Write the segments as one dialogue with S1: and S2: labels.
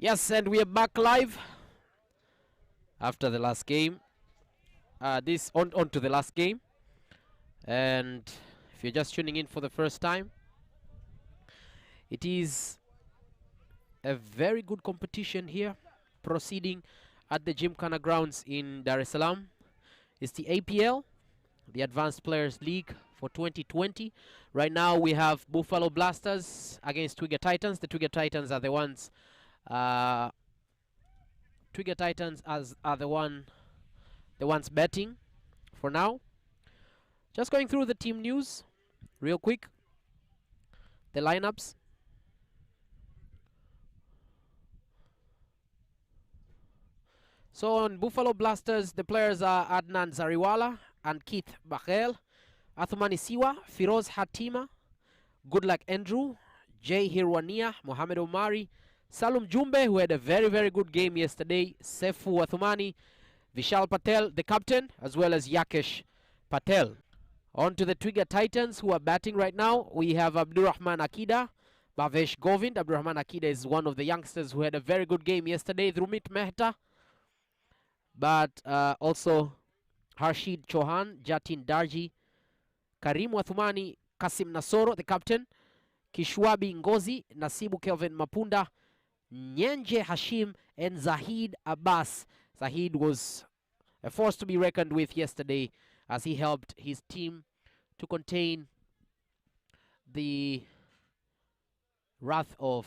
S1: Yes, and we are back live after the last game. This on to the last game. And if you're just tuning in for the first time, it is a very good competition here proceeding at the Gymkhana Grounds in Dar-es-Salaam. It's the APL, the Advanced Players League for 2020. Right now we have Buffalo Blasters against Twiga Titans. The Twiga Titans are the ones are the ones betting for now. Just going through the team news real quick. The lineups. So on Buffalo Blasters, the players are Adnan Zariwala and Keith Bakhel, Athumani Siwa, Firoz Hatima, Goodluck Andrew, Jay Hirwania, Mohamed Omari, Salum Jumbe, who had a very, very good game yesterday, Sefu Athumani, Vishal Patel, the captain, as well as Yakesh Patel. On to the Twiga Titans, who are batting right now. We have Abdurrahman Akida, Bhavesh Govin. Abdurrahman Akida is one of the youngsters who had a very good game yesterday. Drumit Mehta, but also Harsheed, Chohan, Jatin, Darji, Karim Wathumani, Kasim Nassoro, the captain, Kishwabi, Ngozi, Nasibu, Kelvin, Mapunda, Nyenje, Hashim, and Zahid, Abbas. Zahid was a force to be reckoned with yesterday as he helped his team to contain the wrath of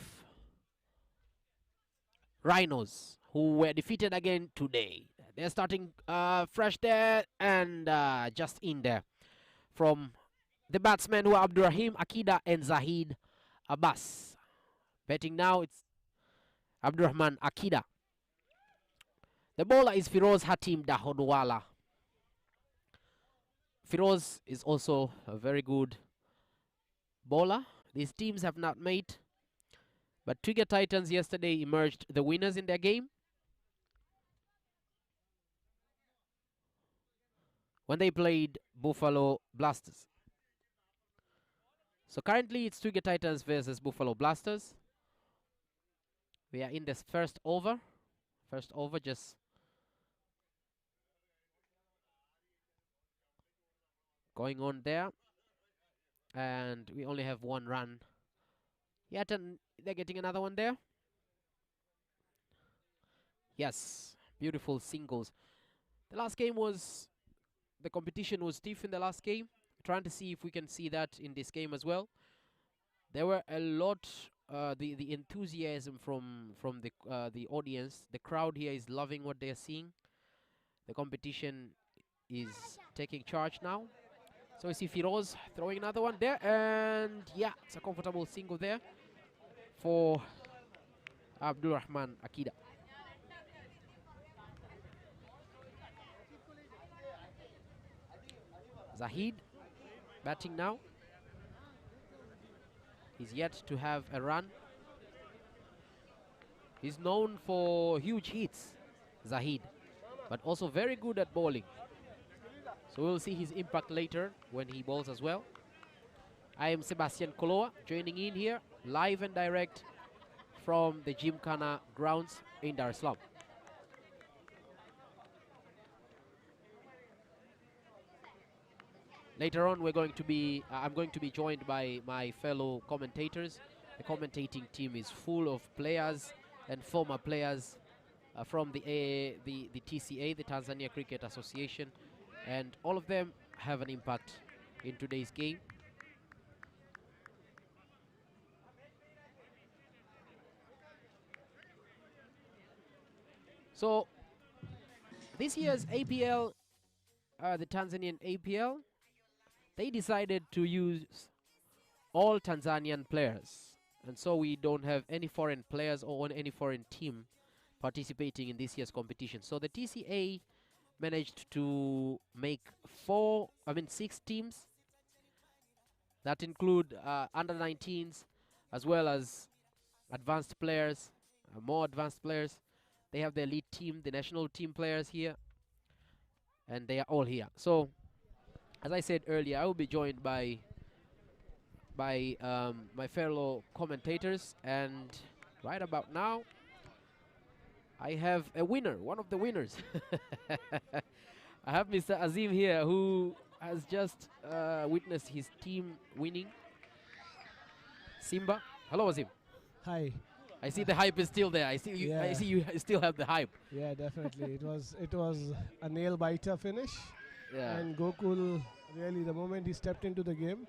S1: Rhinos, who were defeated again today. They're starting fresh there and just in there from the batsmen who are Abdurrahim Akida and Zahid Abbas. Betting now, it's Abdurrahman Akida. The bowler is Firoz Hatim Dahodwala. Firoz is also a very good bowler. These teams have not met, but Twiga Titans yesterday emerged the winners in their game when they played Buffalo Blasters. So currently it's Twiga Titans versus Buffalo Blasters. We are in this first over. First over just going on there. And we only have one run. Yet they're getting another one there. Yes, beautiful singles. The last game was, the competition was stiff in the last game. Trying to see if we can see that in this game as well. There were a lot, the enthusiasm from the audience. The crowd here is loving what they're seeing. The competition is taking charge now. So we see Firoz throwing another one there, and yeah, it's a comfortable single there for Abdurrahman Akida. Zahid batting now. He's yet to have a run. He's known for huge hits, Zahid, but also very good at bowling. So we'll see his impact later when he bowls as well. I am Sebastian Koloa, joining in here live and direct from the Gymkhana Grounds in Dar-es-Salaam. Later on, I'm going to be joined by my fellow commentators. The commentating team is full of players and former players from the TCA, the Tanzania Cricket Association, and all of them have an impact in today's game. So this year's APL, the Tanzanian APL, they decided to use all Tanzanian players, and so we don't have any foreign players or any foreign team participating in this year's competition. So the TCA managed to make 6 teams that include under 19s as well as advanced players, more advanced players. They have the elite team, the national team players here, and they are all here. So as I said earlier, I will be joined by my fellow commentators, and right about now I have a winner, one of the winners. I have Mr. Azim here, who has just witnessed his team winning. Simba. Hello, Azim.
S2: Hi.
S1: I see the hype is still there. I see you.
S2: Yeah.
S1: I see you still have the hype.
S2: Yeah, definitely. it was a nail biter finish.
S1: Yeah.
S2: And Gokul, really, the moment he stepped into the game,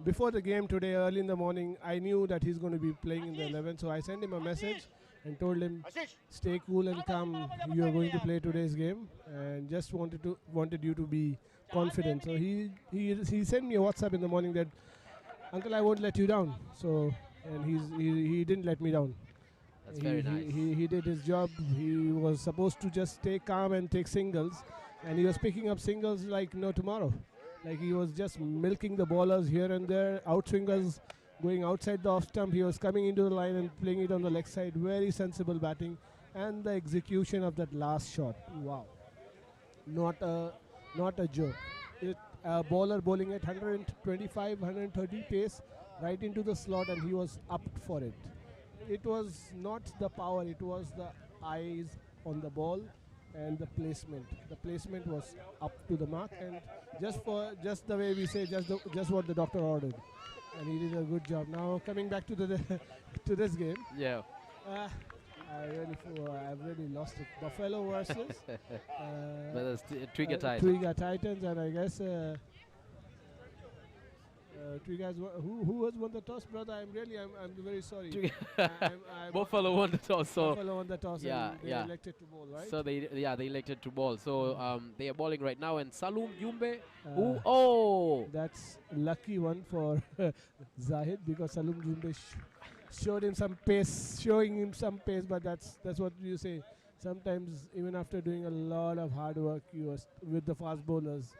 S2: before the game today, early in the morning, I knew that he's going to be playing in the 11. So I sent him a message and told him, stay cool and calm. You are going to play today's game, and just wanted you to be confident. So he sent me a WhatsApp in the morning that, Uncle, I won't let you down. So, and he didn't let me down.
S1: That's very nice.
S2: He did his job. He was supposed to just stay calm and take singles, and he was picking up singles like no tomorrow. Like he was just milking the ballers here and there, outswingers going outside the off stump. He was coming into the line and playing it on the leg side. Very sensible batting, and the execution of that last shot. Wow, not a joke. A bowler bowling at 125, 130 pace right into the slot, and he was up for it. It was not the power, it was the eyes on the ball and the placement. The placement was up to the mark, and just the way we say, just what the doctor ordered, and he did a good job. Now coming back to the to this game.
S1: Yeah.
S2: I've really lost it. Buffalo versus
S1: Twiga Titans.
S2: Twiga Titans, and I guess Twiga who has won the toss, brother? I'm very sorry.
S1: Buffalo won the toss, so
S2: Buffalo won the toss.
S1: Yeah,
S2: and they elected to bowl, right?
S1: So they elected to bowl. So they are bowling right now, and Salum Jumbe.
S2: That's lucky one for Zahid, because Salum Jumbe showing him some pace, but that's what you say. Sometimes even after doing a lot of hard work, with the fast bowlers,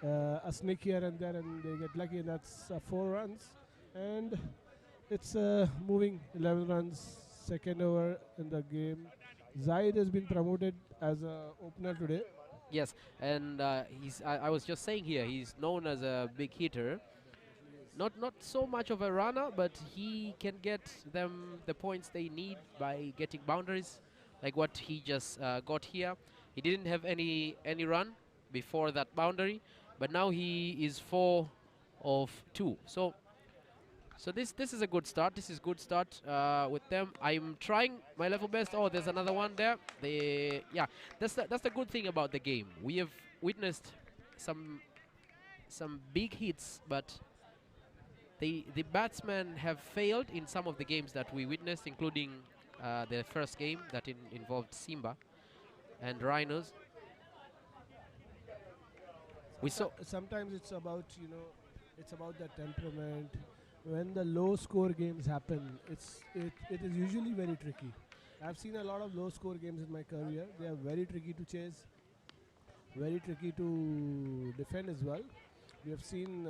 S2: a sneak here and there, and they get lucky, and that's 4 runs, and it's moving 11 runs, second over in the game. Zahid has been promoted as a opener today.
S1: Yes, and I was just saying here, he's known as a big hitter. Not so much of a runner, but he can get them the points they need by getting boundaries, like what he just got here. He didn't have any run before that boundary, but now he is 4 of 2. So this is a good start. This is good start with them. I'm trying my level best. Oh, there's another one there. That's the good thing about the game. We have witnessed some big hits, but the batsmen have failed in some of the games that we witnessed, including the first game that involved Simba and Rhinos. We saw
S2: sometimes it's about that temperament. When the low score games happen, it is usually very tricky. I've seen a lot of low score games in my career. They are very tricky to chase, very tricky to defend as well. We have seen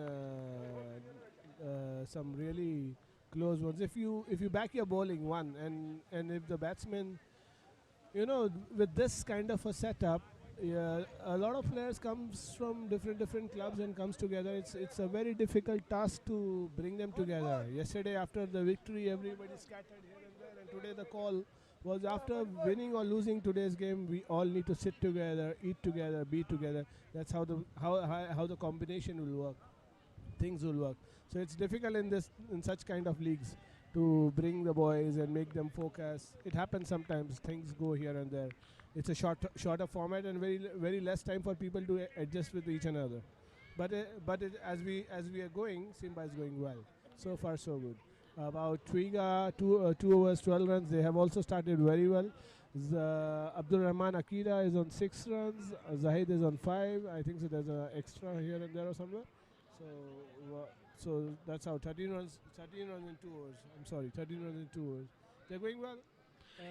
S2: some really close ones. If you back your bowling one, and if the batsman, with this kind of a setup, a lot of players comes from different clubs and comes together. It's a very difficult task to bring them together. Yesterday, after the victory, everybody scattered here and there, and today the call was, after winning or losing today's game, we all need to sit together, eat together, be together. That's how the combination will work. Things will work. So it's difficult in such kind of leagues to bring the boys and make them focus. It happens sometimes. Things go here and there. It's a shorter format, and very less time for people to adjust with each another. But as we are going, Simba is going well. So far, so good. About Twiga, 2 overs, 12 runs. They have also started very well. Abdul Rahman Akira is on 6 runs. Zahid is on 5. I think so. There's an extra here and there or somewhere. So that's how 13 runs in 2 overs. I'm sorry, 13 runs in 2 overs. They're going well.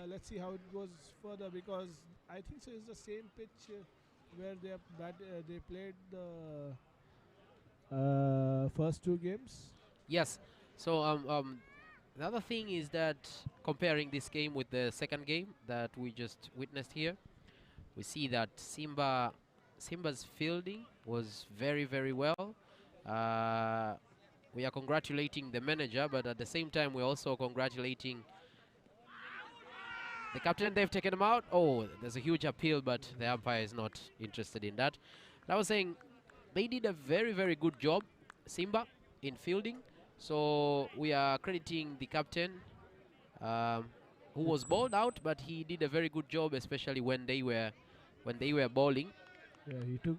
S2: Let's see how it goes further, because I think so it's the same pitch where they played the first 2 games.
S1: Yes. So the other thing is that, comparing this game with the second game that we just witnessed here, we see that Simba's fielding was very, very well. We are congratulating the manager, but at the same time we're also congratulating The captain, they've taken him out. Oh, there's a huge appeal, but the umpire is not interested in that. I was saying they did a very, very good job, Simba, in fielding. So we are crediting the captain, who was bowled out, but he did a very good job, especially when they were bowling.
S2: Yeah,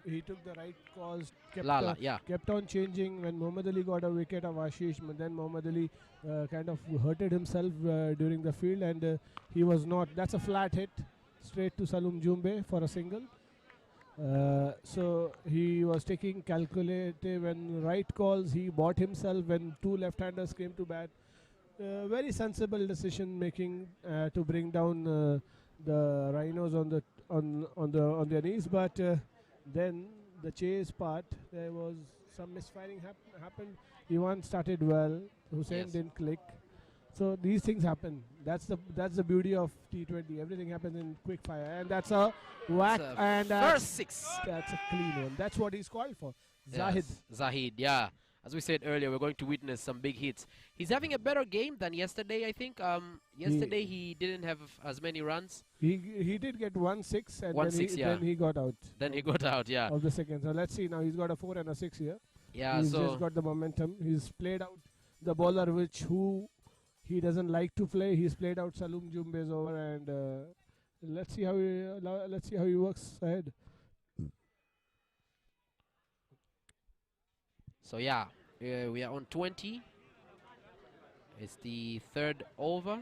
S2: he took the right calls. Kept on changing. When Mohammad Ali got a wicket of Ashish, but then Mohammad Ali kind of hurted himself during the field, and he was not. That's a flat hit straight to Salum Jumbe for a single. So he was taking calculative and right calls. He bought himself when two left-handers came to bat. Very sensible decision making to bring down the Rhinos on their knees, but then the chase part, there was some misfiring happened. Ivan started well, Hussain didn't click. So these things happen. That's the beauty of T20. Everything happens in quick fire, and that's a whack, and
S1: first 6.
S2: That's a clean one. That's what he's called for. Zahid.
S1: Yes, Zahid, yeah. As we said earlier, we're going to witness some big hits. He's having a better game than yesterday, I think. Yesterday he didn't have as many runs.
S2: He did get 1-6, and
S1: then
S2: he got out.
S1: Then he got out, yeah.
S2: Of the second. So let's see now. He's got a 4 and a 6 here.
S1: Yeah,
S2: he's
S1: so
S2: just got the momentum. He's played out the bowler who he doesn't like to play. He's played out Salum Jumbe's over, and let's see how he works ahead.
S1: So yeah, we are on 20. It's the 3rd over.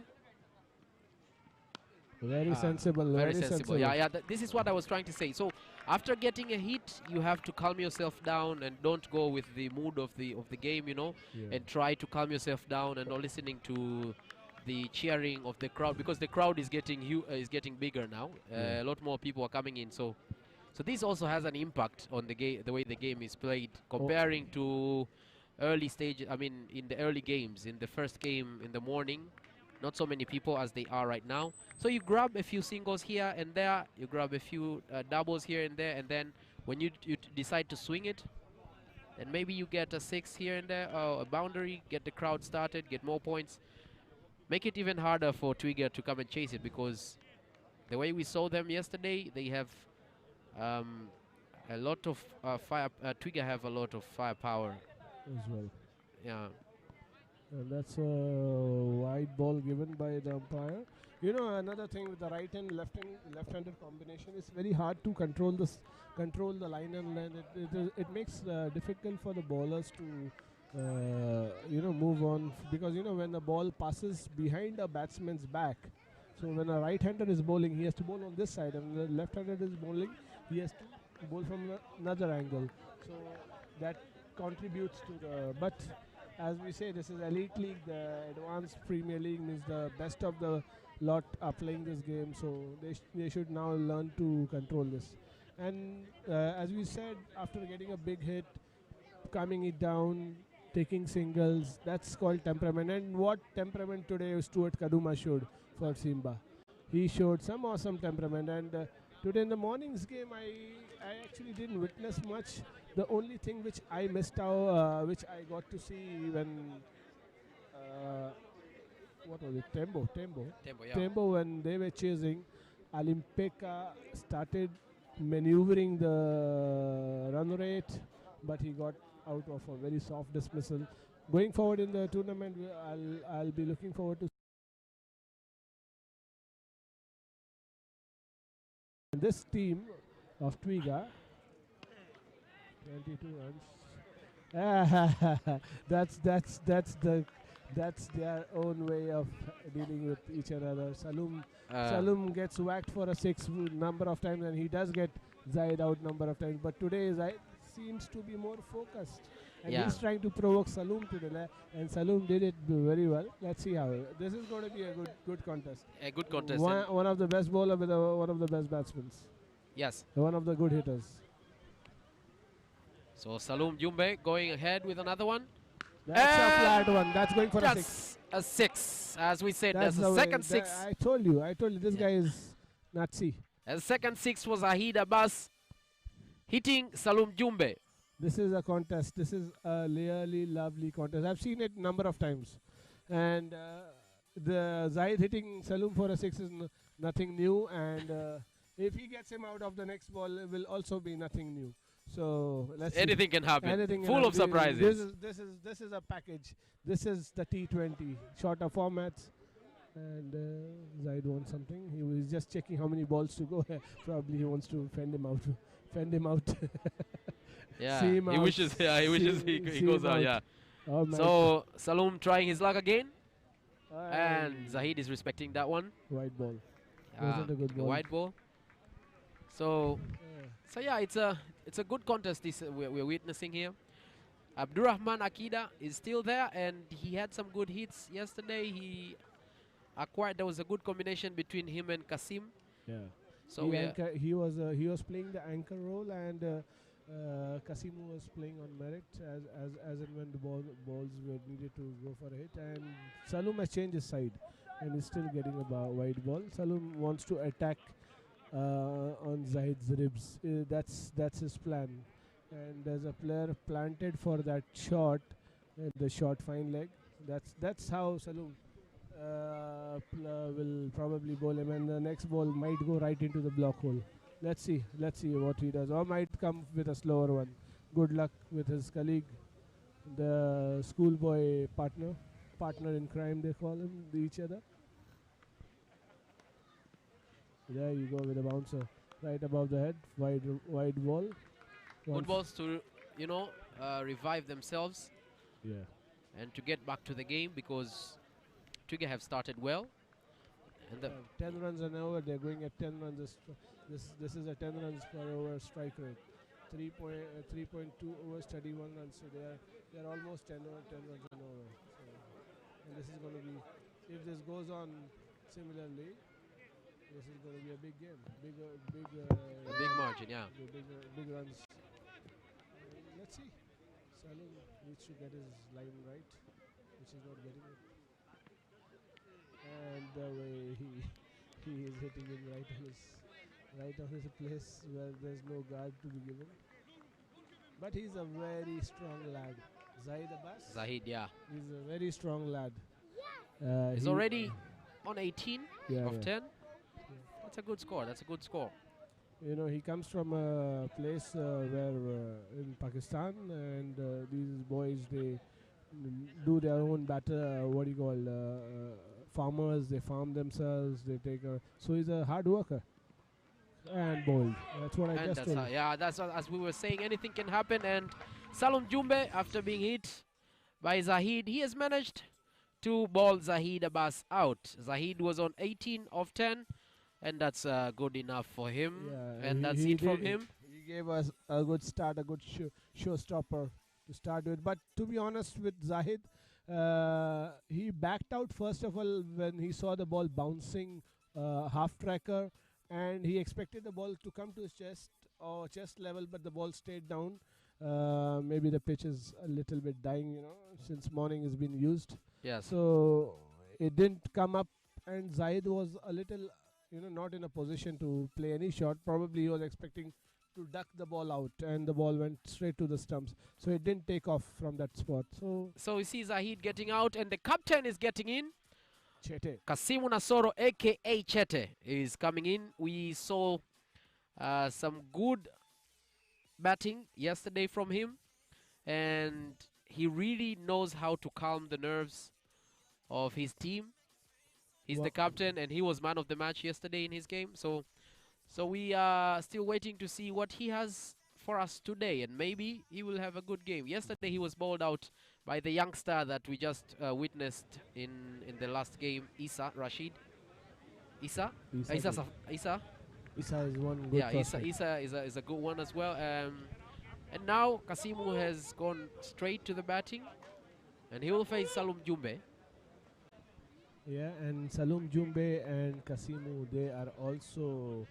S2: Very sensible.
S1: Very sensible. Yeah. This is what I was trying to say. So after getting a hit, you have to calm yourself down and don't go with the mood of the game, and try to calm yourself down and not listening to the cheering of the crowd, because the crowd is getting bigger now. A lot more people are coming in. So this also has an impact on the way the game is played, comparing to early stage. I mean, in the early games, in the first game in the morning, not so many people as they are right now. So you grab a few singles here and there, you grab a few doubles here and there, and then when you decide to swing it, then maybe you get a 6 here and there, or a boundary, get the crowd started, get more points. Make it even harder for Twiga to come and chase it, because the way we saw them yesterday, they have a lot of fire. Twiga have a lot of firepower
S2: as well.
S1: Yeah.
S2: And that's a wide ball given by the umpire. Another thing with the right and left-handed combination, it's very hard to control the line and land. It makes difficult for the bowlers to move on, because when the ball passes behind a batsman's back. So when a right-hander is bowling, he has to bowl on this side, and the left-hander is bowling, he has to bowl from another angle. So that contributes to the. But as we say, this is Elite League. The Advanced Premier League means the best of the lot are playing this game. So they should now learn to control this. And as we said, after getting a big hit, calming it down, taking singles, that's called temperament. And what temperament today Stuart Kaduma showed for Simba. He showed some awesome temperament, and today in the morning's game I actually didn't witness much. The only thing which I missed out, which I got to see when what was it, Tembo, when they were chasing, Alimpeka started maneuvering the run rate, but he got out of a very soft dismissal. Going forward in the tournament, I'll be looking forward to this team of Twiga. 22 runs. That's their own way of dealing with each other. Salum gets whacked for a 6 number of times, and he does get Zahid out number of times. But today Zahid seems to be more focused, and he's trying to provoke Salum today, and Salum did it very well. Let's see how this is going to be a good contest.
S1: A good contest.
S2: One of the best bowler with one of the best batsmen.
S1: Yes.
S2: One of the good hitters.
S1: So Salum Jumbe going ahead with another one.
S2: That's a flat one. That's going for a 6.
S1: A 6, as we said.
S2: That's
S1: the second 6.
S2: I told you. This guy is Nazi.
S1: The second 6 was Zahid Abbas hitting Salum Jumbe.
S2: This is a contest. This is a really lovely contest. I've seen it number of times, and the Zahid hitting Salum for a 6 is nothing new, and if he gets him out of the next ball, it will also be nothing new. So let's see.
S1: Anything can happen.
S2: Anything
S1: Full of surprises.
S2: This is a package. This is the T20 shorter formats, and Zahid wants something. He was just checking how many balls to go. Probably he wants to fend him out. Fend him out.
S1: Yeah,
S2: See him
S1: he
S2: out.
S1: wishes. Yeah, he wishes he goes out. Yeah.
S2: Oh my
S1: So Salum trying his luck again,
S2: God.
S1: and Zahid is respecting that one.
S2: White ball.
S1: Yeah,
S2: Wasn't a good ball.
S1: white ball. So
S2: Yeah.
S1: yeah, it's a good contest this we're witnessing here. Abdurrahman Akida is still there, and he had some good hits yesterday. There was a good combination between him and Kasim.
S2: Yeah.
S1: So
S2: he was playing the anchor role, and Kassimu was playing on merit as and when the balls were needed to go for a hit. And Salum has changed his side, and is still getting a wide ball. Salum wants to attack on Zahid's ribs. That's his plan. And there's a player planted for that shot, the short fine leg. That's how Salum will probably bowl him, and the next ball might go right into the block hole. Let's see what he does, or might come with a slower one. Good luck with his colleague, the schoolboy partner in crime, they call him each other. There you go with a bouncer right above the head, wide ball.
S1: good balls to revive themselves
S2: Yeah.
S1: and to get back to the game, because Twiga have started well. And
S2: 10 runs an hour. They're going at 10 runs. This is a 10 runs per over strike rate. 3.2 overs, 31 runs. So they're almost 10 runs an hour. So, and this is going to be, if this goes on similarly, this is going to be a big game.
S1: a big margin, yeah.
S2: Big runs. Let's see. Salum needs to get his line right, which is not getting it. And the way he is hitting him right on his place where there's no guard to be given. But he's a very strong lad. Zahid Abbas.
S1: Zahid, yeah.
S2: He's a very strong lad.
S1: He's already on 18 of
S2: yeah.
S1: 10. That's a good score.
S2: You know, he comes from a place where in Pakistan, and these boys, they do their own farmers. They farm themselves. They take so he's a hard worker and bold. That's what I just told you.
S1: Yeah, that's what, as we were saying, anything can happen. And Salum Jumbe, after being hit by Zahid, he has managed to ball Zahid Abbas out. Zahid was on 18 of 10. And that's good enough for him.
S2: Yeah,
S1: and that's it from him.
S2: He gave us a good start, a good showstopper to start with. But to be honest with Zahid, he backed out first of all when he saw the ball bouncing half tracker, and he expected the ball to come to his chest or chest level, but the ball stayed down. Maybe the pitch is a little bit dying, since morning has been used.
S1: Yes.
S2: So it didn't come up, and Zahid was a little not in a position to play any shot. Probably he was expecting to duck the ball out, and the ball went straight to the stumps. So it didn't take off from that spot. So
S1: we see Zahid getting out, and the captain is getting in.
S2: Chete.
S1: Kassimu Nassoro, a.k.a. Chete, is coming in. We saw some good batting yesterday from him, and he really knows how to calm the nerves of his team. He's the captain, and he was man of the match yesterday in his game. So we are still waiting to see what he has for us today, and maybe he will have a good game. Yesterday he was bowled out by the youngster that we just witnessed in the last game, Rashid. Isa
S2: is one good.
S1: Yeah, Isa is a good one as well. And now Kassimu has gone straight to the batting, and he will face Salum Jumbe.
S2: Yeah, and Salum Jumbe and Kassimu, they are also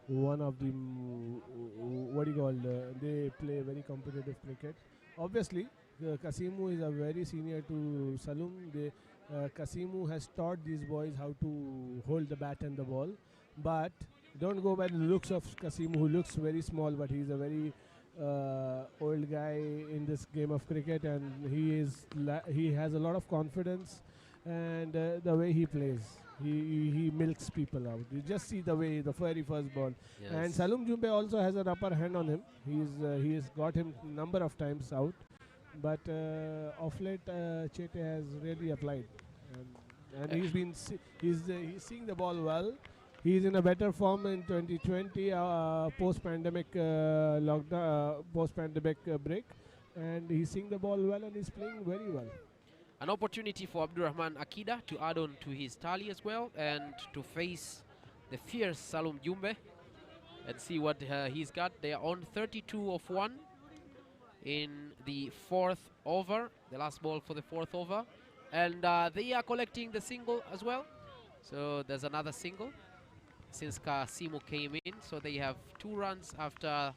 S2: one of the, they play very competitive cricket. Obviously, Kassimu is a very senior to Salum. Kassimu has taught these boys how to hold the bat and the ball. But don't go by the looks of Kassimu, who looks very small, but he's a very old guy in this game of cricket, and he has a lot of confidence. And the way he plays, He milks people out. You just see the way the very first ball.
S1: Yes.
S2: And Salum Jumbe also has an upper hand on him. He has got him number of times out, but of late Chete has really applied, and he's been he's seeing the ball well. He's in a better form in 2020 post-pandemic lockdown, post-pandemic break, and he's seeing the ball well and he's playing very well.
S1: An opportunity for Abdurrahman Akida to add on to his tally as well and to face the fierce Salum Jumbe and see what he's got. They are on 32 of 1 in the 4th over, the last ball for the 4th over. And they are collecting the single as well. So there's another single since Kassimu came in. So they have 2 runs after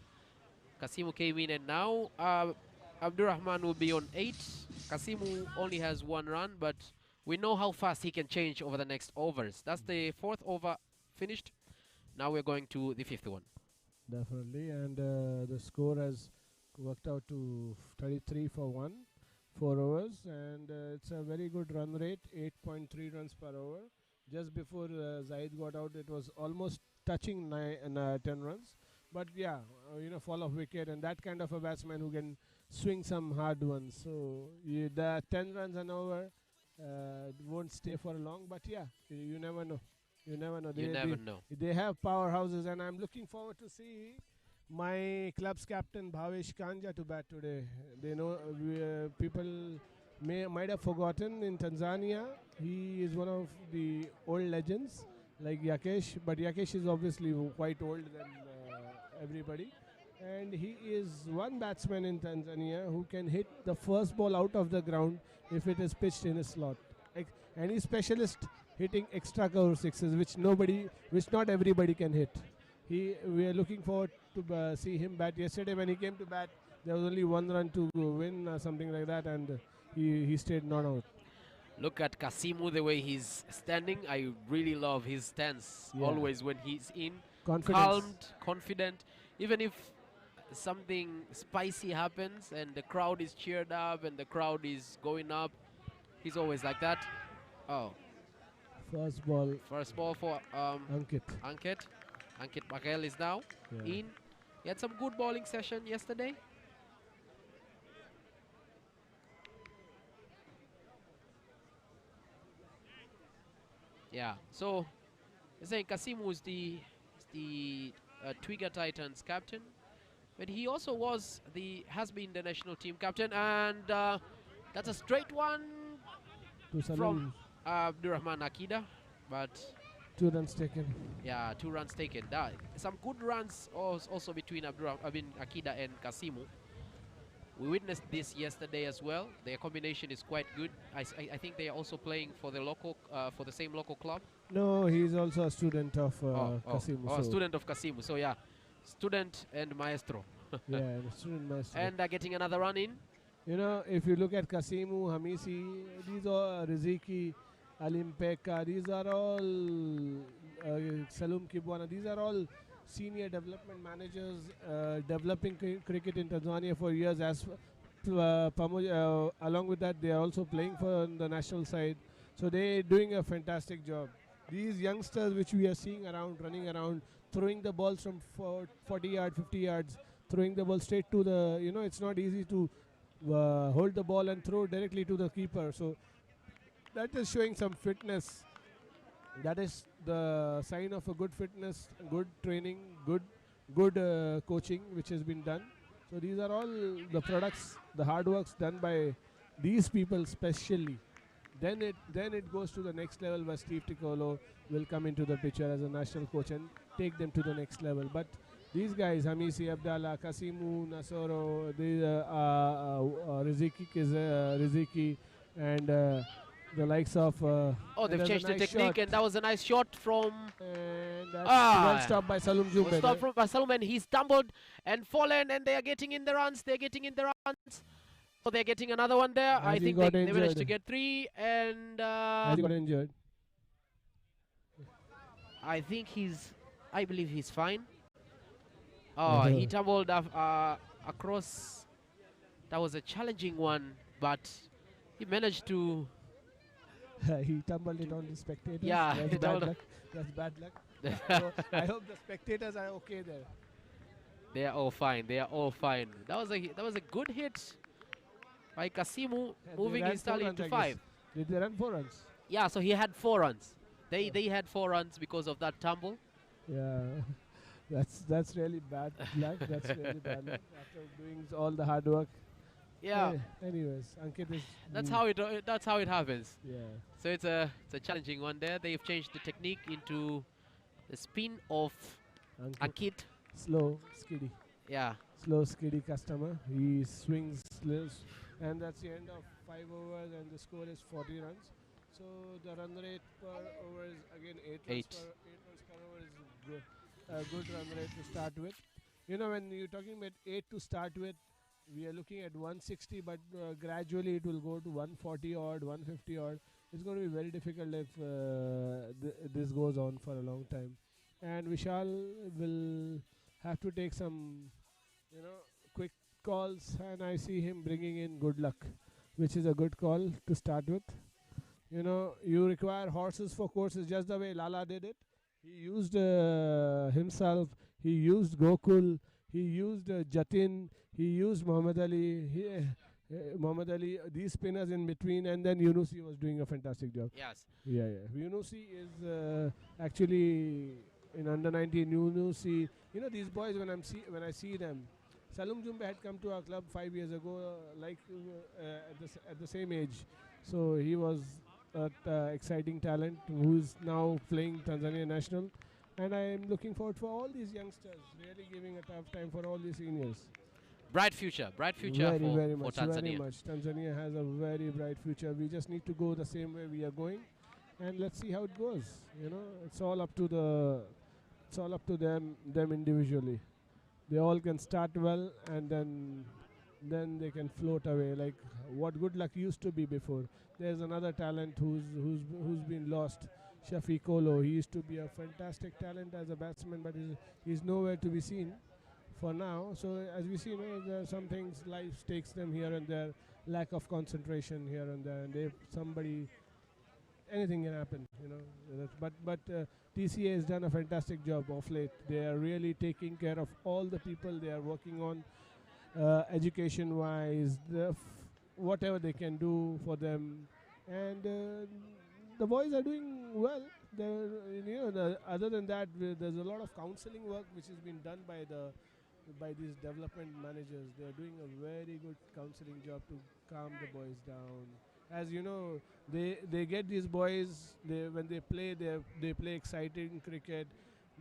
S1: Kassimu came in, and now Abdurrahman will be on 8. Kassimu only has 1 run, but we know how fast he can change over the next overs. That's the 4th over finished. Now we're going to the 5th one.
S2: Definitely, and the score has worked out to 33 for 1, 4 overs, and it's a very good run rate, 8.3 runs per over. Just before Zahid got out, it was almost touching 10 runs. But yeah, fall off wicket, and that kind of a batsman who can swing some hard ones. So the 10 runs an over won't stay for long, but yeah, you never know. You never know. They have powerhouses, and I'm looking forward to see my club's captain Bhavesh to bat today. They know people might have forgotten in Tanzania. He is one of the old legends like Yakesh, but Yakesh is obviously quite old than everybody. And he is one batsman in Tanzania who can hit the first ball out of the ground if it is pitched in a slot. And he's specialist hitting extra cover sixes, which not everybody can hit. We are looking forward to see him bat. Yesterday when he came to bat, there was only 1 run to win or something like that, and he stayed not out.
S1: Look at Kassimu, the way he's standing. I really love his stance. Yeah. Always when he's in, calmed, confident. Even if something spicy happens and the crowd is cheered up and the crowd is going up, he's always like that. Oh.
S2: First ball
S1: for Ankit Baghel is now in. He had some good bowling session yesterday. Yeah, so you're saying Kassimu is the Twiga Titans captain, but he also has been the national team captain, and that's a straight one from Abdurrahman Akida, but
S2: 2 runs taken.
S1: Yeah, 2 runs taken. Some good runs also between Akida and Kassimu. We witnessed this yesterday as well. Their combination is quite good. I think they are also playing for the same local club.
S2: No, he's also a student of Kassimu.
S1: A student of Kassimu. So yeah, student and maestro.
S2: Yeah, student maestro.
S1: And getting another run in.
S2: If you look at Kassimu, Hamisi, these are Riziki, Alimpeka, these are all Salum Kibwana, these are all senior development managers developing cricket in Tanzania for years. Along with that, they are also playing for the national side. So they're doing a fantastic job. These youngsters which we are seeing running around, throwing the balls from 40 yards, 50 yards, throwing the ball straight to the, it's not easy to hold the ball and throw directly to the keeper. So that is showing some fitness. That is the sign of a good fitness, good training, good coaching which has been done. So these are all the products, the hard works done by these people specially. Then it goes to the next level where Steve Ticolo will come into the picture as a national coach and take them to the next level. But these guys, Hamisi, Abdallah, Kassimu, Nassoro, Riziki, and the likes of...
S1: they've changed the technique, and that was a nice shot from...
S2: And that's well stopped by Salum Jumbe.
S1: Stopped from Salum, and he's tumbled and fallen, and they are getting in the runs. So they're getting another one there. I think they managed to get 3, and...
S2: Has he got injured?
S1: I believe he's fine. He tumbled across. That was a challenging one, but he managed to
S2: He tumbled it on the spectators.
S1: Yeah,
S2: That's bad luck. That's bad luck. So I hope the spectators are okay there.
S1: They are all fine. They are all fine. That was a good hit by Kassimu,
S2: Yeah, they
S1: moving
S2: ran
S1: his
S2: 4
S1: tally
S2: runs,
S1: into
S2: I guess.
S1: 5.
S2: Did they run 4 runs?
S1: Yeah, so he had 4 runs. They had 4 runs because of that tumble.
S2: Yeah, that's really bad luck. That's really bad luck after doing all the hard work.
S1: Yeah,
S2: Anyways, Ankit is.
S1: that's how it happens.
S2: Yeah.
S1: So it's a challenging one there. They've changed the technique into the spin of Ankit.
S2: Slow, skiddy.
S1: Yeah.
S2: Slow, skiddy customer. He swings slow, and that's the end of 5 overs, and the score is 40 runs. So the run rate per over is again 8 runs
S1: 8.
S2: 8 runs per over is a good run rate to start with. You know, when you're talking about 8 to start with, we are looking at 160, but gradually it will go to 140 odd, 150 odd. It's going to be very difficult if this goes on for a long time. And Vishal will have to take some, quick calls, and I see him bringing in Good Luck, which is a good call to start with. You require horses for courses just the way Lala did it. He used himself, he used Gokul, he used Jatin, he used Muhammad Ali, these spinners in between, and then Yunusi was doing a fantastic job.
S1: Yes.
S2: Yeah. Yunusi is actually in under 19. Yunusi, these boys when I see them. Salum Jumbe had come to our club 5 years ago, at the same age. So he was an exciting talent who's now playing Tanzania national, and I am looking forward for all these youngsters, really giving a tough time for all these seniors.
S1: Bright future
S2: Very
S1: for
S2: much,
S1: Tanzania.
S2: very much. Tanzania has a very bright future. We just need to go the same way we are going, and let's see how it goes. It's all up to them individually. They all can start well, and then they can float away like what Good Luck used to be before. There's another talent who's been lost, Shafiq Kolo. He used to be a fantastic talent as a batsman, but he's nowhere to be seen for now. So as we see, there are some things life takes them here and there, lack of concentration here and there, and anything can happen, But TCA has done a fantastic job of late. They are really taking care of all the people they are working on, education-wise, whatever they can do for them, and the boys are doing well. Other than that, there's a lot of counseling work which has been done by these development managers. They are doing a very good counseling job to calm the boys down. As you know, they get these boys, when they play exciting cricket.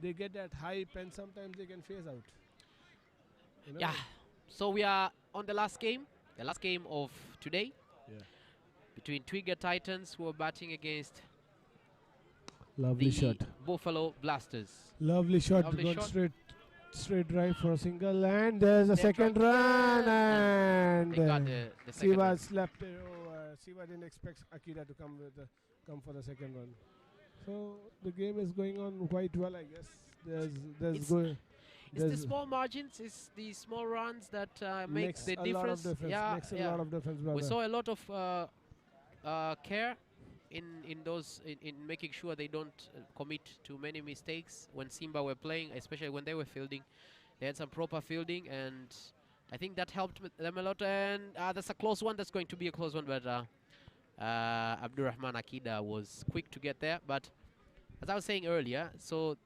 S2: They get that hype, and sometimes they can phase out.
S1: Yeah. So we are on the last game of today.
S2: Yeah.
S1: Between Twiga Titans, who are batting against
S2: Lovely
S1: the
S2: shot.
S1: Buffalo Blasters.
S2: Lovely shot.
S1: Lovely
S2: Gone
S1: shot.
S2: straight drive for a single, and there's a second run, and
S1: They got the second
S2: Siva
S1: run.
S2: slapped it over. Siva didn't expect Akira to come for the second run. So the game is going on quite well, I guess.
S1: It's the small margins, it's the small runs that makes the difference.
S2: Makes a lot of difference, brother.
S1: We saw a lot of care in making sure they don't commit too many mistakes when Simba were playing, especially when they were fielding. They had some proper fielding, and I think that helped them a lot. And that's a close one. That's going to be a close one, but Abdurrahman Akida was quick to get there. But as I was saying earlier, so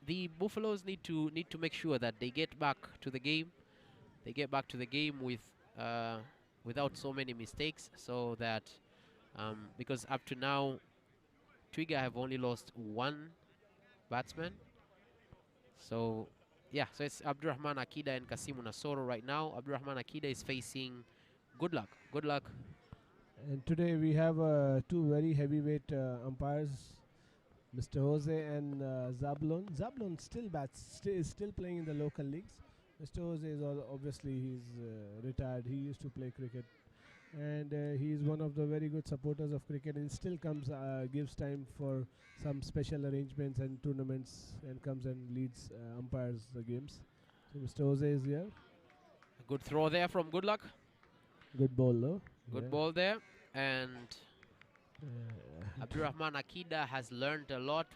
S1: the Buffaloes need to make sure that they get back to the game. They get back to the game with without so many mistakes, so that because up to now, Twiga have only lost one batsman. So yeah, so it's Abdurrahman Akida and Kassimu Nassoro right now. Abdurrahman Akida is facing Good Luck. Good Luck.
S2: And today we have two very heavyweight umpires, Mr. Jose and Zablon. Zablon is still playing in the local leagues. Mr. Jose is obviously he's retired. He used to play cricket, and he is one of the very good supporters of cricket, and still gives time for some special arrangements and tournaments, and comes and leads umpires the games. So Mr. Jose is here.
S1: A good throw there from Good Luck.
S2: Good ball though.
S1: Good ball there, and Abdurrahman Akida has learned a lot.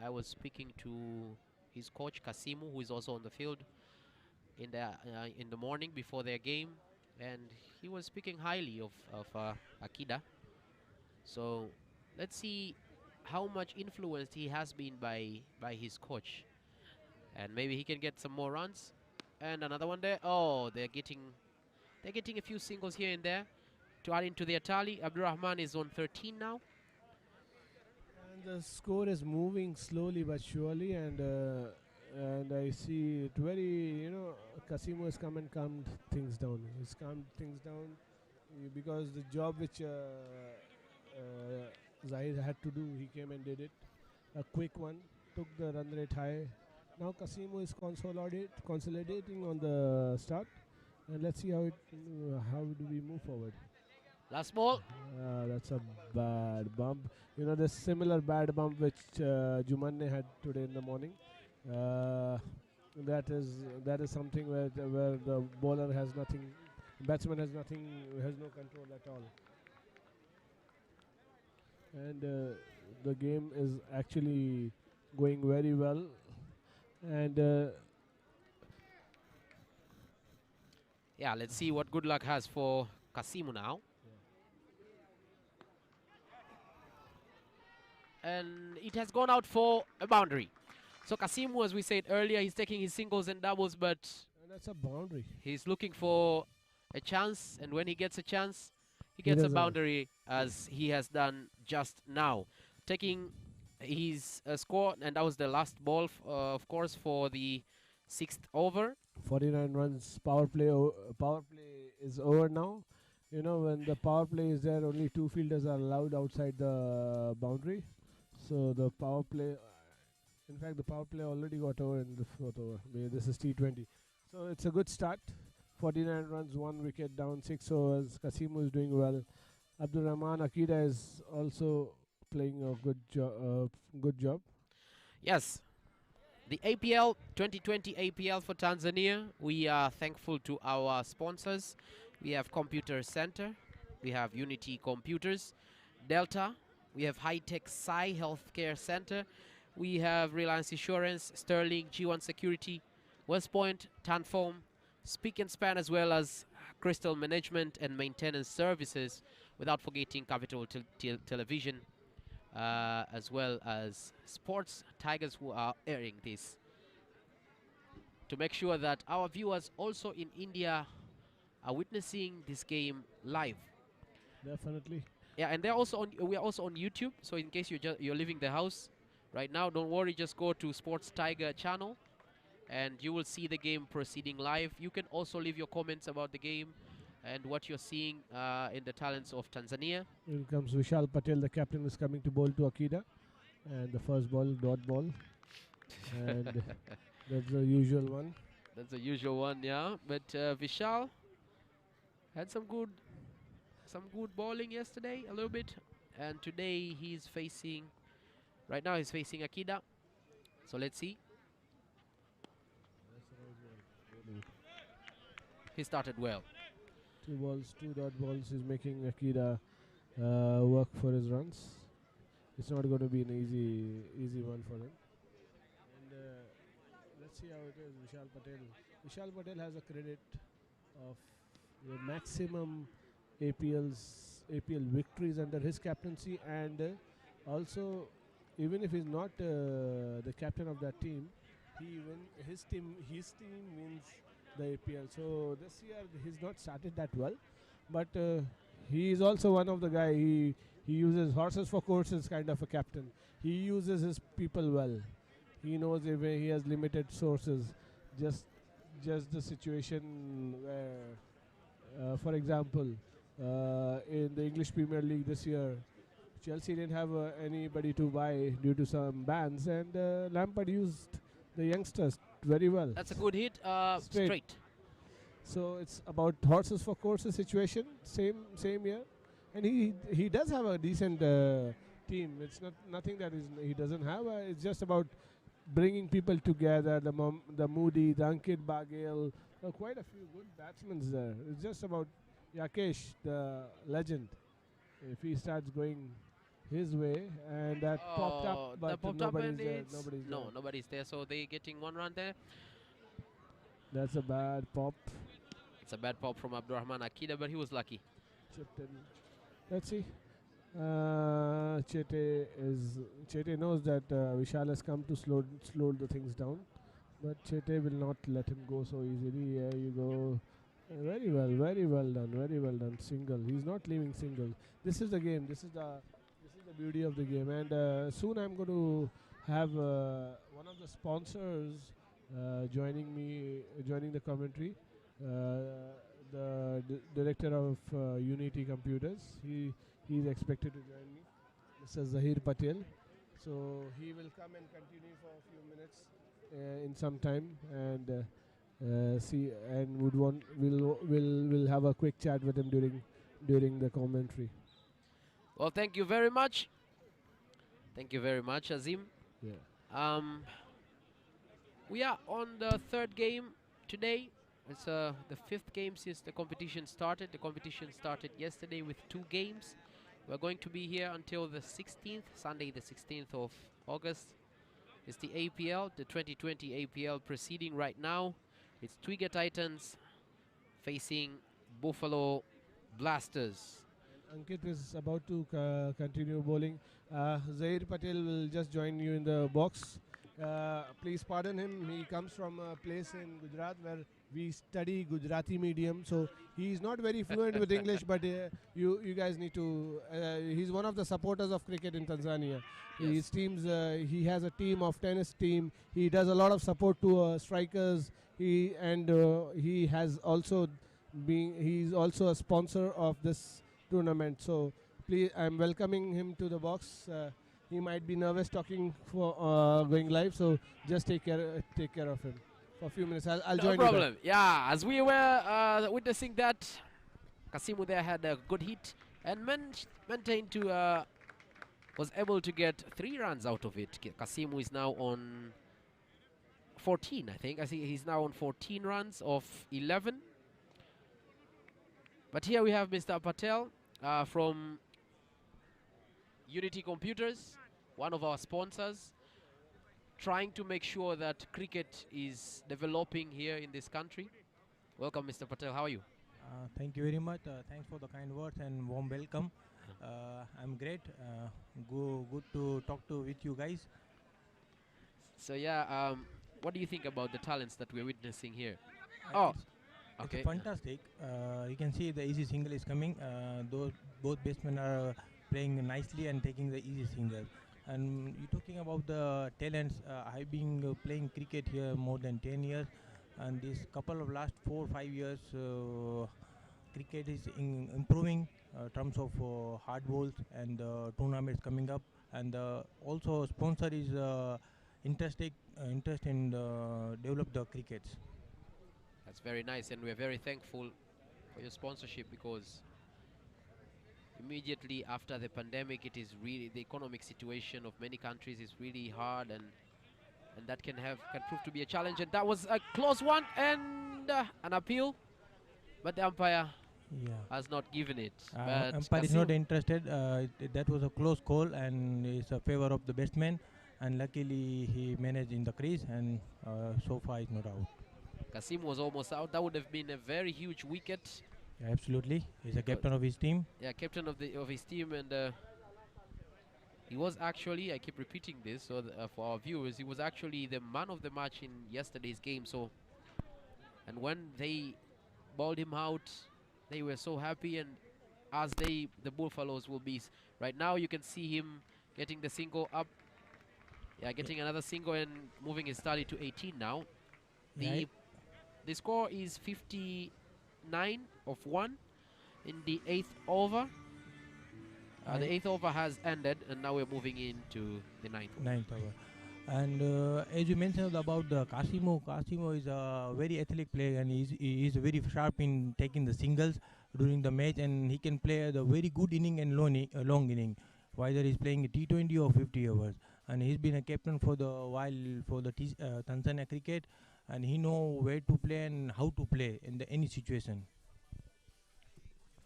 S1: I was speaking to his coach Kassimu, who is also on the field in the morning before their game, and he was speaking highly of Akida. So let's see how much influenced he has been by his coach, and maybe he can get some more runs. And another one there. Oh, they're getting a few singles here and there to add into their tally. Abdurrahman is on 13 now.
S2: And the score is moving slowly but surely, and I see it very, Kassimu has come and calmed things down. He's calmed things down because the job which Zahid had to do, he came and did it. A quick one, took the run rate high. Now Kassimu is consolidating on the start, and let's see how do we move forward.
S1: Last ball.
S2: That's a bad bump. The similar bad bump which Juma had today in the morning. That is something where the bowler has nothing, batsman has nothing, has no control at all. And the game is actually going very well. And
S1: yeah, let's see what good luck has for Kassimu now. And it has gone out for a boundary. So Kassimu, as we said earlier, he's taking his singles and doubles, but
S2: that's a boundary.
S1: He's looking for a chance, and when he gets a chance, he gets a boundary, as he has done just now. Taking his score, and that was the last ball, of course, for the 6th over.
S2: 49 runs, power play is over now. When the power play is there, only 2 fielders are allowed outside the boundary. So the power play, in fact, the power play already got over in the 4th over. This is T20. So it's a good start. 49 runs, 1 wicket down, 6 overs. Kassimu is doing well. Abdurrahman Akida is also playing a good job.
S1: Yes. The APL 2020 APL for Tanzania. We are thankful to our sponsors. We have Computer Center. We have Unity Computers. Delta. We have High Tech Sai Healthcare Center. We have Reliance Insurance, Sterling, G1 Security, West Point, Tanform, Speak and Span, as well as Crystal Management and Maintenance Services, without forgetting Capital Television, as well as SportsTigers, who are airing this, to make sure that our viewers also in India are witnessing this game live.
S2: Definitely.
S1: Yeah, and we are also on YouTube, so in case you're leaving the house right now, don't worry, just go to SportsTiger channel and you will see the game proceeding live. You can also leave your comments about the game and what you're seeing in the talents of Tanzania.
S2: Here comes Vishal Patel, the captain, is coming to bowl to Akida, and the first ball, dot ball, and that's the usual one.
S1: That's the usual one, yeah. But Vishal had some good bowling yesterday, a little bit, and today he's facing Akida. So let's see. He started well.
S2: 2 balls, 2 dot balls. He's making Akida work for his runs. It's not going to be an easy one for him. And let's see how it is. Vishal Patel has a credit of the maximum APL victories under his captaincy, and also, even if he's not the captain of that team, his team wins the APL. So this year he's not started that well, but he is also one of the guy. He uses horses for courses, kind of a captain. He uses his people well. He knows if he has limited sources. Just the situation where, for example, in the English Premier League this year, Chelsea didn't have anybody to buy due to some bans, and Lampard used the youngsters very well.
S1: That's a good hit, straight.
S2: So it's about horses for courses situation, same year, and he does have a decent team. It's nothing that he doesn't have. It's just about bringing people together. The Moody, the Ankit Bagel, quite a few good batsmen there. It's just about Yakesh, the legend. If he starts going his way, and that popped up,
S1: Oh,
S2: but
S1: that popped up
S2: nobody's
S1: and
S2: there.
S1: it's
S2: Nobody's
S1: no,
S2: there.
S1: nobody's there. So they getting 1 run there.
S2: That's a bad pop.
S1: It's a bad pop from Abdurrahman Akida, but he was lucky.
S2: Chipped in. Let's see. Chete knows that Vishal has come to slow the things down, but Chete will not let him go so easily. Here you go. Very well, very well done, very well done. Single. He's not leaving single. This is the game. This is the beauty of the game. And soon I'm going to have one of the sponsors joining the commentary. The director of Unity Computers. He's expected to join me, Mr. Zahid Patel. So he will come and continue for a few minutes in some time, and see, and we'll have a quick chat with him during the commentary.
S1: Well, thank you very much. Thank you very much, Azim.
S2: Yeah.
S1: We are on the third game today. It's the fifth game since the competition started. The competition started yesterday with 2 games. We're going to be here until the 16th, Sunday the 16th of August. It's the APL, the 2020 APL proceeding right now. It's Twiga Titans facing Buffalo Blasters.
S2: Ankit is about to continue bowling. Zahid Patel will just join you in the box. Please pardon him. He comes from a place in Gujarat where we study Gujarati medium, so he's not very fluent with English, but you guys need to. He's one of the supporters of cricket in Tanzania.
S1: Yes.
S2: His teams. He has a team of tennis team. He does a lot of support to strikers. He has also he's also a sponsor of this tournament. So please, I'm welcoming him to the box. He might be nervous talking for going live, so just take care of him for a few minutes. I'll join
S1: No
S2: you
S1: problem. Yeah, as we were witnessing that, Kassimu there had a good hit and maintained to was able to get 3 runs out of it. Kassimu is now on 14, I think. I see he's now on 14 runs of 11. But here we have Mr. Patel from Unity Computers, one of our sponsors, trying to make sure that cricket is developing here in this country. Welcome, Mr. Patel. How are you?
S3: Thank you very much. Thanks for the kind words and warm welcome. I'm great. Good to talk with you guys.
S1: So yeah, what do you think about the talents that we're witnessing here?
S3: It's fantastic. You can see the easy single is coming. Both batsmen are playing nicely and taking the easy single. And you're talking about the talents. I've been playing cricket here more than 10 years, and this couple of last 4 or 5 years, cricket is improving in terms of hard balls and tournaments coming up, and also sponsor is interest in develop the crickets.
S1: That's very nice, and we're very thankful for your sponsorship, because immediately after the pandemic, it is really, the economic situation of many countries is really hard, and that can prove to be a challenge. And that was a close one, and an appeal, but the umpire has not given it. But
S3: umpire is not interested. That was a close call, and it's a favor of the batsman, and luckily he managed in the crease, and so far he's not out.
S1: Kassimu was almost out. That would have been a very huge wicket.
S3: Yeah, absolutely. He's a captain of his team.
S1: Yeah, captain of his team, and he was actually, I keep repeating this so for our viewers, he was actually the man of the match in yesterday's game. So, and when they bowled him out, they were so happy, and as the Bullfellows will be right now, you can see him getting the single up. Yeah, getting another single and moving his tally to 18 now. The score is 59 of 1 in the 8th over. The 8th over has ended, and now we're moving into the 9th
S3: over. And as you mentioned about the Kassimu is a very athletic player, and he is very sharp in taking the singles during the match, and he can play the very good inning and long inning, whether he's playing a T20 or 50 overs. And he's been a captain for the Tanzania cricket, and he know where to play and how to play in any situation.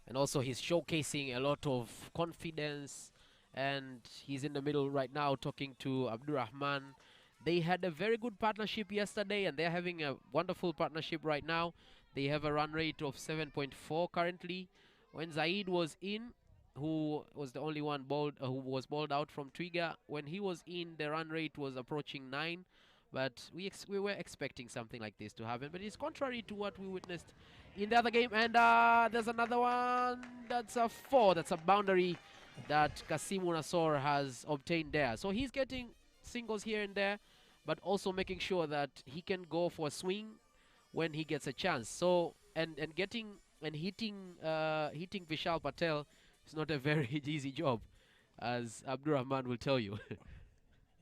S1: And also he's showcasing a lot of confidence and he's in the middle right now talking to Abdurrahman. They had a very good partnership yesterday, and they're having a wonderful partnership right now. They have a run rate of 7.4 currently. When Zahid was in, who was the only one who was bowled out from Twiga, when he was in, the run rate was approaching 9. But we were expecting something like this to happen. But it's contrary to what we witnessed in the other game. And there's another one. That's a 4. That's a boundary that Kassimu Nassoro has obtained there. So he's getting singles here and there, but also making sure that he can go for a swing when he gets a chance. So and hitting Vishal Patel is not a very easy job, as Abdurrahman will tell you.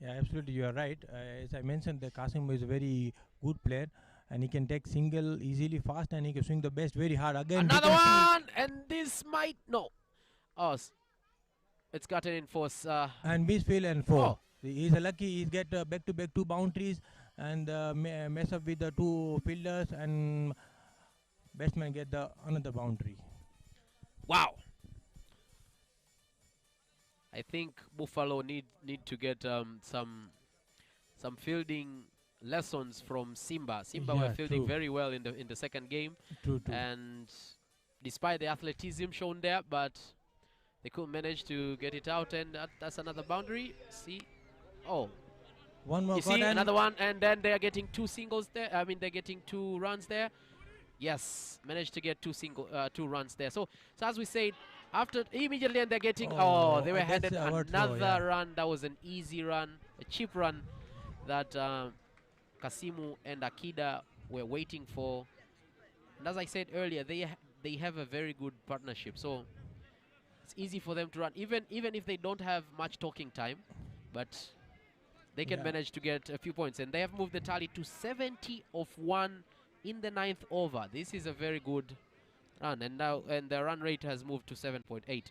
S3: Yeah, absolutely, you are right. As I mentioned, the Kassimu is a very good player, and he can take single easily, fast, and he can swing the best very hard. Again,
S1: another one, and this might it's gotten in force.
S3: And Bisfield and 4.
S1: Oh.
S3: He's a lucky. He's get back-to-back 2 boundaries and mess up with the 2 fielders, and batsman get the another boundary.
S1: Wow. I think Buffalo need to get some fielding lessons from Simba. Simba were fielding very well in the second game.
S3: True.
S1: And despite the athleticism shown there, but they couldn't manage to get it out, and that's another boundary. See,
S3: one more.
S1: You see another one, and then they are getting 2 singles there. I mean, they're getting 2 runs there. Yes, managed to get 2 runs there. So as we said, after immediately, and they're getting they were handed another run. That was an easy run, a cheap run that Kassimu and Akida were waiting for. And as I said earlier, they have a very good partnership. So it's easy for them to run, even if they don't have much talking time, but they can manage to get a few points. And they have moved the tally to 70 of 1 in the 9th over. This is a very good run, and the run rate has moved to 7.8.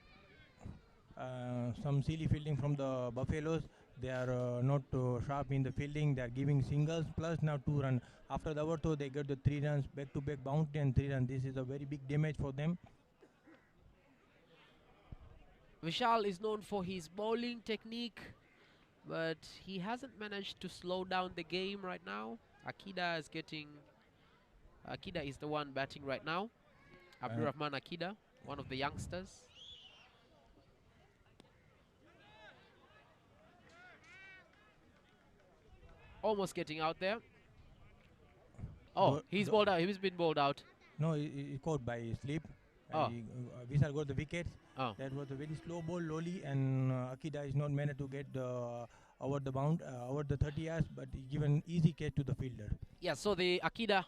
S3: Some silly fielding from the Buffaloes. They are not sharp in the fielding. They are giving singles plus now 2 runs. After the over throw, they get the 3 runs, back-to-back bounty and 3 runs. This is a very big damage for them.
S1: Vishal is known for his bowling technique, but he hasn't managed to slow down the game right now. Akida is the one batting right now. Abdurrahman Akida, one of the youngsters. Almost getting out there. He's bowled out. He's been bowled out.
S3: No, he caught by sleep. Vishal got the wickets. That was a very slow ball, lowly, and Akida is not managed to get over the 30 yards, but he given easy catch to the fielder.
S1: Yeah, so the Akida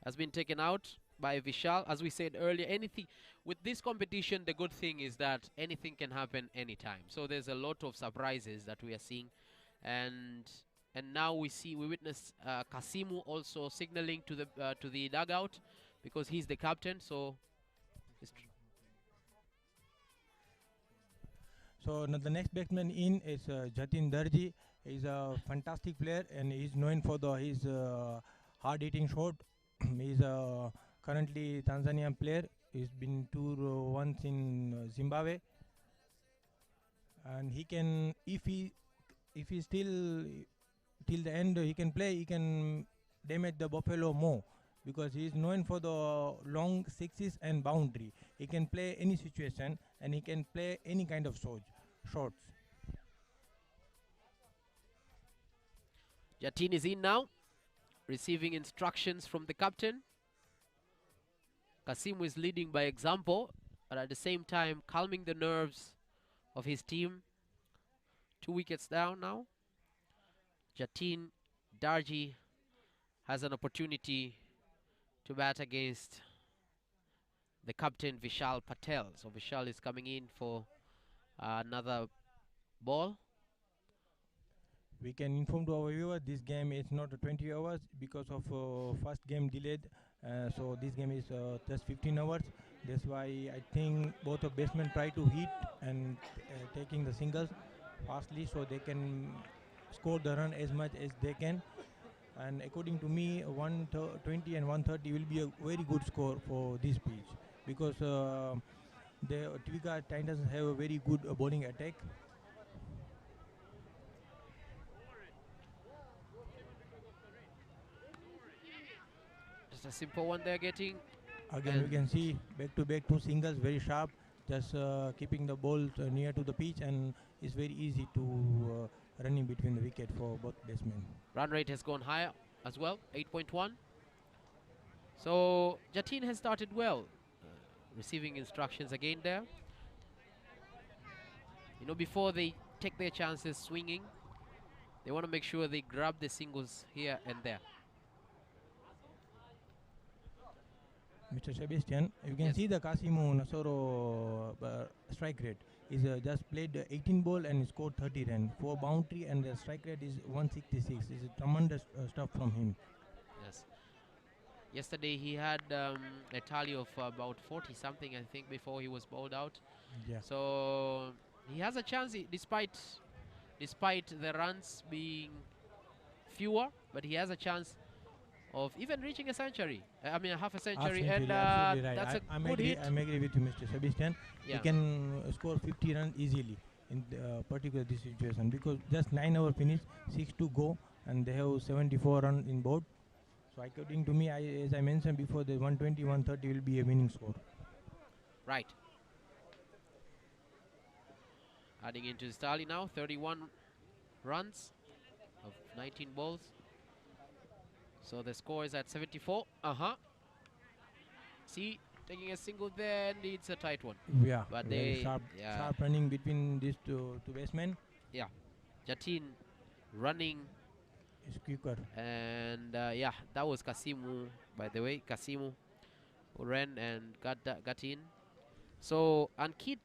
S1: has been taken out by Vishal. As we said earlier, anything with this competition, the good thing is that anything can happen anytime. So there's a lot of surprises that we are seeing, and now we witness Kassimu also signaling to the dugout because he's the captain. So
S3: the next batsman in is Jatin Darji. He's a fantastic player, and he's known for his hard-hitting shot. He's currently Tanzania player. He's been tour once in Zimbabwe, and he can, if he still till the end he can play, he can damage the Buffalo more because he is known for the long sixes and boundary. He can play any situation, and he can play any kind of shots.
S1: Jatin is in now, receiving instructions from the captain. Kassimu is leading by example, but at the same time calming the nerves of his team. 2 wickets down now. Jatin, Darji has an opportunity to bat against the captain Vishal Patel. So Vishal is coming in for another ball.
S3: We can inform to our viewers this game is not 20 hours because of first game delayed. So this game is just 15 hours. That's why I think both of batsmen try to hit and taking the singles fastly so they can score the run as much as they can. And according to me, 120 and 130 will be a very good score for this pitch because The Twiga Titans have a very good bowling attack.
S1: Just a simple one they're getting.
S3: Again, we can see back-to-back 2 singles, very sharp. Just keeping the ball near to the pitch, and it's very easy to running between the wicket for both batsmen.
S1: Run rate has gone higher as well, 8.1. So Jatin has started well, receiving instructions again there. You know, before they take their chances swinging, they want to make sure they grab the singles here and there.
S3: Mr. Sebastian, you can see the Kassimu Nassoro strike rate is just played 18 ball and scored 30 runs. 4 boundary and the strike rate is 166. It's a tremendous stuff from him.
S1: Yes. Yesterday he had a tally of about 40 something, I think, before he was bowled out.
S3: Yeah.
S1: So he has a chance, despite the runs being fewer, but he has a chance of even reaching a century. I mean, half a century, and
S3: absolutely right.
S1: that's
S3: I'm
S1: a good hit.
S3: I'm agree with you, Mr. Sebastian.
S1: Yeah.
S3: He can score 50 runs easily in particular this situation, because just 9 hour finish, 6 to go, and they have 74 runs in board. So according to me, as I mentioned before, the 120, 130 will be a winning score.
S1: Right. Adding into the tally now, 31 runs of 19 balls. So the score is at 74. See, taking a single there, and it's a tight one.
S3: Yeah,
S1: but
S3: very sharp running between these two batsmen.
S1: Yeah, Jatin running
S3: is quicker.
S1: And yeah, that was Kassimu, by the way. Kassimu who ran and got in. So Ankit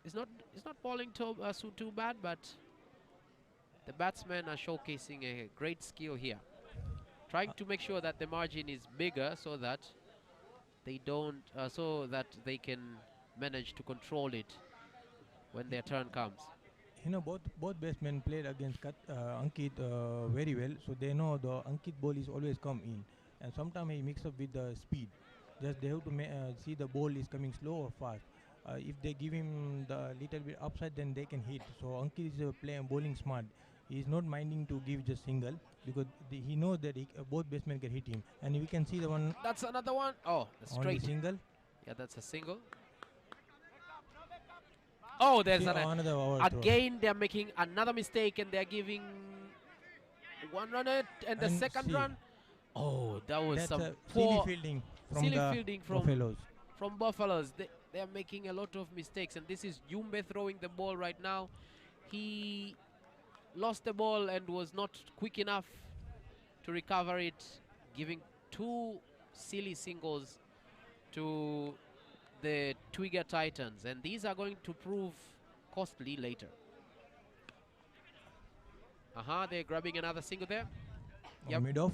S1: is not bowling too bad, but the batsmen are showcasing a great skill here, trying to make sure that the margin is bigger so that they don't so that they can manage to control it when their turn comes.
S3: You know, both batsmen played against Ankit very well, so they know the Ankit ball is always come in, and sometimes he mix up with the speed. Just they have to see the ball is coming slow or fast. If they give him the little bit upside, then they can hit. So Ankit is bowling smart. He is not minding to give just single, because he knows that both batsmen can hit him. And we can see the one.
S1: That's another one. Oh, straight
S3: single.
S1: Yeah, that's a single. Oh, there's
S3: another over
S1: again. They're making another mistake, and they're giving one run and the second run. Oh, that was some
S3: poor silly fielding
S1: from Buffaloes. They are making a lot of mistakes, and this is Jumbe throwing the ball right now. He lost the ball and was not quick enough to recover it, giving 2 silly singles to the Twiga Titans, and these are going to prove costly later. They're grabbing another single there.
S3: Yep. Mid-off,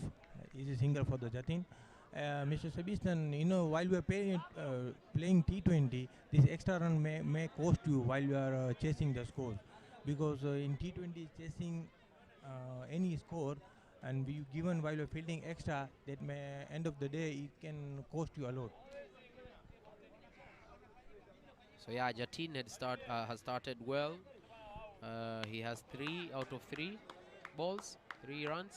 S3: easy single for the Jatin. Mr. Sebastian, you know, while we are playing T20, this extra run may cost you while you are chasing the score, because in T20 chasing any score, and you given while you're fielding extra, that may end of the day it can cost you a lot.
S1: So yeah, Jatin has started well. He has 3 out of 3 balls, 3 runs.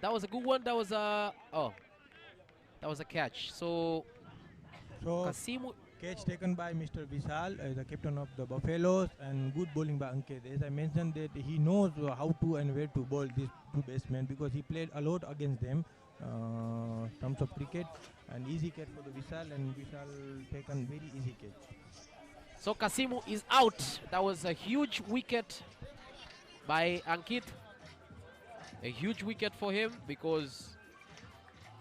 S1: That was a good one. That was a catch. So Kassimu,
S3: catch taken by Mr. Vishal, the captain of the Buffaloes, and good bowling by Ankit. As I mentioned, that he knows how to and where to bowl these 2 batsmen, because he played a lot against them in terms of cricket. An easy catch for the Vishal, and Vishal taken very easy catch.
S1: So Kassimu is out. That was a huge wicket by Ankit. A huge wicket for him, because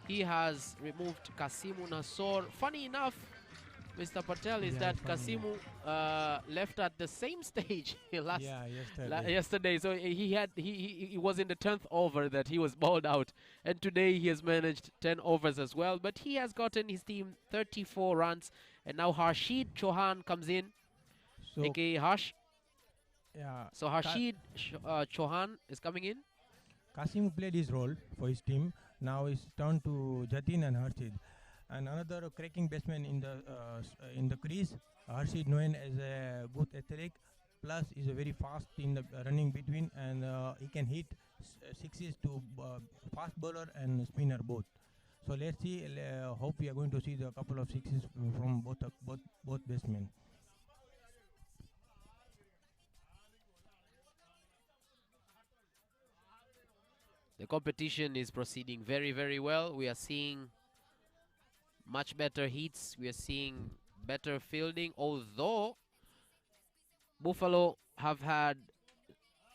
S1: he has removed Kassimu Nassoro. Funny enough, Mr. Patel, is that Kassimu left at the same stage yesterday. So he was in the 10th over that he was bowled out, and today he has managed 10 overs as well. But he has gotten his team 34 runs, and now Harsheed Chohan comes in, aka Harsh.
S3: Yeah.
S1: So Harsheed Chohan is coming in.
S3: Kassimu played his role for his team. Now it's turn to Jatin and Harsheed. And another cracking batsman in the crease, Harsheed known as a good athletic, plus is a very fast in the running between, and he can hit sixes to fast bowler and spinner both. So let's see. Hope we are going to see the couple of sixes from both batsmen.
S1: The competition is proceeding very, very well. We are seeing much better hits. We are seeing better fielding, although Buffalo have had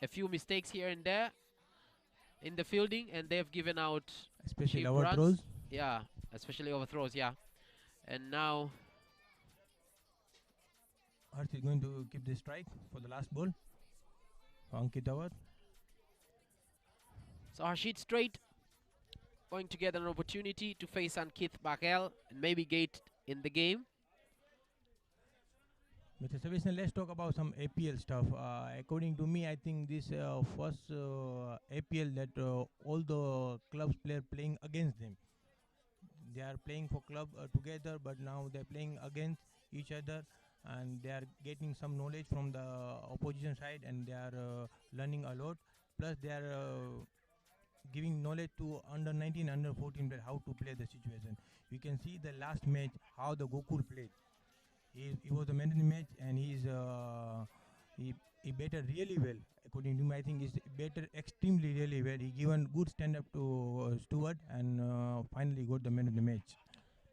S1: a few mistakes here and there in the fielding, and they've given out
S3: Especially
S1: cheap
S3: overthrows.
S1: runs. Yeah, especially overthrows, yeah. And now
S3: Harsheed going to keep the strike for the last ball. Ankit Awad.
S1: so Harsheed straight going to get an opportunity to face Ankit Bakel and maybe get in the game.
S3: Mr. Sebastian, let's talk about some APL stuff. According to me, I think this first APL that all the clubs player playing against them. They are playing for club together, but now they're playing against each other, and they are getting some knowledge from the opposition side, and they are learning a lot. Plus, they are giving knowledge to under 19, under 14 player how to play the situation. You can see the last match how the Gokul played. He was the man in the match, and he batted really well. According to me, I think he's batted extremely really well. He given good stand up to Stewart, and finally got the man of the match.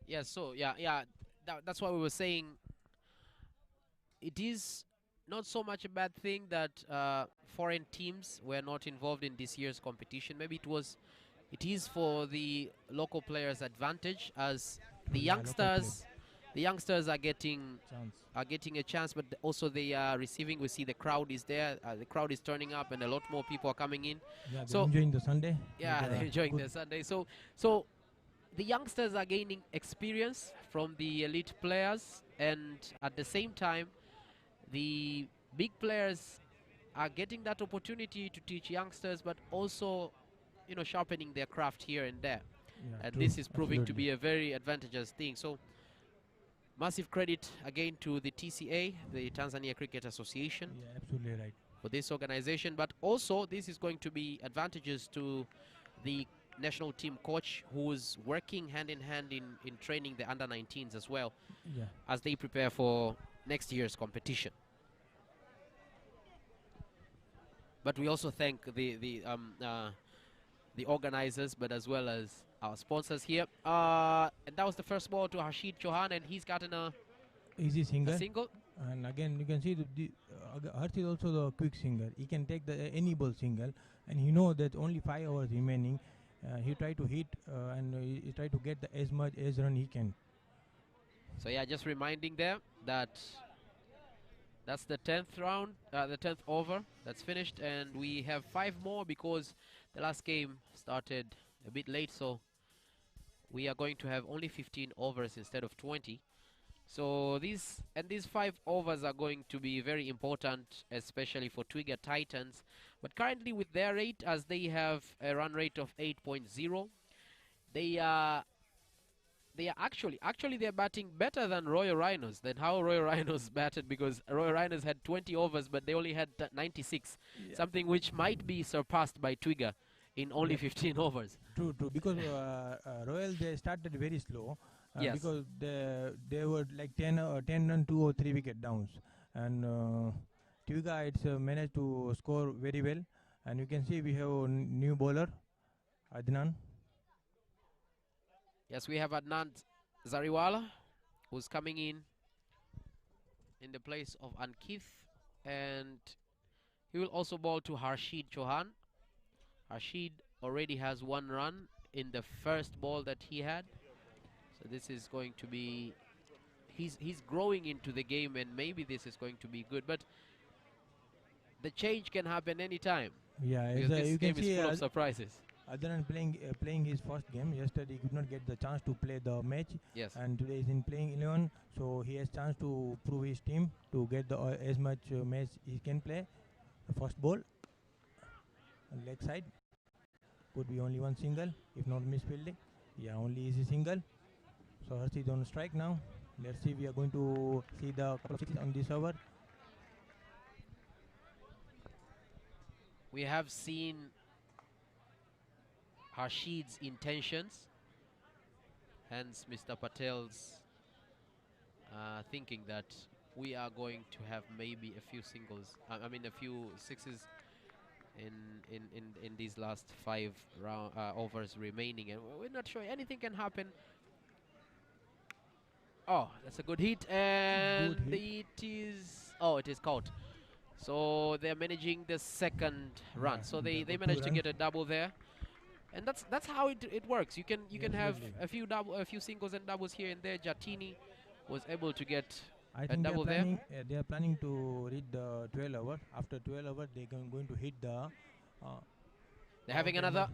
S1: Yeah, so yeah, that's why we were saying it is not so much a bad thing that foreign teams were not involved in this year's competition. Maybe it is for the local players' advantage, as the
S3: Yeah, local
S1: youngsters are getting
S3: Chance.
S1: a chance, but also they are receiving. We see the crowd is there. The crowd is turning up, and a lot more people are coming in.
S3: Yeah,
S1: So
S3: they're enjoying the Sunday.
S1: yeah,
S3: with,
S1: they're enjoying
S3: good-
S1: their Sunday. So the youngsters are gaining experience from the elite players, and at the same time, the big players are getting that opportunity to teach youngsters, but also, sharpening their craft here and there.
S3: Yeah,
S1: And
S3: true,
S1: this is proving to
S3: absolutely.
S1: be a very advantageous thing. So massive credit again to the TCA, the Tanzania Cricket Association,
S3: Yeah, absolutely right.
S1: for this organization, but also this is going to be advantages to the national team coach, who's working hand in hand in training the under 19s as well,
S3: Yeah.
S1: as they prepare for next year's competition. But we also thank the organizers, but as well as our sponsors here. And that was the first ball to Harsheed Chohan, and he's gotten a
S3: Easy singer.
S1: single.
S3: And again, you can see Harsh is also the quick singer. He can take the any ball single, and he know that only 5 hours remaining. He try to hit and he try to get as much as run he can.
S1: So yeah, just reminding them that that's the 10th round, the 10th over that's finished, and we have 5 more because the last game started a bit late, so we are going to have only 15 overs instead of 20. So these 5 overs are going to be very important, especially for Twiga Titans. But currently with their rate, as they have a run rate of 8.0, they are actually they're batting better than Royal Rhinos, than how Royal Rhinos batted, because Royal Rhinos had 20 overs, but they only had 96, something which might be surpassed by Twiga in only 15 overs.
S3: True, because Royal they started very slow.
S1: Yes.
S3: Because they were like 10 run 2 or 3 wicket downs, and Twiga it's managed to score very well. And you can see we have a new bowler, Adnan.
S1: Yes, we have Adnan Zariwala, who's coming in the place of Ankith, and he will also bowl to Harsheed Chohan. Harsheed already has 1 run in the first ball that he had. So this is going to be, he's growing into the game, and maybe this is going to be good. But the change can happen anytime.
S3: Yeah,
S1: Because this
S3: you
S1: game
S3: can
S1: is
S3: see
S1: full of surprises.
S3: Adnan playing his first game. Yesterday he could not get the chance to play the match.
S1: Yes.
S3: And today he's in playing 11, so he has chance to prove his team to get the as much match he can play. The first ball, leg side, could be only 1 single, if not misfielding. Yeah, only easy single. So Harsheed on strike now. Let's see. We are going to see the couple of sixes on this over.
S1: We have seen Harsheed's intentions, hence Mr. Patel's thinking that we are going to have maybe a few singles, I mean a few sixes in these last 5 overs remaining, and we're not sure anything can happen. Oh, that's a good hit, and it is caught. So they're managing the second run. So they managed to get a double there, and that's how it works. You can have a few singles and doubles here and there. Jatini was able to get a double there.
S3: They are planning to reach the 12 hour. After 12 hour, they're going to hit the.
S1: They're having another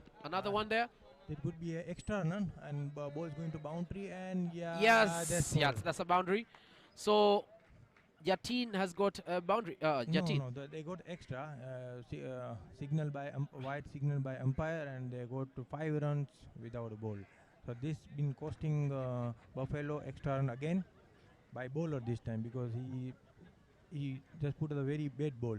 S1: one there.
S3: It would be an extra run, and ball is going to boundary, and
S1: that's a boundary. So Jatin has got a boundary. Jatin.
S3: No, they got extra signal by white signal by umpire, and they got to 5 runs without a ball. So this been costing Buffalo extra run again by bowler this time, because he just put a very bad ball.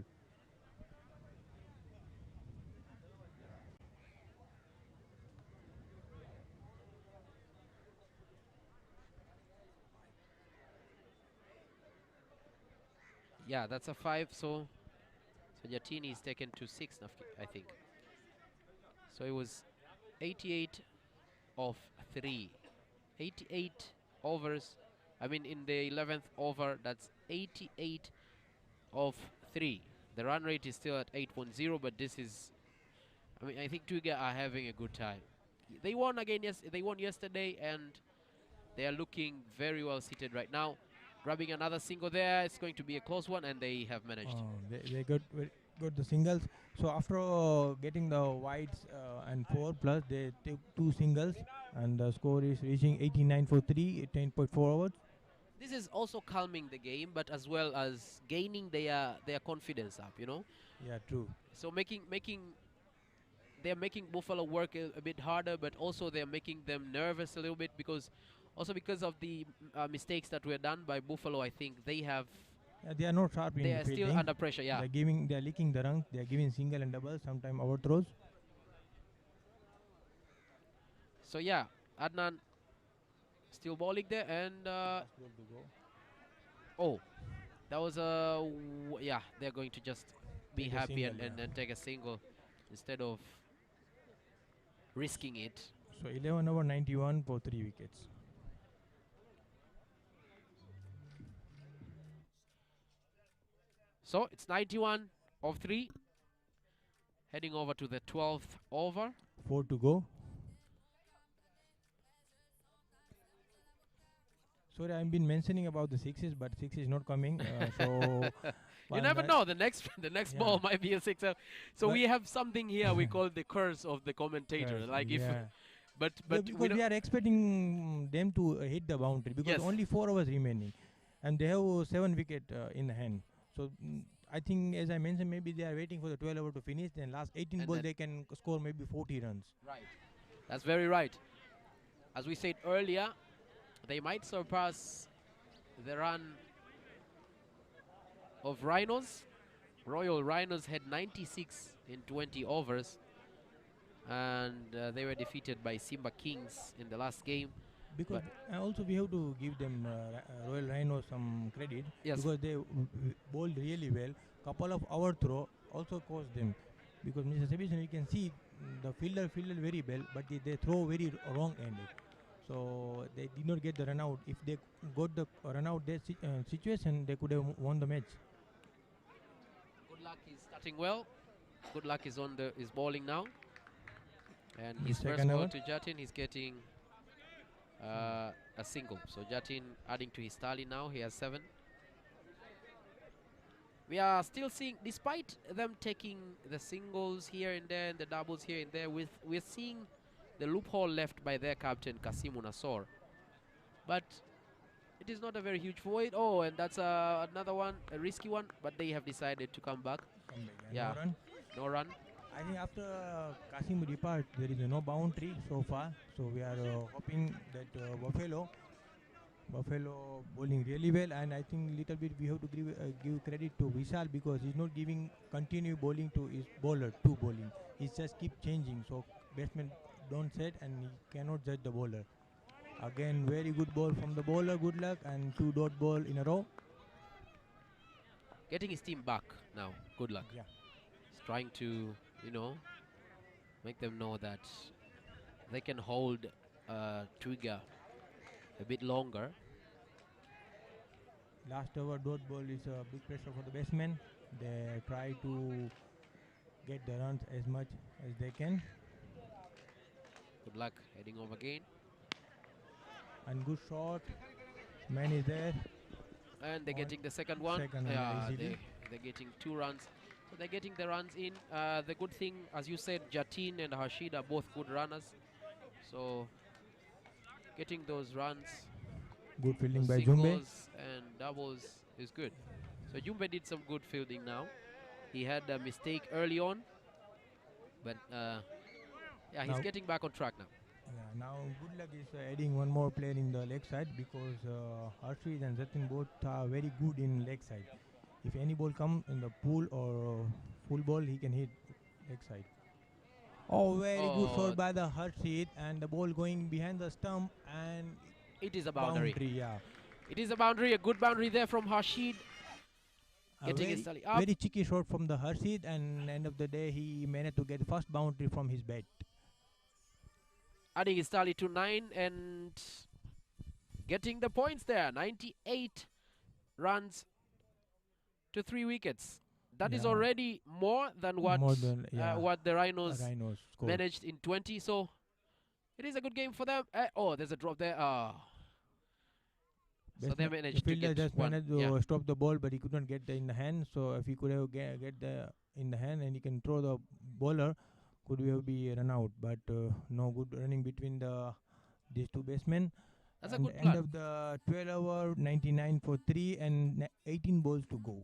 S1: Yeah, that's a 5. So Jatini is taken to 6, I think. So it was 88 of 3. 88 overs. I mean, in the 11th over, that's 88 of 3. The run rate is still at 8.0, but this is, I mean, I think Twiga are having a good time. They won again. Yes, they won yesterday, and they are looking very well seated right now. Grabbing another single there. It's going to be a close one, and they have managed.
S3: They got the singles. So after getting the wides and 4 plus, they took 2 singles, and the score is reaching 89 for 3, 10.4 overs.
S1: This is also calming the game, but as well as gaining their confidence up. You know.
S3: Yeah, true.
S1: So they're making Buffalo work a bit harder, but also they're making them nervous a little bit, because of the mistakes that were done by Buffalo. I think they have.
S3: They are not sharp in
S1: They are still under pressure. Yeah.
S3: They are leaking the runs. They are giving single and double. Sometimes overthrows.
S1: So yeah, Adnan still bowling there, and that was they're going to just be happy and take a single instead of risking it.
S3: So 11 over 91 for 3 wickets.
S1: So it's 91 of 3. Heading over to the 12th over.
S3: 4 to go. Sorry, I've been mentioning about the 6s, but 6 is not coming. So
S1: you never know. The next ball might be a 6. So we have something here we call the curse of the commentator. But
S3: because we are expecting them to hit the boundary, because only 4 overs remaining, and they have 7 wicket in the hand. So I think, as I mentioned, maybe they are waiting for the 12 over to finish. Then last 18 balls they can score maybe 40 runs.
S1: Right. That's very right. As we said earlier, they might surpass the run of Rhinos. Royal Rhinos had 96 in 20 overs, and they were defeated by Simba Kings in the last game.
S3: Because also we have to give them Royal Rhinos some credit, because they bowled really well. Couple of overthrow also cost them, because Mr. Sebastian, you can see the fielder fielded very well, but they throw very wrong-ended. So they did not get the run out. If they got the run out situation, they could have won the match.
S1: Good luck is starting well. Good luck is is bowling now, and his first ball to Jatin, he's getting a single. So Jatin adding to his tally now. He has 7. We are still seeing, despite them taking the singles here and there and the doubles here and there, we're seeing the loophole left by their captain Kassimu Nassoro. But it is not a very huge void. Oh, and that's another one, a risky one, but they have decided to come back. Yeah, no run.
S3: I think after Kassimu depart, there is no boundary so far. So we are hoping that Buffalo Buffalo bowling really well, and I think little bit we have to give credit to Vishal because he's not giving continue bowling to his bowler to bowling. He just keep changing, so batsman don't set and he cannot judge the bowler. Again, very good ball from the bowler. Good luck and 2 dot ball in a row.
S1: Getting his team back now. Good luck.
S3: Yeah.
S1: He's trying to, you know, make them know that they can hold Twiga a bit longer.
S3: Last over dot ball is a big pressure for the batsmen. They try to get the runs as much as they can.
S1: Good luck heading over again.
S3: And good shot. Man is there.
S1: And they're getting the second one.
S3: Yeah,
S1: they're getting 2 runs. So they're getting the runs in. The good thing, as you said, Jatin and Harsheed are both good runners. So getting those runs,
S3: good fielding by Jumbe.
S1: singles and doubles is good. So Jumbe did some good fielding now. He had a mistake early on, but yeah, he's getting back on track now.
S3: Yeah, now good luck is adding one more player in the leg side because Harsheed and Jatin both are very good in leg side. If any ball come in the pool or full ball, he can hit leg side. Oh, very good shot by the Harsheed, and the ball going behind the stump, and
S1: it is a boundary.
S3: Yeah,
S1: it is a boundary. A good boundary there from Harsheed. Getting his tally up.
S3: Very cheeky shot from the Harsheed, and end of the day he managed to get first boundary from his bat.
S1: Adding his tally to 9 and getting the points there. 98 runs to 3 wickets. That is already more than what the Rhinos managed in 20. So it is a good game for them. Oh, there's a drop there. So they managed to get
S3: just managed to stop the ball, but he could not get in the hand. So if he could have get the in the hand and he can throw the bowler, could have be run out. But no good running between these 2 batsmen.
S1: That's
S3: and
S1: a good plan.
S3: End of the 12 over, 99 for 3 and 18 balls to go.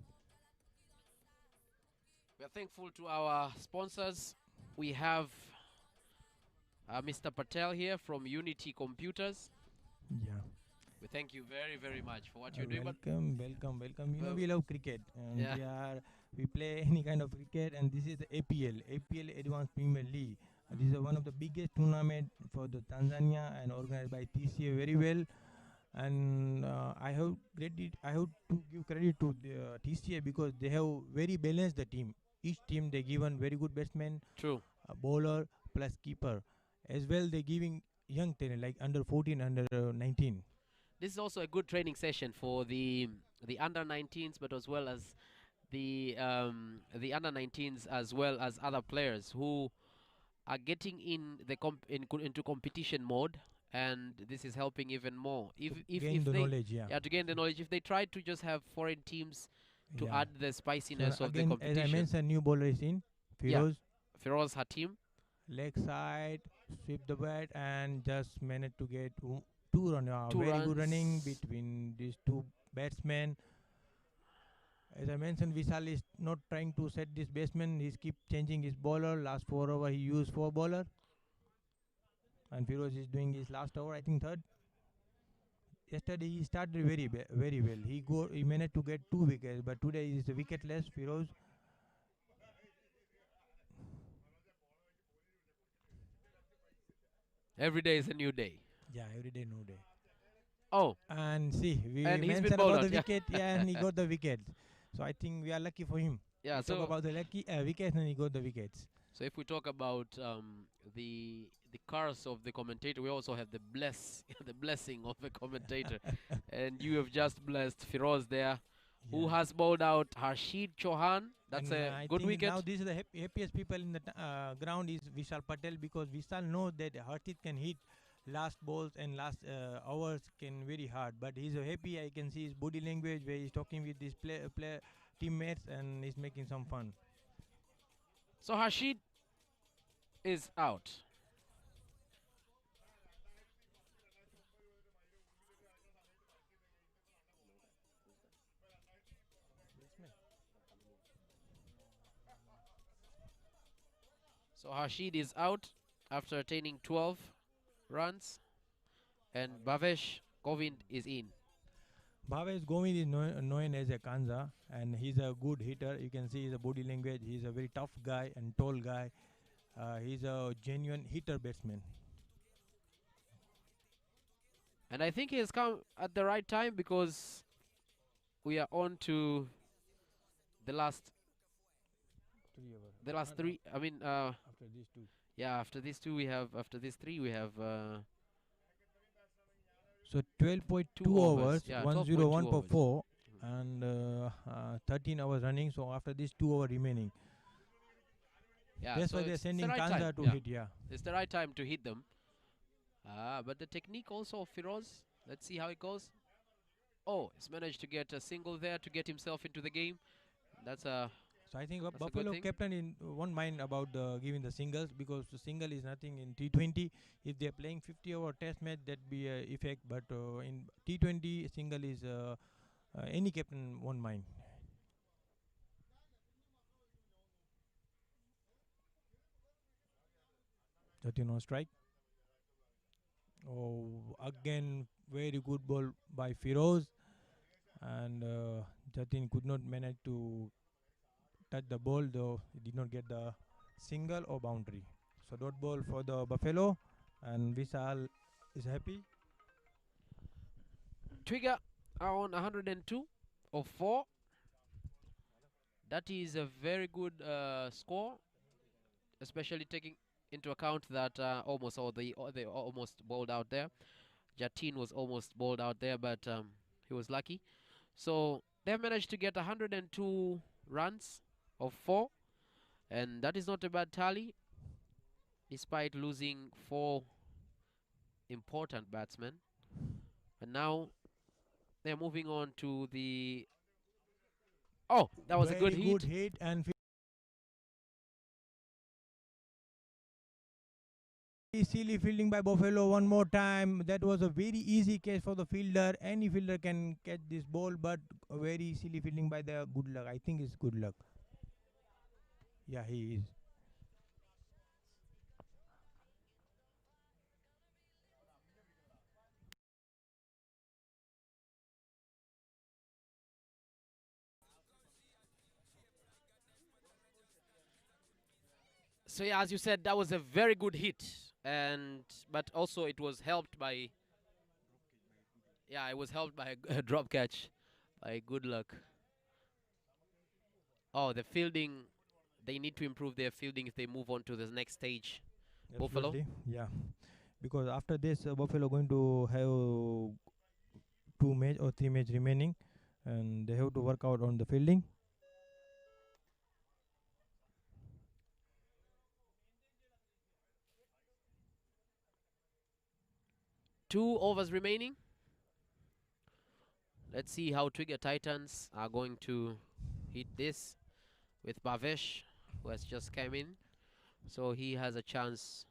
S1: We are thankful to our sponsors. We have Mr. Patel here from Unity Computers.
S3: Yeah.
S1: We thank you very, very much for what you're doing.
S3: Welcome. You know we love cricket, and we play any kind of cricket, and this is the APL Advanced Premier League. This is one of the biggest tournament for the Tanzania and organized by TCA very well. And I have to give credit to the TCA because they have very balanced the team. Each team they given very good batsman, a bowler plus keeper. As well they giving young talent like under 14, under 19.
S1: This is also a good training session for the under 19s, but as well as the under 19s, as well as other players who are getting in the into competition mode, and this is helping even more. If
S3: gain the knowledge,
S1: to gain the knowledge. If they try to just have foreign teams to add the spiciness of
S3: again,
S1: the competition.
S3: As I mentioned, new bowler is in
S1: Feroz Hatim.
S3: Leg side, sweep the bat, and just managed to get 2 runs. Very
S1: runs.
S3: Good running between these 2 batsmen. As I mentioned, Vishal is not trying to set this batsman. He keep changing his bowler. Last 4 over, he used 4 bowler. And Feroz is doing his last over, I think 3rd. Yesterday he started very well. He managed to get 2 wickets, but today is wicketless. Feroz.
S1: Every day is a new day.
S3: Yeah, every day, new day.
S1: Oh.
S3: And see, we mentioned about the wicket, and he got the wicket. So I think we are lucky for him.
S1: Yeah,
S3: talk about the lucky wickets, and he got the wickets.
S1: So if we talk about the curse of the commentator, we also have the blessing of the commentator. And you have just blessed Feroz there, who has bowled out Harsheed Chohan. That's a good wicket.
S3: Now this is the happiest people in the ground is Vishal Patel, because Vishal knows that Harsheed can hit last balls and last hours can very hard. But he's happy. I can see his body language where he's talking with his teammates and he's making some fun.
S1: So Harsheed is out. So Harsheed is out after attaining 12 runs, and Bhavesh Govin is in.
S3: Bhavesh Govin is known as a Kanza, and he's a good hitter. You can see his body language. He's a very tough guy and tall guy. He's a genuine hitter batsman.
S1: And I think he has come at the right time because we are on to the last
S3: 3 hours.
S1: the last three. I mean,
S3: After these two.
S1: yeah. After these two, we have after these three, we have
S3: So 12.2
S1: 2 overs.
S3: overs,
S1: Yeah,
S3: 101
S1: 12.2
S3: per
S1: overs.
S3: 4, and 13 hours running. So after these 2 hours remaining,
S1: Yeah,
S3: that's
S1: so
S3: why they're
S1: it's the
S3: sending
S1: right
S3: Kanza
S1: time.
S3: to
S1: Yeah,
S3: hit. Yeah.
S1: it's the right time to hit them. But the technique also of Firoz. Let's see how it goes. Oh, he's managed to get a single there to get himself into the game. That's a
S3: So I think
S1: That's a good
S3: Buffalo
S1: thing.
S3: captain in won't mind about giving the singles, because the single is nothing in T20. If they're playing 50-over test match, that be a effect. But in T20, single is any captain won't mind. Jatin on strike. Oh, again, very good ball by Firoz, and Jatin could not manage to touch the ball, though he did not get the single or boundary. So dot ball for the Buffalo, and Vishal is happy.
S1: Twiga are on 102 of 4. That is a very good score, especially taking into account that almost all they almost bowled out there. Jatin was almost bowled out there, but he was lucky. So they've managed to get 102 runs of 4, and that is not a bad tally, despite losing 4 important batsmen. And now they're moving on to the. Oh, that was a good
S3: Very
S1: hit.
S3: good hit, and silly fielding by Buffalo one more time. That was a very easy catch for the fielder. Any fielder can catch this ball, but a very silly fielding by the good luck. I think it's good luck. Yeah, he is.
S1: So yeah, as you said, that was a very good hit, and but also it was helped by it was helped by a drop catch by good luck. Oh, the fielding, they need to improve their fielding if they move on to the next stage. Buffalo.
S3: Absolutely. Yeah, because after this, Buffalo going to have 2 match or 3 match remaining, and they have to work out on the fielding.
S1: Two overs remaining. Let's see how Twiga Titans are going to hit this with Bhavesh, who has just come in. So he has a chance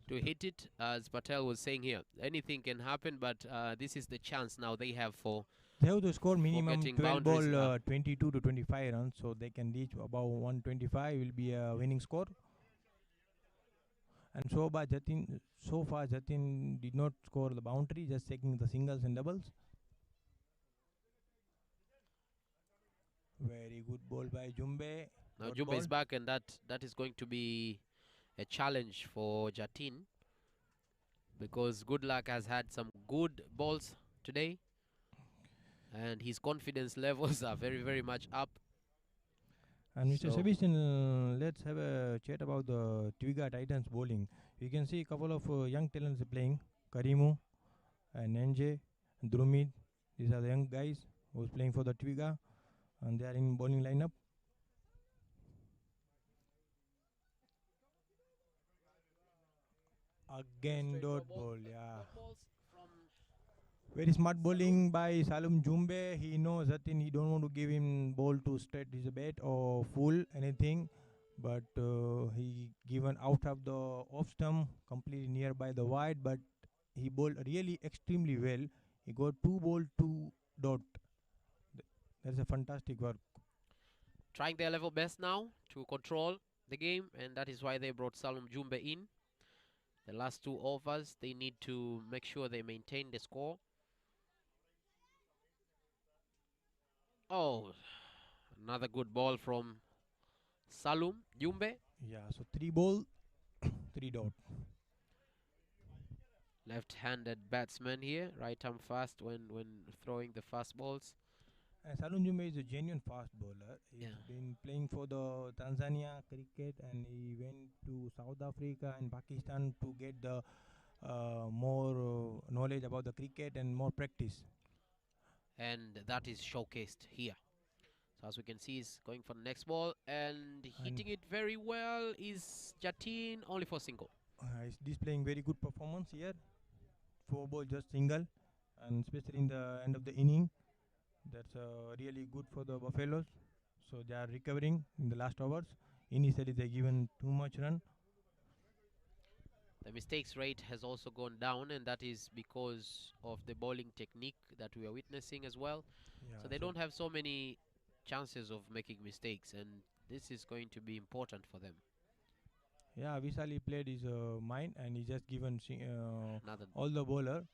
S1: to hit it. As Patel was saying here, anything can happen, but this is the chance now they have for
S3: They have to score minimum
S1: getting
S3: 12
S1: boundaries.
S3: ball, 22 to 25 runs, so they can reach about 125 will be a winning score. And so far Jatin did not score the boundary, just taking the singles and doubles. Very good ball by Jumbe.
S1: Now
S3: Dot
S1: Juma
S3: ball.
S1: is back, and that is going to be a challenge for Jatin because Good Luck has had some good balls today, and his confidence levels are very much up.
S3: And Mr.
S1: So
S3: Sebastian, let's have a chat about the Twiga Titans bowling. You can see a couple of young talents playing. Karimu and Nyenje, Drumit. These are the young guys who's playing for the Twiga, and they are in bowling lineup. Again dot ball, yeah. Very smart bowling by Salum Jumbe. He knows that he don't want to give him ball to straight his bat or full anything, but he given out of the off stump completely nearby the wide, but he bowled really extremely well. He got 2 ball 2 dot. That's a fantastic work.
S1: trying their level best now to control the game, and that is why they brought Salum Jumbe in. The last 2 overs, they need to make sure they maintain the score. Oh, another good ball from Salum Jumbe.
S3: Yeah, so 3 ball, 3 dot.
S1: Left-handed batsman here, right arm fast when throwing the fast balls.
S3: And Salum Jumbe is a genuine fast bowler. He's
S1: Yeah.
S3: been playing for the Tanzania cricket, and he went to South Africa and Pakistan to get the more knowledge about the cricket and more practice.
S1: And that is showcased here. So as we can see, he's going for the next ball and hitting it very well is Jatin, only for single.
S3: He's displaying very good performance here. 4 ball just single, and especially in the end of the inning, that's really good for the Buffaloes. So they are recovering in the last hours. Initially they given too much run.
S1: The mistakes rate has also gone down, and that is because of the bowling technique that we are witnessing as well.
S3: Yeah,
S1: so they don't have so many chances of making mistakes, and this is going to be important for them.
S3: Yeah, Visali played his mind, and he just given
S1: Another
S3: all the bowler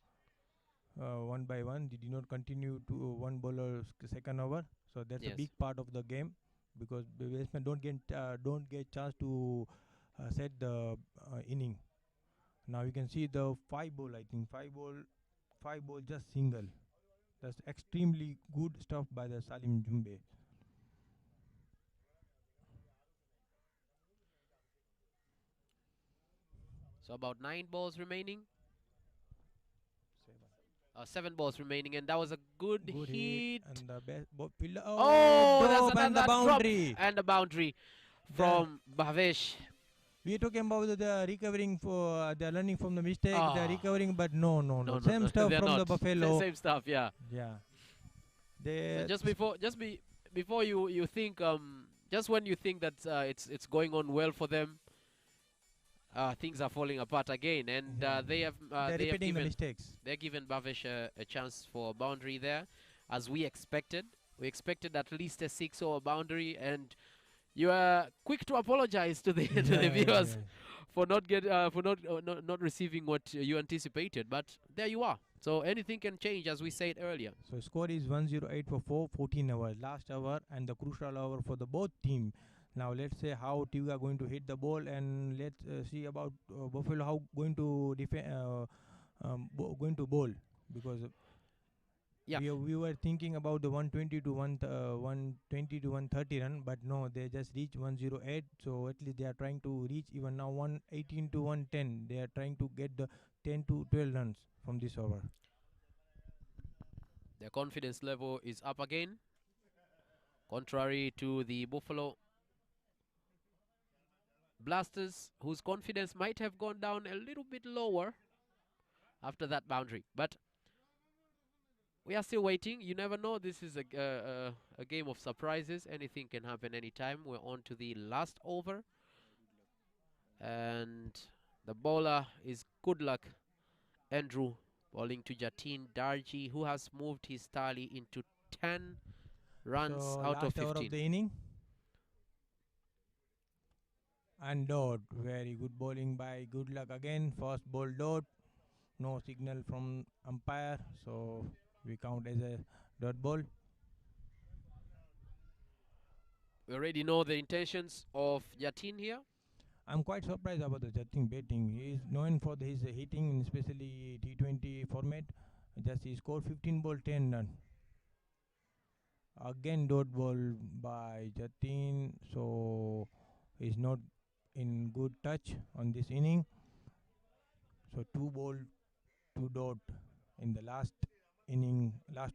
S3: one by one. He did not continue to one bowler second over. So that's a big part of the game, because the batsmen don't get chance to set the inning. Now you can see the 5 ball. I think 5 ball just single. That's extremely good stuff by the Salim Jumbe.
S1: So about 9 balls remaining. 7 balls remaining, and that was a good hit.
S3: And the best
S1: that's another
S3: boundary.
S1: Drop and a boundary from Bhavesh.
S3: We are talking about the recovering for they're learning from the mistake. They're recovering, but no. Same stuff from the Buffalo.
S1: Same stuff, yeah.
S3: Yeah.
S1: So before you think just when you think that it's going on well for them, things are falling apart again, and they're
S3: repeating the mistakes.
S1: They're giving Bhavesh a chance for a boundary there, as we expected. We expected at least a 6 or a boundary, and you are quick to apologize to the viewers for not receiving what you anticipated, but there you are. So anything can change, as we said earlier.
S3: So score is 108 for 14 hours, last hour and the crucial hour for the both team. Now let's say how Twiga going to hit the ball, and let's see about Buffalo how going to defend, going to bowl, because we were thinking about the 120 to 130 run, but no, they just reached 108. So at least they are trying to reach even now 118 to 110. They are trying to get the 10 to 12 runs from this over.
S1: Their confidence level is up again, contrary to the Buffalo Blasters, whose confidence might have gone down a little bit lower after that boundary. But we are still waiting. You never know. This is a game of surprises. Anything can happen anytime. We're on to the last over. And the bowler is good luck Andrew, bowling to Jatin Darji, who has moved his tally into 10 runs out of 15.
S3: Over of the inning. And dot, very good bowling by good luck again. First ball dot, no signal from umpire, so we count as a dot ball.
S1: We already know the intentions of Jatin here.
S3: I'm quite surprised about the Jatin batting. He is known for his hitting, especially T20 format. Just he scored 15 ball 10 run. Again dot ball by Jatin, so he's not in good touch on this inning. So 2 ball 2 dot in the last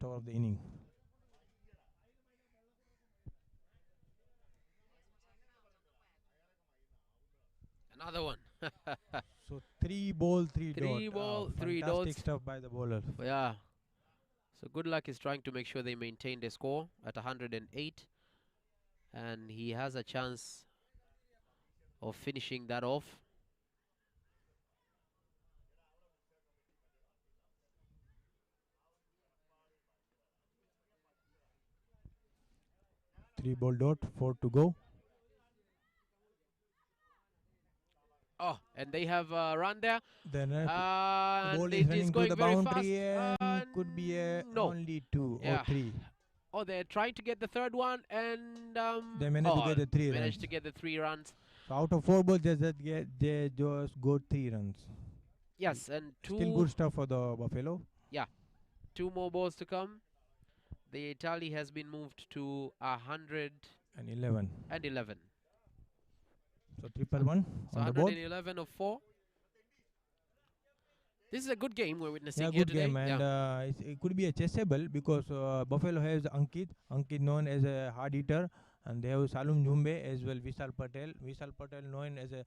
S3: over of the inning.
S1: Another one.
S3: So 3 ball 3 dot.
S1: 3 ball 3 dots.
S3: Fantastic stuff by the bowler.
S1: Yeah. So good luck is trying to make sure they maintain the score at 108, and he has a chance of finishing that off.
S3: Three ball dot, 4 to go.
S1: Oh, and they have a run there.
S3: Then ball is running to the boundary, and could be only 2 or 3.
S1: Oh, they're trying to get the third one, and
S3: they managed to get the 3 runs.
S1: Managed to get the 3 runs.
S3: So out of 4 balls, they just got 3 runs.
S1: Yes, and 2.
S3: Still good stuff for the Buffalo.
S1: Yeah, 2 more balls to come. The tally has been moved to 111.
S3: So 111
S1: so
S3: on the board.
S1: 111 of 4. This is a good game we're witnessing
S3: Yeah,
S1: here
S3: good
S1: today.
S3: game, and it could be a chasable because Buffalo has Ankit known as a hard hitter, and they have Salum Jumbe as well, Vishal Patel known as a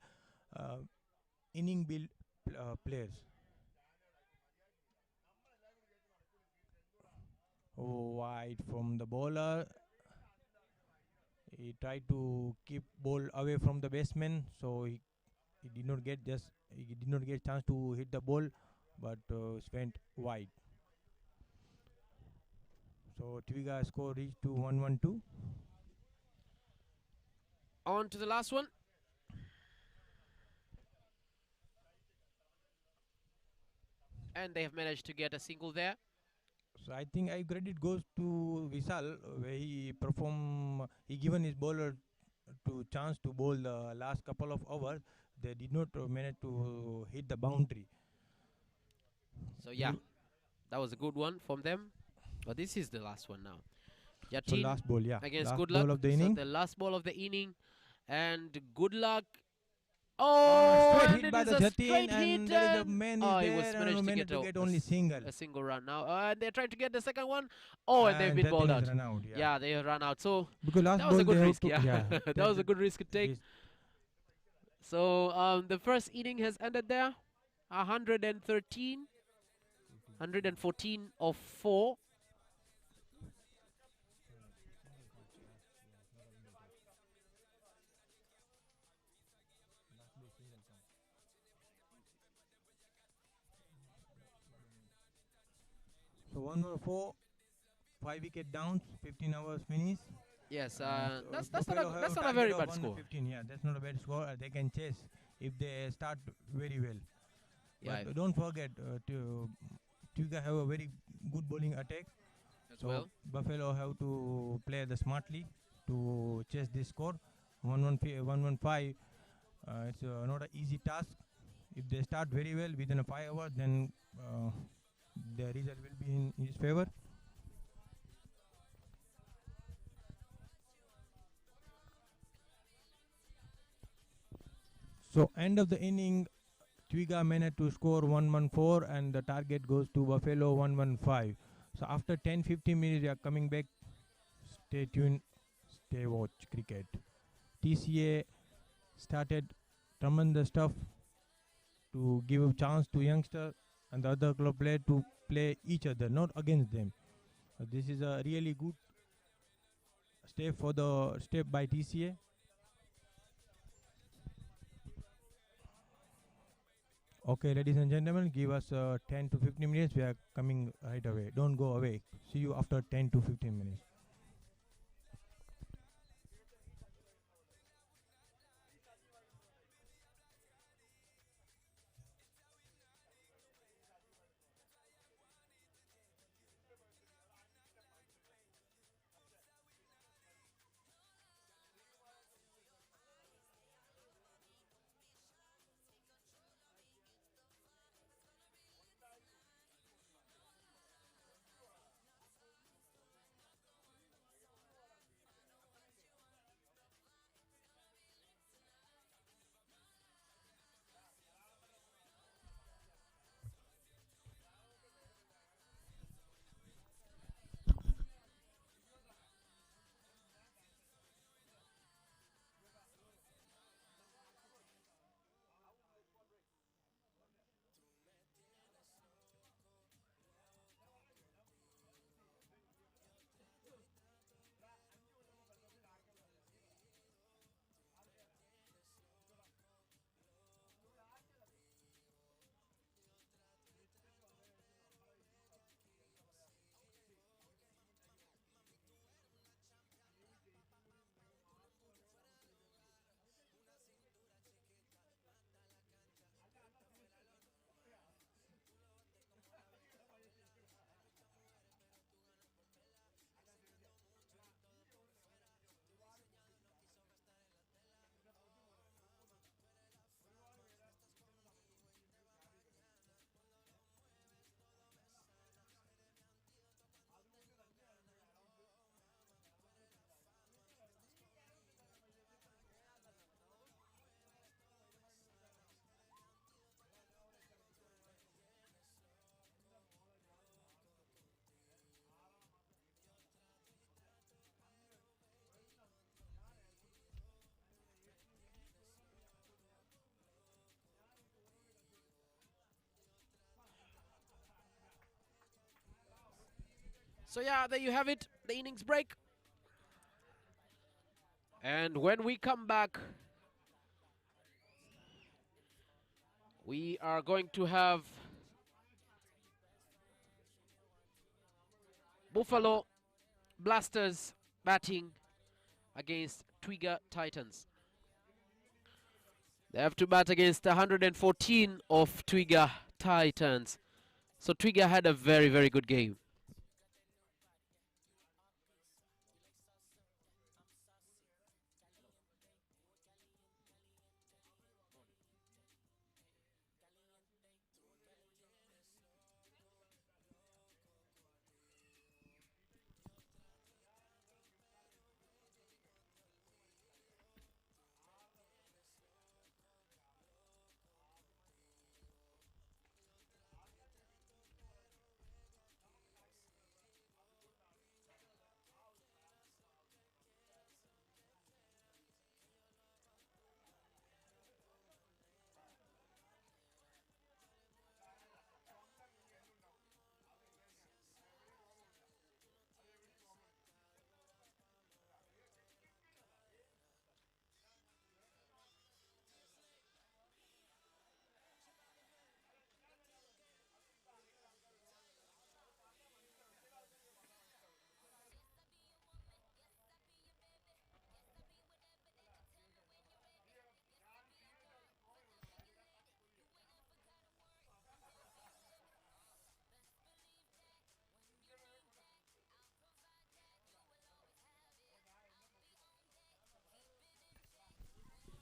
S3: inning build players. Wide from the bowler. He tried to keep ball away from the batsman, so he did not get chance to hit the ball, but went wide. So Twiga score reached to 112.
S1: On to the last one. And they have managed to get a single there.
S3: So I think credit goes to Vishal, where he given his bowler to chance to bowl the last couple of overs. They did not manage to hit the boundary.
S1: So yeah, that was a good one from them. But this is the last one now. Jatin
S3: so last ball, yeah.
S1: against
S3: last
S1: Good Luck.
S3: Ball of the inning.
S1: So the last ball of the inning. And Good Luck. Oh,
S3: straight
S1: and
S3: hit
S1: it
S3: by
S1: is
S3: the
S1: a
S3: Jatin,
S1: straight hit.
S3: and there is a man
S1: he
S3: is
S1: was
S3: there and managed to get only single.
S1: A single run now. And they're trying to get the second one. Oh, and they've been bowled out.
S3: Run out.
S1: Yeah, they have run out. So
S3: because last
S1: that was a
S3: ball
S1: good
S3: they
S1: risk.
S3: took-
S1: Yeah,
S3: yeah.
S1: that was a good risk to take. So the first inning has ended there. 114 of 4.
S3: So 104, 5 wicket downs, 15 hours finish.
S1: Yes,
S3: So
S1: that's
S3: Buffalo
S1: not
S3: have
S1: a
S3: target
S1: very
S3: of
S1: bad
S3: 1 to
S1: score.
S3: 15. Yeah, that's not a bad score. They can chase if they start very well.
S1: Yeah,
S3: But don't forget to Twiga have a very good bowling attack.
S1: as
S3: So
S1: well.
S3: Buffalo have to play the smartly to chase this score. 115. It's not an easy task. If they start very well within a 5 hours, then the result will be in his favor. So end of the inning, Twiga managed to score 114 and the target goes to Buffalo 115. So after 10-15 minutes, we are coming back. Stay tuned, stay watch cricket. TCA started tremendous stuff to give a chance to youngster and the other club player to play each other, not against them. This is a really good step by TCA. Okay, ladies and gentlemen, give us 10 to 15 minutes. We are coming right away. Don't go away. See you after 10 to 15 minutes.
S1: So yeah, there you have it, the innings break. And when we come back, we are going to have Buffalo Blasters batting against Twiga Titans. They have to bat against 114 of Twiga Titans. So Twiga had a very, very good game.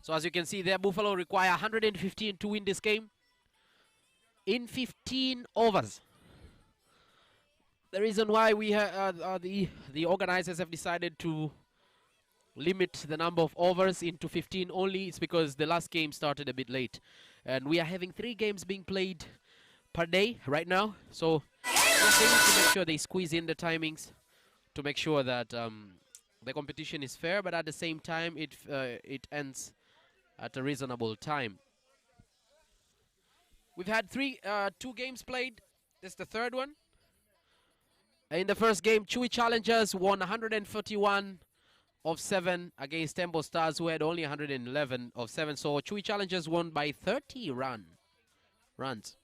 S1: So as you can see there, Buffalo require 115 to win this game in 15 overs. The reason why we the organizers have decided to limit the number of overs into 15 only is because the last game started a bit late, and we are having 3 games being played per day right now. So they need to make sure they squeeze in the timings to make sure that the competition is fair, but at the same time it ends at a reasonable time. We've had 2 games played. This is the 3rd one. In the first game, Chui Challengers won 141 of 7 against Tembo Stars, who had only 111 of 7. So Chui Challengers won by 30 runs.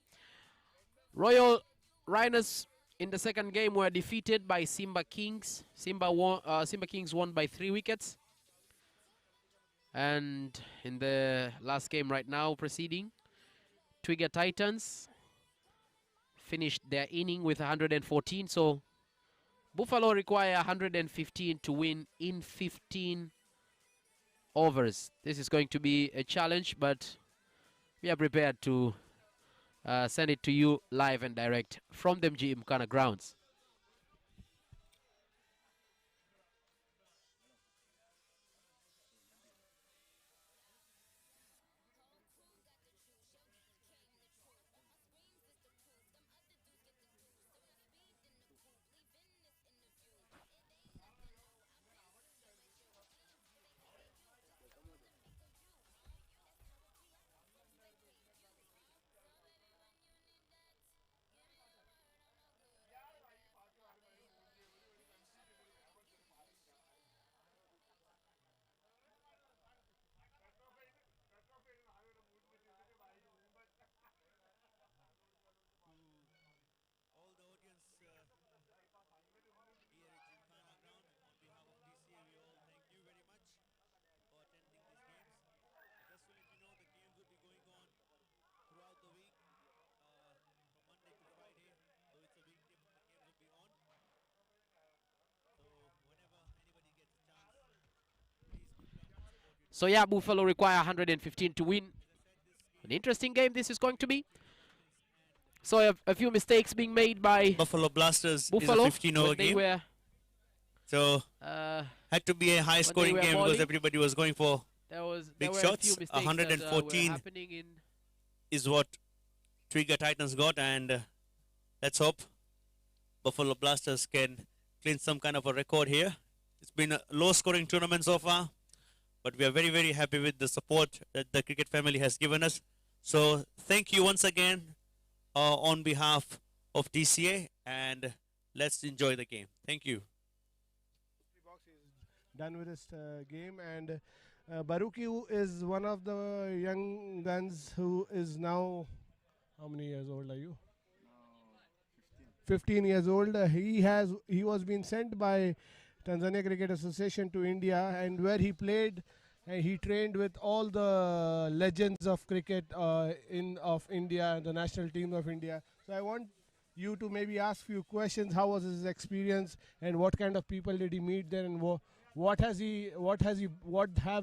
S1: Royal Rhinos in the second game were defeated by Simba Kings. Simba Kings won by 3 wickets. And in the last game right now proceeding, Twiga Titans finished their inning with 114. So Buffalo require 115 to win in 15 overs. This is going to be a challenge, but we are prepared to send it to you live and direct from the Gymkhana grounds. So yeah, Buffalo require 115 to win. An interesting game this is going to be. So a few mistakes being made by
S4: Buffalo Blasters
S1: Buffalo
S4: is a 15-over game. So had to be a high-scoring game
S1: bowling.
S4: because everybody was going for big shots.
S1: 114
S4: is what Twiga Titans got, and let's hope Buffalo Blasters can clean some kind of a record here. It's been a low-scoring tournament so far, but we are very, very happy with the support that the cricket family has given us. So thank you once again on behalf of DCA, and let's enjoy the game. Thank you.
S2: Done with this game, and Baruki is one of the young guns who is now, how many years old are you? 15 years old. He was being sent by Tanzania Cricket Association to India, and where he played, he trained with all the legends of cricket of India, the national team of India. So I want you to maybe ask few questions. How was his experience, and what kind of people did he meet there, and what have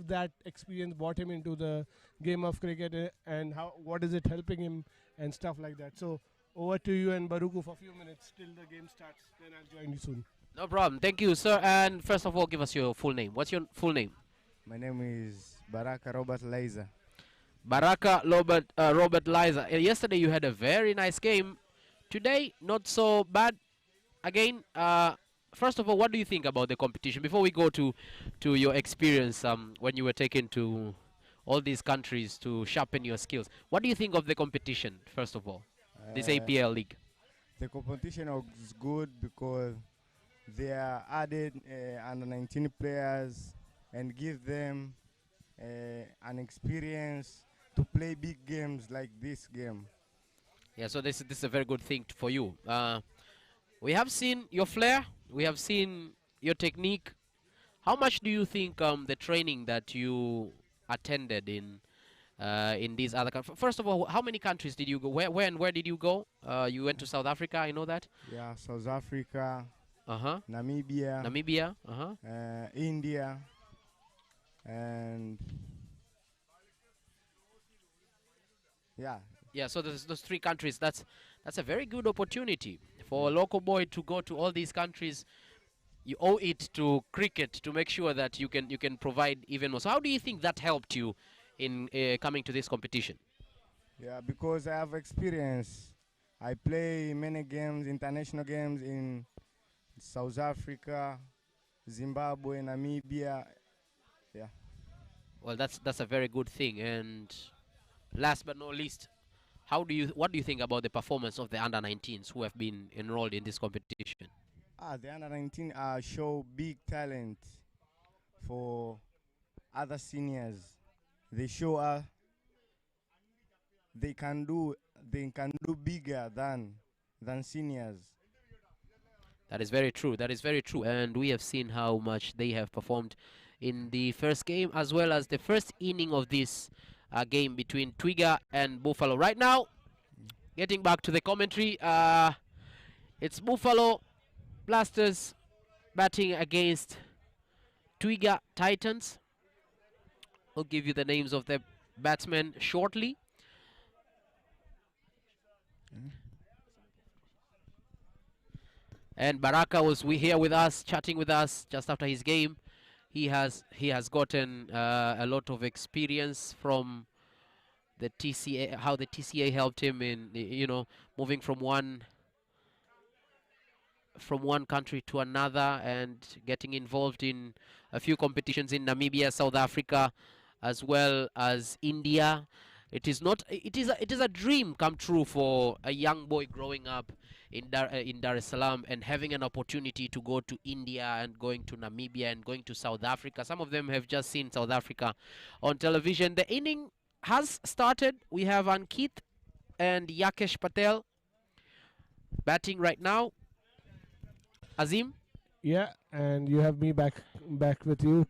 S2: that experience brought him into the game of cricket, and what is it helping him and stuff like that. So over to you and Baruku for a few minutes till the game starts. Then I'll join you soon.
S1: No problem. Thank you, sir. And first of all, give us your full name. What's your full name?
S5: My name is Baraka Robert Liza.
S1: Baraka Robert Liza. Yesterday you had a very nice game. Today, not so bad. Again, first of all, what do you think about the competition? Before we go to your experience when you were taken to all these countries to sharpen your skills, what do you think of the competition, first of all, this APL league?
S5: The competition was good because they are added under 19 players and give them an experience to play big games like this game.
S1: Yeah, so this is a very good thing for you. We have seen your flair, we have seen your technique. How much do you think the training that you attended in these other countries? First of all, how many countries did you go? Where did you go? You went to South Africa, I know that.
S5: Yeah, South Africa,
S1: Namibia,
S5: India, and
S1: yeah. So those three countries. That's a very good opportunity for a local boy to go to all these countries. You owe it to cricket to make sure that you can provide even more. So how do you think that helped you in coming to this competition?
S5: Yeah, because I have experience. I play many games, international games in South Africa, Zimbabwe, Namibia. Yeah.
S1: Well, that's a very good thing. And last but not least, what do you think about the performance of the under-19s who have been enrolled in this competition?
S5: The under-19 show big talent for other seniors. They show they can do bigger than seniors.
S1: That is very true. That is very true. And we have seen how much they have performed in the first game, as well as the first inning of this game between Twiga and Buffalo. Right now, getting back to the commentary, it's Buffalo Blasters batting against Twiga Titans. I'll give you the names of the batsmen shortly. And Baraka was here with us, chatting with us just after his game. He has gotten a lot of experience from the TCA, how the TCA helped him in moving from one country to another and getting involved in a few competitions in Namibia, South Africa, as well as India. It is a dream come true for a young boy growing up in Dar-es-Salaam and having an opportunity to go to India and going to Namibia and going to South Africa. Some of them have just seen South Africa on television. The inning has started. We have Ankit and Yakesh Patel batting right now. Azim?
S2: Yeah, and you have me back with you,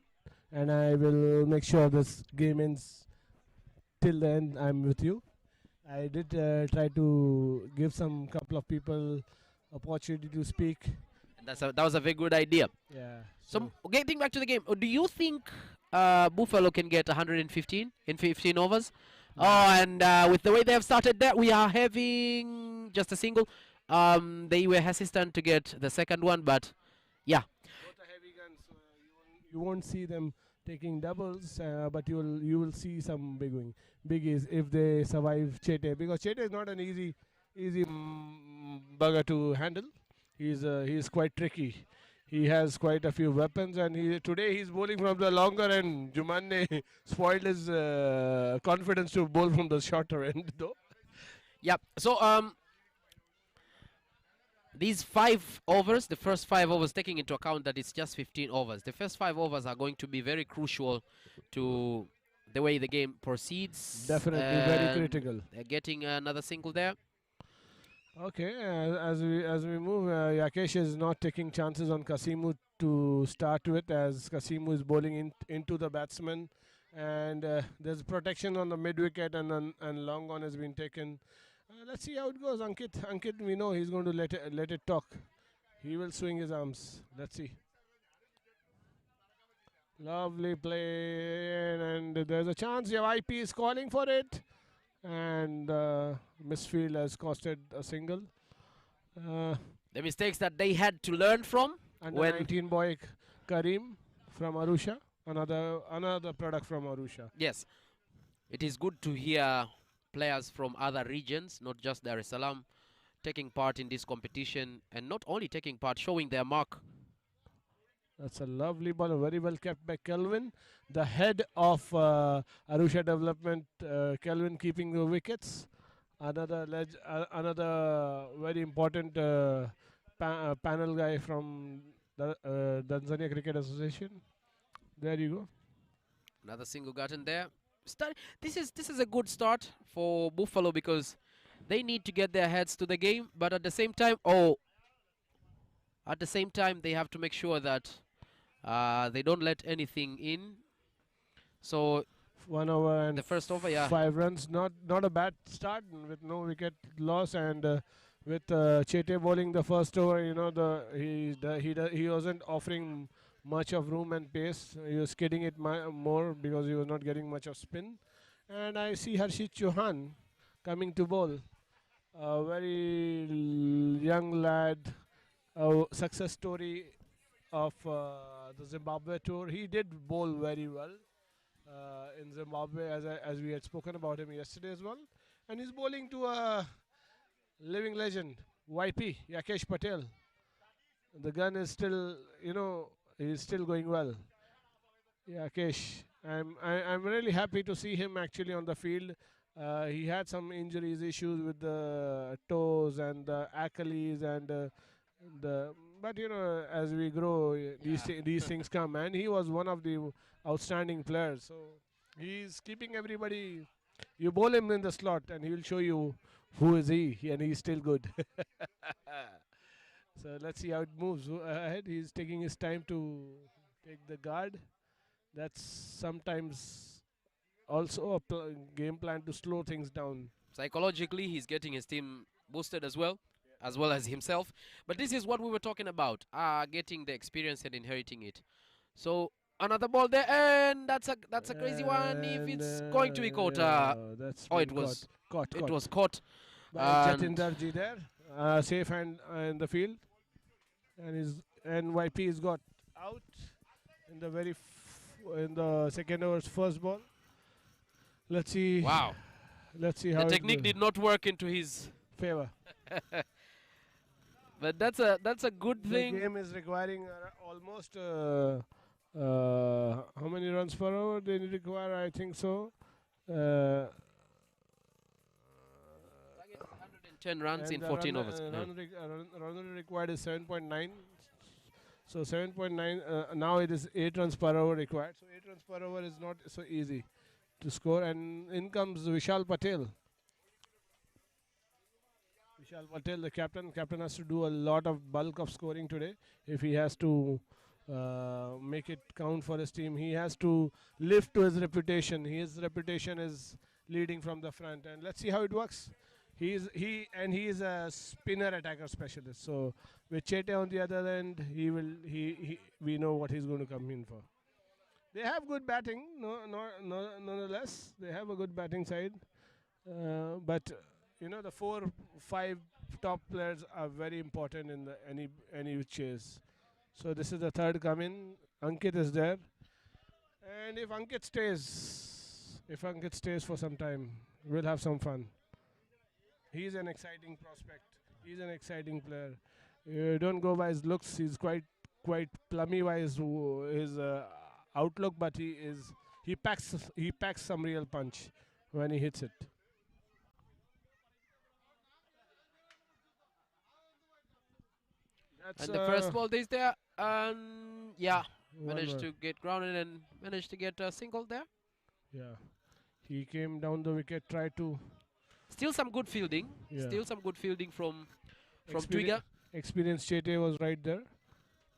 S2: and I will make sure this game ends. Till the end, I'm with you. I did try to give some couple of people opportunity to speak.
S1: That was a very good idea.
S2: Yeah.
S1: So getting back to the game, do you think Buffalo can get 115 in 15 overs? Oh, and with the way they have started that, we are having just a single. They were hesitant to get the second one, but yeah.
S2: Both are heavy guns, so you won't see them taking doubles, but you will see some biggies if they survive Chete, because Chete is not an easy bugger to handle. He's quite tricky. He has quite a few weapons, and today he's bowling from the longer end. Jumanne spoiled his confidence to bowl from the shorter end, though.
S1: Yeah. So these 5 overs, the first 5 overs, taking into account that it's just 15 overs, the first 5 overs are going to be very crucial to the way the game proceeds.
S2: Definitely very critical.
S1: They're getting another single there.
S2: Okay, as we move, Yakesh is not taking chances on Kassimu to start with, as Kassimu is bowling into the batsman, and there's protection on the mid wicket, and long on has been taken. Let's see how it goes. Ankit, we know he's going to let it talk. He will swing his arms. Let's see. Lovely play, and there's a chance. Your IP is calling for it, and misfield has costed a single.
S1: The mistakes that they had to learn from.
S2: Under 19 boy Karim from Arusha, another product from Arusha.
S1: Yes, it is good to hear players from other regions, not just Dar-es-Salaam, taking part in this competition, and not only taking part, showing their mark.
S2: That's a lovely ball, very well kept by Kelvin, the head of Arusha Development. Kelvin keeping the wickets. Another very important panel guy from the Tanzania Cricket Association. There you go.
S1: Another single gotten there. This is a good start for Buffalo because they need to get their heads to the game, but at the same time, they have to make sure that they don't let anything in. So
S2: 1 over and
S1: the first over, yeah,
S2: 5 runs. Not a bad start with no wicket loss, and with Chete bowling the first over, you know, he wasn't offering much of room and pace. He was skidding it more because he was not getting much of spin. And I see Harsheed Chohan coming to bowl. A very young lad, a success story of the Zimbabwe tour. He did bowl very well in Zimbabwe, as we had spoken about him yesterday as well. And he's bowling to a living legend, YP, Yakesh Patel. The gun is still, you know, he's still going well. Yakesh, I'm really happy to see him actually on the field. He had some injuries, issues with the toes and the Achilles and but you know, as we grow, these things come, and he was one of the outstanding players. So he's keeping everybody. You bowl him in the slot, and he will show you who is he, and he's still good. So let's see how it moves ahead. He's taking his time to take the guard. That's sometimes also a game plan to slow things down.
S1: Psychologically, he's getting his team boosted as well as himself. But this is what we were talking about, getting the experience and inheriting it. So another ball there, and that's a crazy one. If it's going to be caught, it was caught. It was caught.
S2: By Jatin Darji there, safe hand in the field, and NYP is got out in the in the second over's first ball. Let's see.
S1: Wow.
S2: Let's see how
S1: the technique did not work into his
S2: favor.
S1: But that's a good thing.
S2: The game is requiring almost how many runs per over they require? I think so.
S1: 110 runs in 14 overs.
S2: Run required is 7.9. So 7.9. Now it is 8 runs per over required. So 8 runs per over is not so easy to score. And in comes Vishal Patel. Vishal Patel, the captain. Captain has to do a lot of bulk of scoring today. If he has to make it count for his team, he has to live to his reputation. His reputation is leading from the front. And let's see how it works. He is a spinner attacker specialist. So with Chete on the other end, we know what he's going to come in for. They have good batting, nonetheless. They have a good batting side, but you know the 4-5 top players are very important in any chase. So this is the third come in. Ankit is there, and if Ankit stays for some time, we'll have some fun. He's an exciting prospect. He's an exciting player. You don't go by his looks. He's quite plummy by his outlook, but he packs some real punch when he hits it. That's
S1: And the first ball is there, and yeah, managed to get grounded and managed to get a single there.
S2: Yeah, he came down the wicket, tried to.
S1: Still some good fielding.
S2: Yeah.
S1: Still some good fielding from
S2: Experi-
S1: Twiga.
S2: Experienced Chete was right there.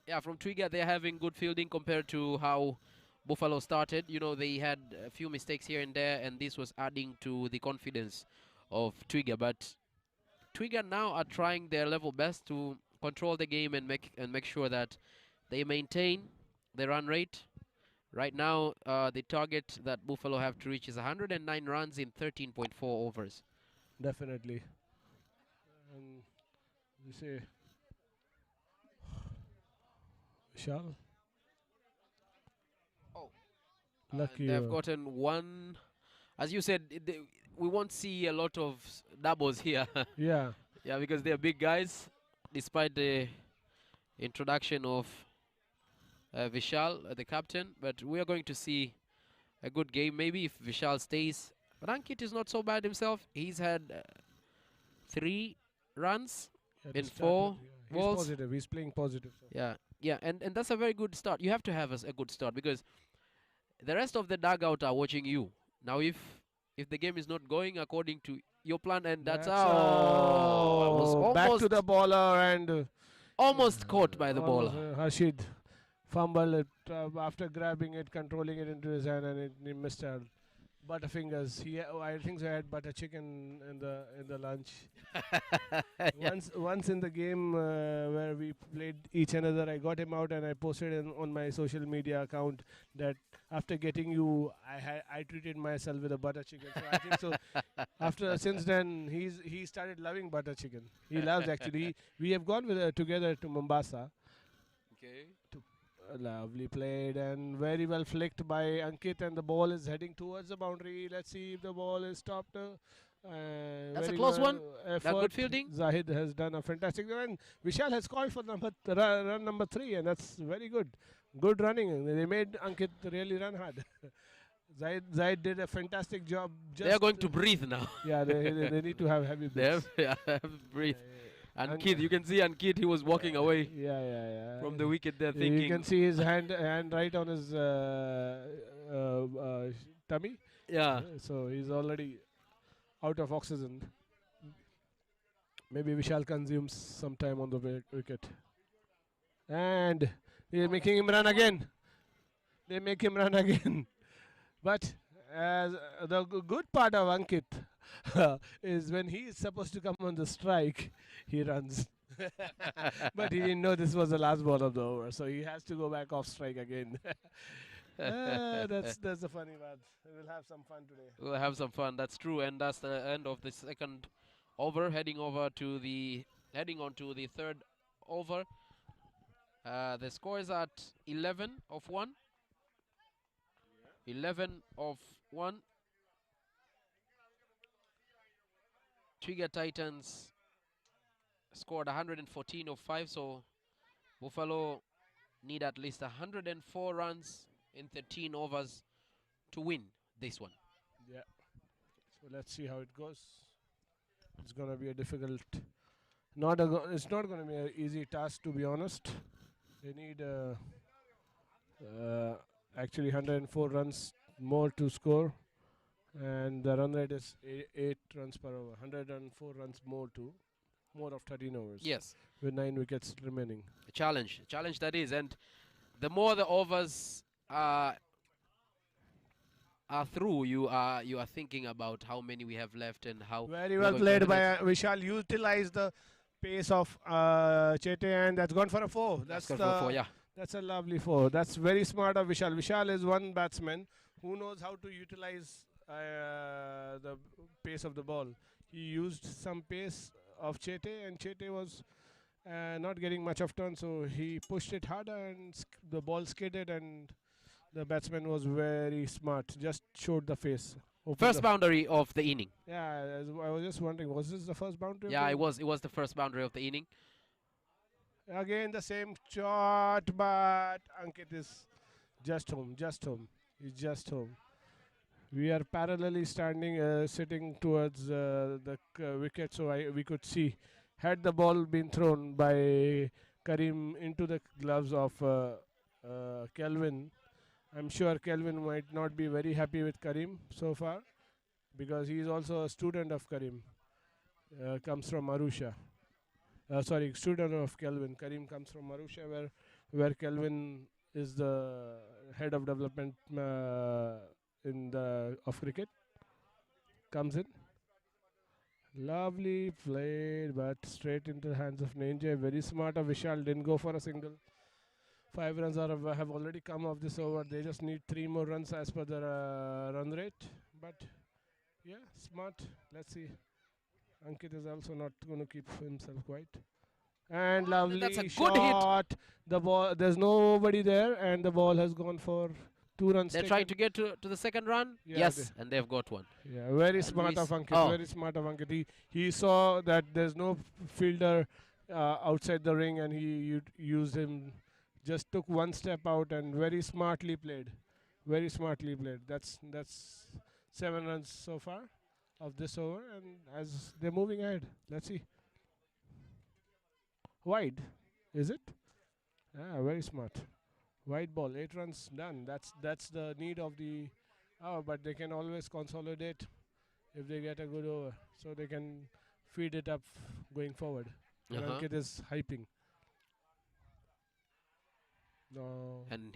S1: Yeah, from Twiga they're having good fielding compared to how Buffalo started. You know, they had a few mistakes here and there, and this was adding to the confidence of Twiga. But Twiga now are trying their level best to control the game and make sure that they maintain the run rate. Right now, the target that Buffalo have to reach is 109 runs in 13.4 overs.
S2: Definitely. And we say, Vishal.
S1: Oh,
S2: Lucky.
S1: they've gotten one. As you said, we won't see a lot of doubles here.
S2: Yeah.
S1: Yeah, because they're big guys, despite the introduction of Vishal, the captain. But we are going to see a good game, maybe if Vishal stays. But Ankit is not so bad himself. He's had 3 runs in 4
S2: He's
S1: balls.
S2: positive. He's playing positive. So.
S1: Yeah, and that's a very good start. You have to have a good start because the rest of the dugout are watching you. Now, if the game is not going according to your plan, and that's how I was almost
S2: back to the bowler and
S1: almost caught by the bowler.
S2: Harsheed fumbled it after grabbing it, controlling it into his hand, and he missed out. Butterfingers. I think so. I had butter chicken in the lunch. Once in the game where we played each another, I got him out and I posted on my social media account that after getting you, I treated myself with a butter chicken. So I think so. Since then, he started loving butter chicken. He loves actually. We have gone together to Mombasa.
S1: Okay.
S2: Lovely played and very well flicked by Ankit, and the ball is heading towards the boundary. Let's see if the ball is stopped.
S1: That's a close one. Good fielding.
S2: Zahid has done a fantastic job, and Vishal has called for run number 3, and that's very good. Good running. They made Ankit really run hard. Zahid did a fantastic job.
S1: They are going to breathe now.
S2: Yeah, they need to have heavy breaths.
S1: They have to breathe. And Kid, you can see Ankit, he was walking away from the wicket there thinking.
S2: You can see his hand right on his tummy.
S1: Yeah.
S2: So he's already out of oxygen. Maybe Vishal consumes some time on the wicket. And they're making him run again. They make him run again. But the good part of Ankit is when he is supposed to come on the strike, he runs. But he didn't know this was the last ball of the over, so he has to go back off strike again. That's the funny part. We'll have some fun today.
S1: We'll have some fun. That's true, and that's the end of the second over. Heading on to the third over. The score is at 11 of 1. 11 of 1. Twiga Titans scored 114 of 5, so Buffalo need at least 104 runs in 13 overs to win this one.
S2: Yeah. So let's see how it goes. It's going to be a difficult. It's not going to be an easy task, to be honest. They need actually 104 runs more to score. And the run rate is 8 runs per over. 104 runs more of 13 overs.
S1: Yes.
S2: With 9 wickets remaining.
S1: A challenge that is. And the more the overs are through, you are thinking about how many we have left and how.
S2: Very well played by Vishal. Utilized the pace of Chete, and that's gone for a 4.
S1: That's gone for a 4, yeah.
S2: That's a lovely 4. That's very smart of Vishal. Vishal is one batsman who knows how to utilize the pace of the ball. He used some pace of Chete, and Chete was not getting much of turn, so he pushed it harder, and the ball skidded, and the batsman was very smart. Just showed the face.
S1: First boundary of the inning.
S2: Yeah, I was just wondering, was this the first boundary?
S1: Yeah, it was the first boundary of the inning.
S2: Again, the same shot, but Ankit is just home. He's just home. We are parallelly sitting towards the wicket, so we could see. Had the ball been thrown by Karim into the gloves of Kelvin. I'm sure Kelvin might not be very happy with Karim so far because he is also a student of Karim. Comes from Arusha. Sorry, student of Kelvin. Karim comes from Arusha, where Kelvin is the head of development in the of cricket. Comes in. Lovely played, but straight into the hands of Nyenje. Very smart of Vishal. Didn't go for a single. 5 runs have already come off this over. They just need 3 more runs as per their run rate. But yeah, smart. Let's see. Ankit is also not going to keep himself quiet. And lovely
S1: that's a good
S2: shot. The ball. There's nobody there, and the ball has gone for 2 runs.
S1: They're trying to get to the second run.
S2: Yeah,
S1: Yes, and they've got one.
S2: Yeah, very smart of Ankit. Very smart of Ankit. He saw that there's no fielder outside the ring, and he used him. Just took 1 step out and very smartly played. Very smartly played. That's 7 runs so far of this over, and as they're moving ahead, let's see. Wide, is it? Ah, very smart. Wide ball, 8 runs done. That's the need of the hour, but they can always consolidate if they get a good over, so they can feed it up going forward. And Ankit is hyping. No.
S1: And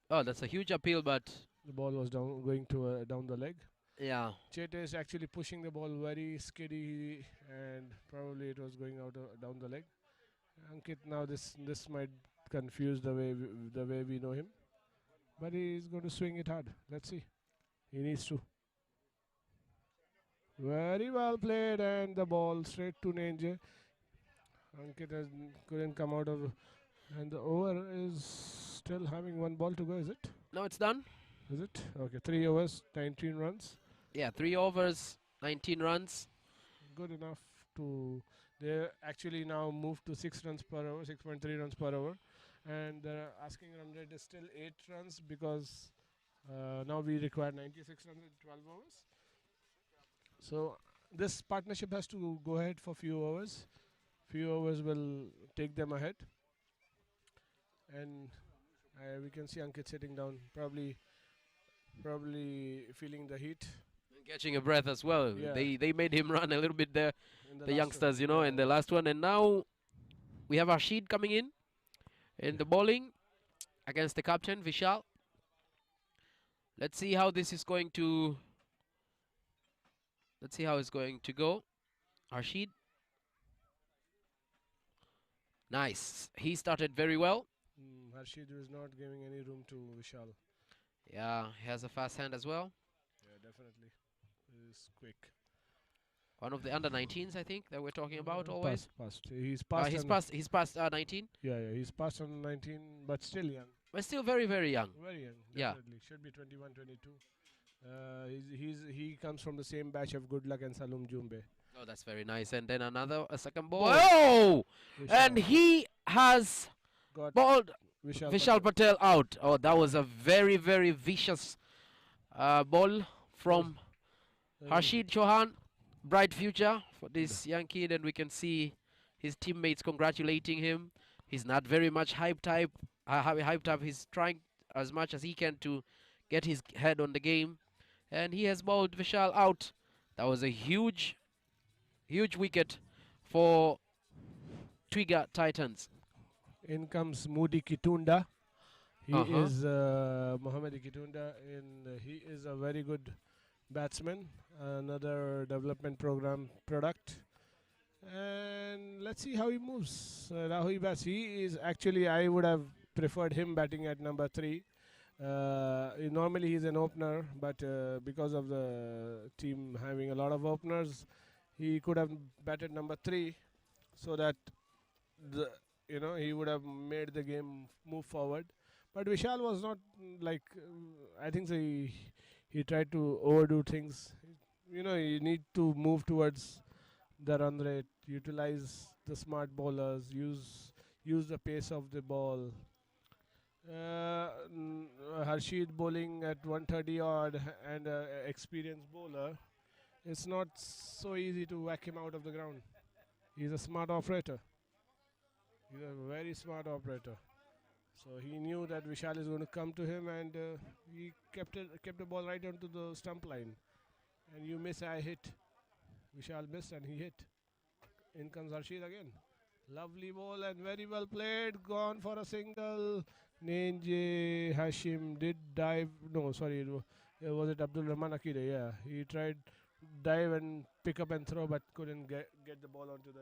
S1: that's a huge appeal, but
S2: The ball was going to down the leg.
S1: yeah.
S2: Chete is actually pushing the ball very skiddy, and probably it was going out down the leg. Ankit, now this might confuse the way we know him, but he's going to swing it hard. Let's see. He needs to. Very well played, and the ball straight to Nyenje. Ankit couldn't come out of, and the over is still having 1 ball to go. Is it?
S1: No, it's done.
S2: Is it? Okay, 3 overs, 19 runs.
S1: Yeah, 3 overs, 19 runs.
S2: Good enough to. They actually now moved to 6 runs per over, 6.3 runs per over, and the asking run rate is still 8 runs because now we require 96 runs in 12 overs. So this partnership has to go ahead for few overs. Few overs will take them ahead, and we can see Ankit sitting down, probably feeling the heat.
S1: Catching a breath as well.
S2: Yeah.
S1: They made him run a little bit there,
S2: In
S1: the
S2: last
S1: youngsters,
S2: one.
S1: in the last one. And now we have Harsheed coming in the bowling against the captain, Vishal. Let's see how this is going to. Let's see how it's going to go. Harsheed. Nice. He started very well.
S2: Harsheed is not giving any room to Vishal.
S1: Yeah, he has a fast hand as well.
S2: Yeah, definitely. He's quick.
S1: One of the under-19s, I think, that we're talking about always.
S2: Past. He's past.
S1: He's past 19.
S2: Yeah, he's past on 19, but still young.
S1: But still very, very young.
S2: Very young.
S1: Yeah.
S2: Definitely. Should be 21, 22. He comes from the same batch of Good Luck and Salum Jumbe.
S1: Oh, that's very nice. And then a second ball. Oh! And he has
S2: got
S1: balled
S2: Vishal
S1: Vishal Patel out. Oh, that was a very, very vicious ball from Harsheed Chohan. Bright future for this young kid, and we can see his teammates congratulating him. He's not very much hyped up. He's trying as much as he can to get his head on the game, and he has bowled Vishal out. That was a huge wicket for Twiga Titans.
S2: In comes Moody Kitunda. He is Mohammad Kitunda, and he is a very good batsman. Another development program product. And let's see how he moves. How he bats. He is actually, I would have preferred him batting at number 3. Normally he's an opener, but because of the team having a lot of openers, he could have batted number 3, so that he would have made the game move forward. But Vishal was not like I think so he tried to overdo things. You need to move towards the run rate, utilize the smart bowlers, use the pace of the ball. Harsheed bowling at 130 odd and experienced bowler. It's not so easy to whack him out of the ground. He's a smart operator. He's a very smart operator. So he knew that Vishal is going to come to him, and he kept the ball right onto the stump line. And you miss, I hit. Vishal missed and he hit. In comes Harsheed again. Lovely ball and very well played. Gone for a single. Nyenje Hashim did dive. No, sorry. Was it Abdul Rahman Akide? Yeah. He tried dive and pick up and throw, but couldn't get the ball onto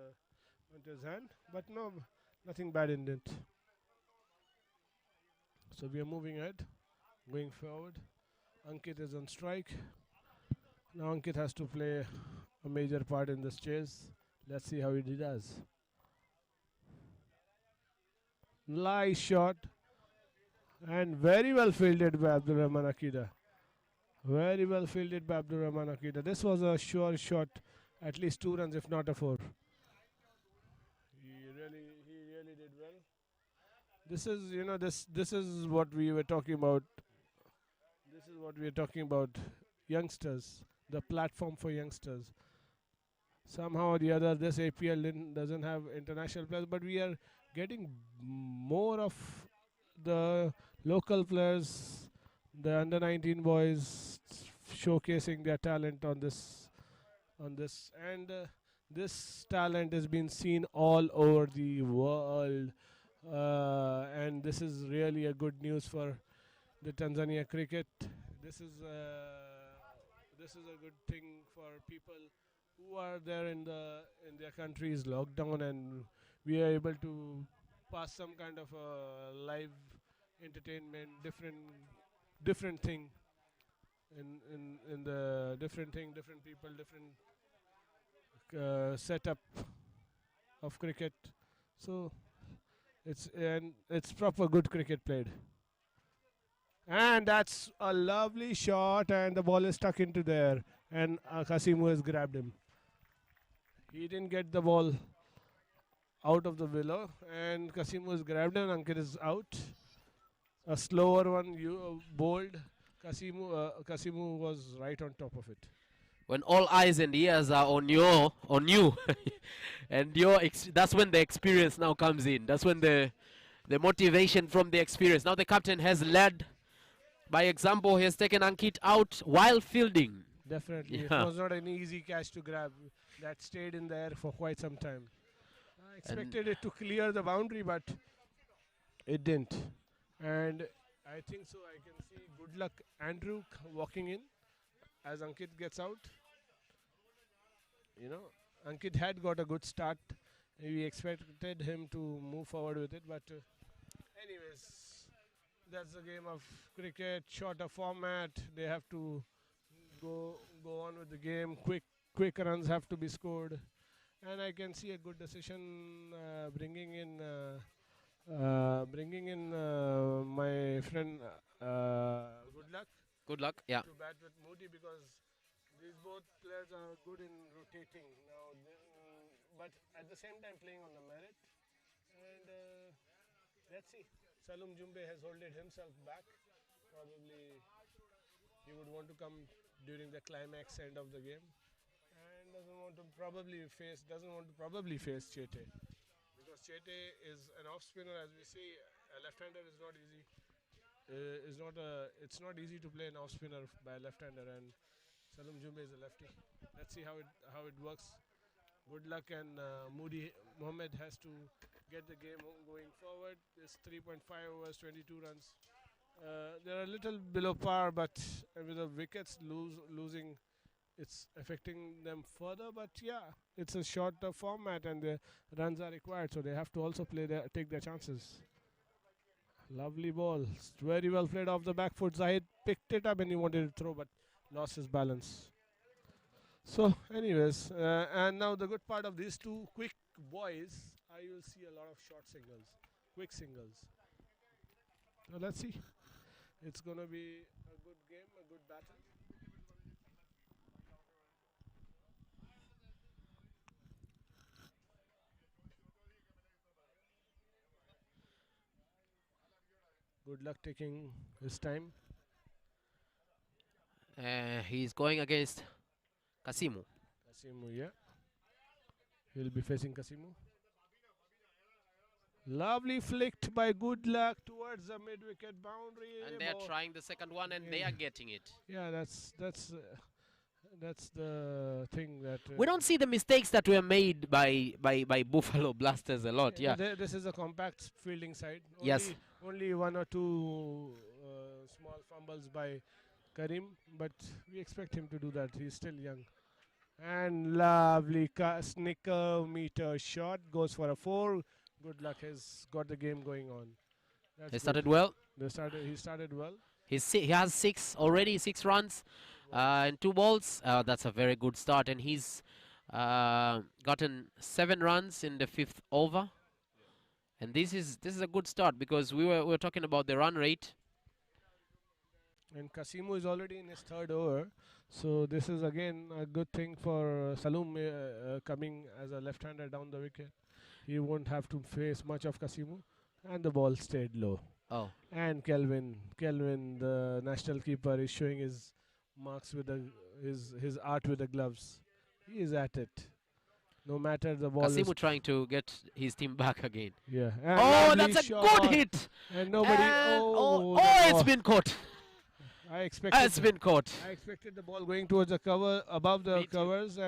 S2: his hand. But no, nothing bad in it. So we are moving ahead, going forward. Ankit is on strike. Now Ankit has to play a major part in this chase. Let's see how he does. Nice shot. And very well fielded by Abdul Rahman Akida. Very well fielded by Abdul Rahman Akida. This was a sure shot, at least 2 runs, if not a 4. He really did well. This is, this is what we were talking about. This is what we are talking about. Youngsters, the platform for youngsters. Somehow or the other, this APL doesn't have international players, but we are getting more of the local players, the under-19 boys showcasing their talent on this, and this talent has been seen all over the world, and this is really a good news for the Tanzania cricket. This is a good thing for people who are there in their country's lockdown, and we are able to pass some kind of live entertainment, different thing in the different people, different setup of cricket. So it's proper good cricket played. And that's a lovely shot, and the ball is stuck into there, and Kassimu has grabbed him. He didn't get the ball out of the willow, and Kassimu has grabbed him, and Ankit is out. A slower one, bowled. Kassimu was right on top of it.
S1: When all eyes and ears are on you, and that's when the experience now comes in. That's when the motivation from the experience. Now the captain has led by example. He has taken Ankit out while fielding.
S2: Definitely,
S1: Yeah.
S2: It was not an easy catch to grab. That stayed in the air for quite some time. I expected it to clear the boundary, but it didn't. And I think so. I can see good luck Andrew walking in as Ankit gets out. Ankit had got a good start. We expected him to move forward with it, but anyways, that's the game of cricket. Shorter format. They have to go on with the game. Quick runs have to be scored, and I can see a good decision bringing in my friend Good Luck.
S1: Good luck. Yeah.
S2: To bat with Moody, because these both players are good in rotating now, but at the same time playing on the merit. And let's see. Salum Jumbe has held himself back. Probably he would want to come during the climax end of the game, and doesn't want to probably face Chete, because Chete is an off spinner. As we see, a left-hander is not easy. It's not easy to play an off spinner by a left-hander, and Salum Jumbe is a lefty. Let's see how it works. Good luck, and Moody Mohammed has to get the game going forward. It's 3.5 overs, 22 runs. They're a little below par, but with the wickets losing, it's affecting them further. But yeah, it's a shorter format, and the runs are required, so they have to also take their chances. Lovely ball, very well played off the back foot. Zahid picked it up and he wanted to throw, but lost his balance. So anyways, and now the good part of these two quick boys, I will see a lot of short singles, quick singles. So let's see. It's going to be a good game, a good battle. Good luck taking his time.
S1: He's going against Kassimu.
S2: Kassimu, yeah. He'll be facing Kassimu. Lovely flicked by Good Luck towards the mid-wicket boundary.
S1: And they're trying the second one, and they are getting it.
S2: Yeah, that's the thing that
S1: We don't see the mistakes that were made by Buffalo Blasters a lot. Yeah.
S2: This is a compact fielding side.
S1: Yes.
S2: Only one or two small fumbles by Karim, but we expect him to do that. He's still young. And lovely snicker meter shot goes for a 4. Good Luck has got the game going on.
S1: They started well.
S2: He started well.
S1: He has 6 already, 6 runs and 2 balls. That's a very good start, and he's gotten 7 runs in the 5th over. And this is a good start, because we were talking about the run rate.
S2: And Kassimu is already in his 3rd over, so this is again a good thing for Salum coming as a left-hander down the wicket. He won't have to face much of Kassimu, and the ball stayed low.
S1: Oh.
S2: And Kelvin, the national keeper, is showing his marks with his art with the gloves. He is at it. No matter the ball.
S1: Kassimu trying to get his team back again.
S2: Yeah.
S1: Oh, that's a good hit.
S2: And nobody.
S1: It's been caught. It's been caught.
S2: I expected the ball going towards the cover, above the covers,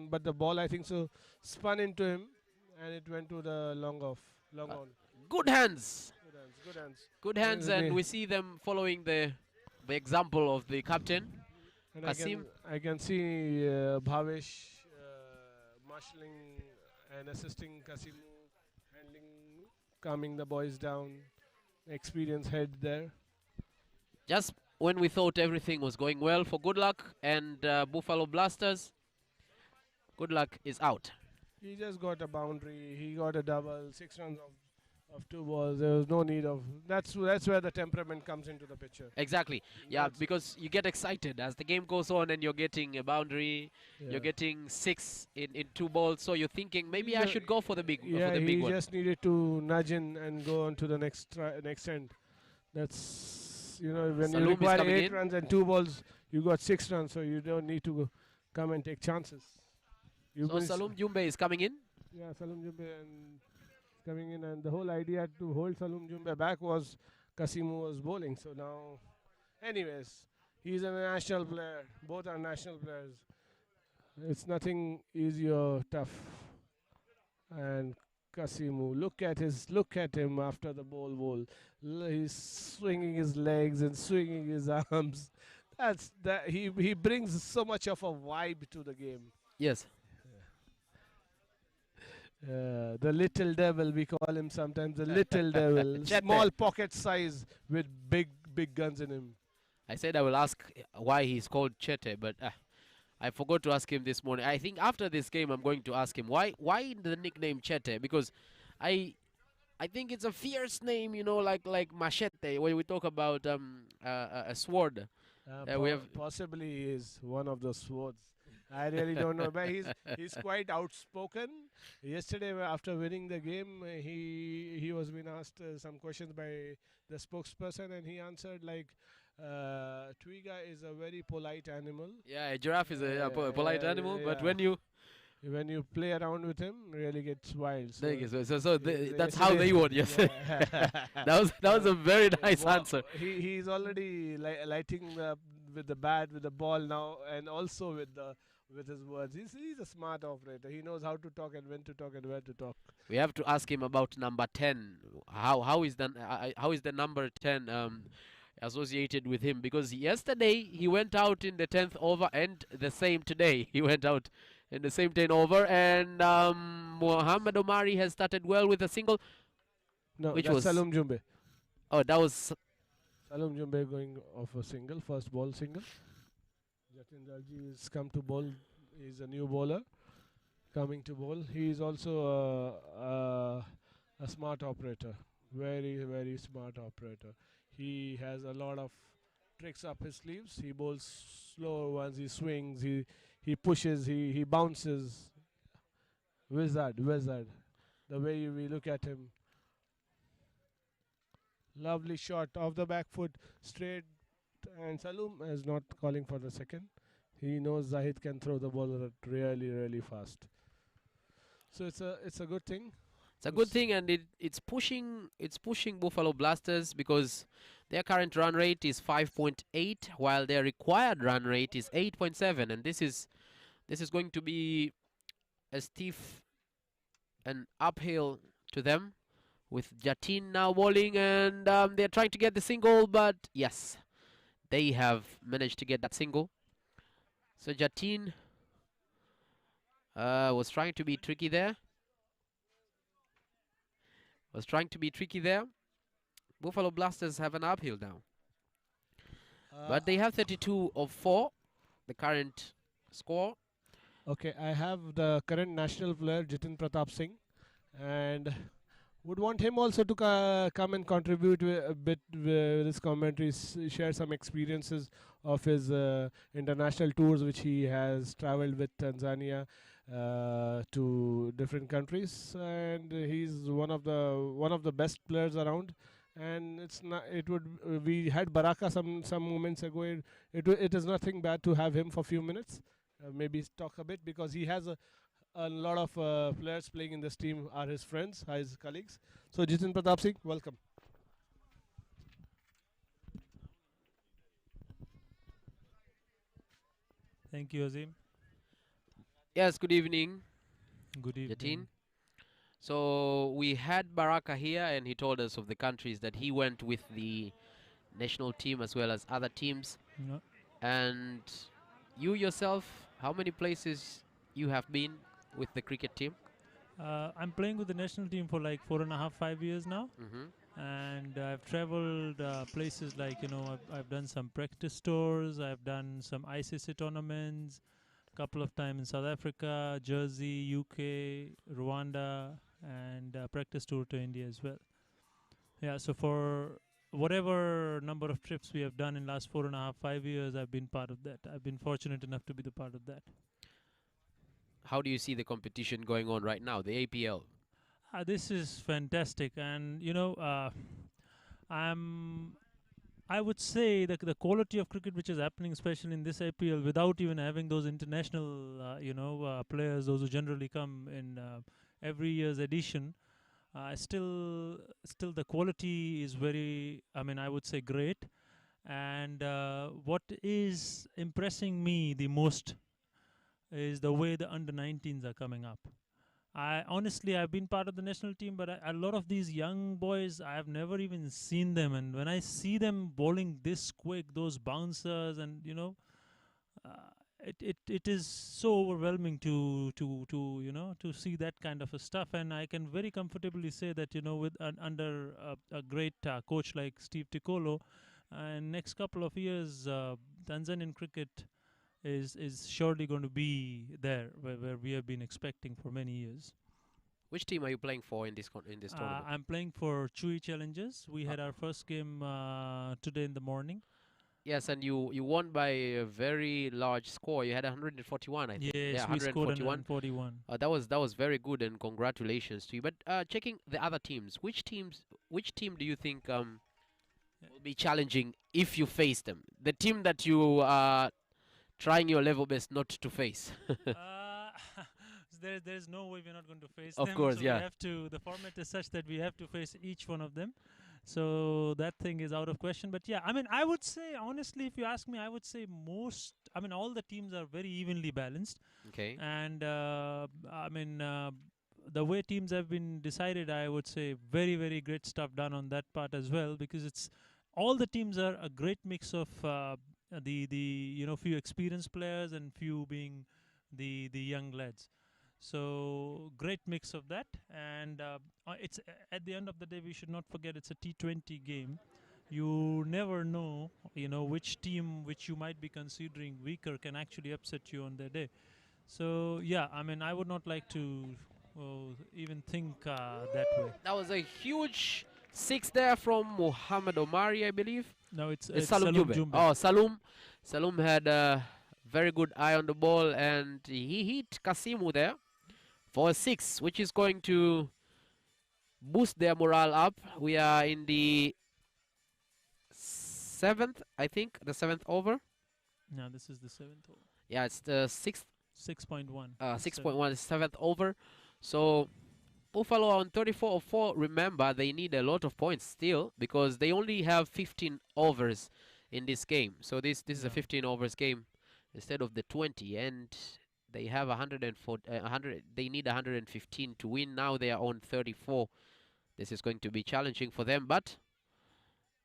S2: but the ball, I think so, spun into him, and it went to the long on.
S1: Good hands.
S2: Good hands.
S1: Good hands, and we see them following the example of the captain,
S2: And
S1: Kasim.
S2: I can see Bhavesh marshalling and assisting Kassimu, handling, calming the boys down. Experienced head there.
S1: Just when we thought everything was going well for Good Luck and Buffalo Blasters, Good Luck is out.
S2: He just got a boundary. He got a double, 6 runs of 2 balls. There was no need of. That's where the temperament comes into the picture.
S1: Exactly. Yeah, because you get excited as the game goes on, and you're getting a boundary. Yeah. You're getting 6 in 2 balls. So you're thinking maybe I should go for the big.
S2: Yeah,
S1: for the big
S2: he
S1: one.
S2: just needed to nudge in and go on to the next end. That's when
S1: Salum
S2: you require 8
S1: in.
S2: runs and 2 balls, you got 6 runs. So you don't need to come and take chances.
S1: So Salum Jumbe is coming in.
S2: Yeah, Salum Jumbe and coming in, and the whole idea to hold Salum Jumbe back was Kassimu was bowling. So now, anyways, he's a national player. Both are national players. It's nothing easy or tough. And Kassimu, look at him after the bowl. He's swinging his legs and swinging his arms. He brings so much of a vibe to the game.
S1: Yes.
S2: The little devil, we call him sometimes, the little devil. Small pocket size with big guns in him.
S1: I said I will ask why he's called Chete, but I forgot to ask him this morning. I think after this game I'm going to ask him why the nickname Chete, because I think it's a fierce name, like machete, when we talk about a sword. We have
S2: possibly he is one of those swords. I really don't know, but he's quite outspoken. Yesterday, after winning the game, he was being asked some questions by the spokesperson, and he answered like, "Twiga is a very polite animal."
S1: Yeah, a giraffe is a polite animal, but when you
S2: play around with him, really gets wild. So,
S1: that's how they won. Yes, that was a very nice answer.
S2: He's already lighting with the bat, with the ball now, and also with his words. He's a smart operator. He knows how to talk and when to talk and where to talk.
S1: We have to ask him about number 10. How is the number 10 associated with him? Because yesterday he went out in the 10th over, and the same today he went out in the same 10 over. And Muhammad Omari has started well with a single.
S2: No,
S1: which
S2: that's
S1: was
S2: Salum Jumbe.
S1: Oh, that was
S2: Salum Jumbe going off a single, first ball single. Jatin Darji has come to bowl. He's a new bowler coming to bowl. He is also a smart operator. Very, very smart operator. He has a lot of tricks up his sleeves. He bowls slower ones. He swings. He pushes. He bounces. Wizard. The way we look at him. Lovely shot off the back foot, straight. And Salum is not calling for the second. He knows Zahid can throw the ball really, really fast. So it's a good thing.
S1: It's a good thing, and it's pushing Buffalo Blasters because their current run rate is 5.8, while their required run rate is 8.7, and this is going to be a stiff and uphill to them, with Jatin now bowling, and they're trying to get the single, but yes, they have managed to get that single. So Jatin was trying to be tricky there. Buffalo Blasters have an uphill now. But they have 32 of 4, the current score.
S2: Okay, I have the current national player Jatin Pratap Singh, and would want him also to come and contribute a bit with his commentaries, share some experiences of his international tours, which he has traveled with Tanzania to different countries, and he's one of the best players around. And it's not. It would. We had Baraka some moments ago. It is nothing bad to have him for a few minutes. Maybe talk a bit, because he has a lot of players playing in this team are his friends, are his colleagues. So Jatin Pratap Singh, welcome.
S6: Thank you, Azim.
S1: Yes, good evening,
S6: Good evening.
S1: Jatin. So we had Baraka here, and he told us of the countries that he went with the national team as well as other teams.
S6: No,
S1: And you yourself, how many places you have been with the cricket team?
S6: I'm playing with the national team for like 4.5, 5 years now, and I've traveled places like I've done some practice tours. I've done some ICC tournaments, couple of times in South Africa, Jersey, UK, Rwanda, and practice tour to India as well. Yeah, so for whatever number of trips we have done in last 4.5, 5 years, I've been part of that. I've been fortunate enough to be the part of that.
S1: How do you see the competition going on right now, the APL?
S6: This is fantastic, and I would say that the quality of cricket which is happening, especially in this APL, without even having those international, players, those who generally come in every year's edition, still the quality is very, I would say, great. And what is impressing me the most is the way the under-19s are coming up. I've been part of the national team, but a lot of these young boys, I have never even seen them. And when I see them bowling this quick, those bouncers, and it is so overwhelming to see that kind of a stuff. And I can very comfortably say that with under a great coach like Steve Ticolo, and next couple of years, Tanzanian cricket is surely going to be there where we have been expecting for many years.
S1: Which team are you playing for in this tournament?
S6: I'm playing for Chui Challengers. We had our first game today in the morning.
S1: Yes, and you won by a very large score. You had 141, I think.
S6: Yes,
S1: yeah,
S6: we scored 141.
S1: That was very good, and congratulations to you. But checking the other teams, which team do you think will be challenging if you face them? The team that you are trying your level best not to face.
S6: There's no way we're not going to face
S1: Of
S6: them.
S1: course,
S6: so
S1: yeah.
S6: We have to. The format is such that we have to face each one of them. So that thing is out of question. But yeah, I would say, honestly, if you ask me, I would say all the teams are very evenly balanced.
S1: Okay.
S6: And the way teams have been decided, I would say very, very great stuff done on that part as well, because it's all the teams are a great mix of the few experienced players and few being the young lads. So great mix of that, and it's at the end of the day, we should not forget it's a T20 game. You never know, which team which you might be considering weaker can actually upset you on their day. So yeah, I would not like to even think that way.
S1: That was a huge six there from Muhammad Omari, I believe.
S6: No, it's
S1: Salum
S6: Salum
S1: Jumbe.
S6: Jumbe.
S1: Oh, Salum had a very good eye on the ball, and he hit Kassimu there for a 6, which is going to boost their morale up. We are in the 7th, I think, the 7th over.
S6: No, this is the 7th over.
S1: Yeah, it's the 6th.
S6: 6.1.
S1: 6.1 is 7th over. So Buffalo on 34-4. Remember, they need a lot of points still because they only have 15 overs in this game. So this is a 15 overs game instead of the 20, and they have 104, 100. They need 115 to win. Now they are on 34. This is going to be challenging for them, but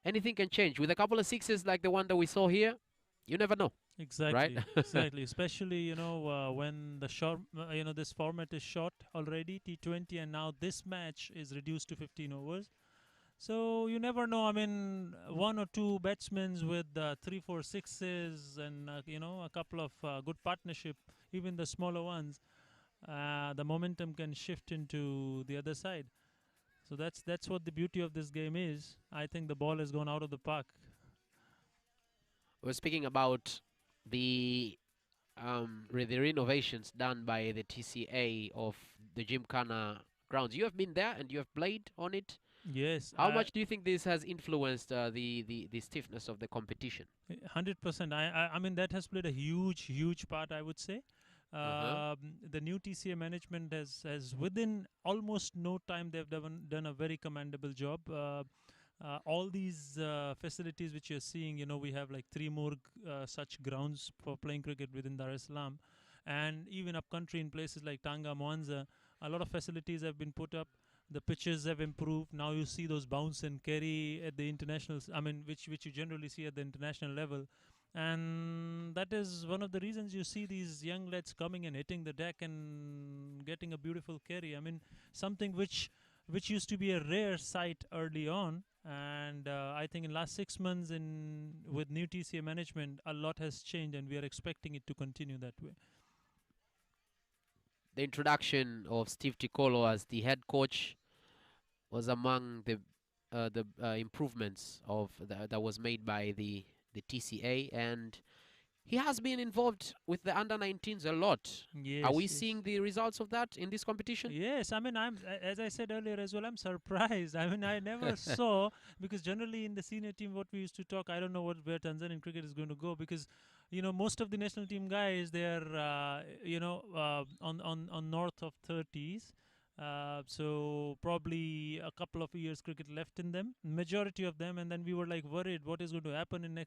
S1: anything can change with a couple of sixes like the one that we saw here. You never know.
S6: Exactly,
S1: right?
S6: exactly. Especially, when the short, this format is short already, T20, and now this match is reduced to 15 overs. So you never know. I mean, one or two batsmen with 3, 4 sixes, and a couple of good partnership, even the smaller ones, the momentum can shift into the other side. So that's what the beauty of this game is. I think the ball has gone out of the park.
S1: We're speaking about the the renovations done by the TCA of the Gymkhana grounds. You have been there and you have played on it.
S6: Yes.
S1: How much do you think this has influenced the stiffness of the competition?
S6: 100%. I mean, that has played a huge part, I would say. The new TCA management has within almost no time they've done a very commendable job. All these facilities which you're seeing, we have like 3 more such grounds for playing cricket within Dar-es-Salaam, and even up country in places like Tanga, Mwanza, a lot of facilities have been put up. The pitches have improved. Now you see those bounce and carry at the internationals. I mean, which you generally see at the international level, and that is one of the reasons you see these young lads coming and hitting the deck and getting a beautiful carry. I mean, something which used to be a rare sight early on, and I think in last 6 months with new TCA management, a lot has changed, and we are expecting it to continue that way.
S1: The introduction of Steve Tikolo as the head coach was among the improvements that was made by the TCA, and he has been involved with the under-19s a lot.
S6: Yes,
S1: Are we seeing the results of that in this competition?
S6: Yes, I mean, as I said earlier as well, I'm surprised. I mean, I never saw, because generally in the senior team, what we used to talk, I don't know where Tanzanian cricket is going to go, because most of the national team guys, they're on north of 30s. So probably a couple of years cricket left in them, majority of them, and then we were like worried what is going to happen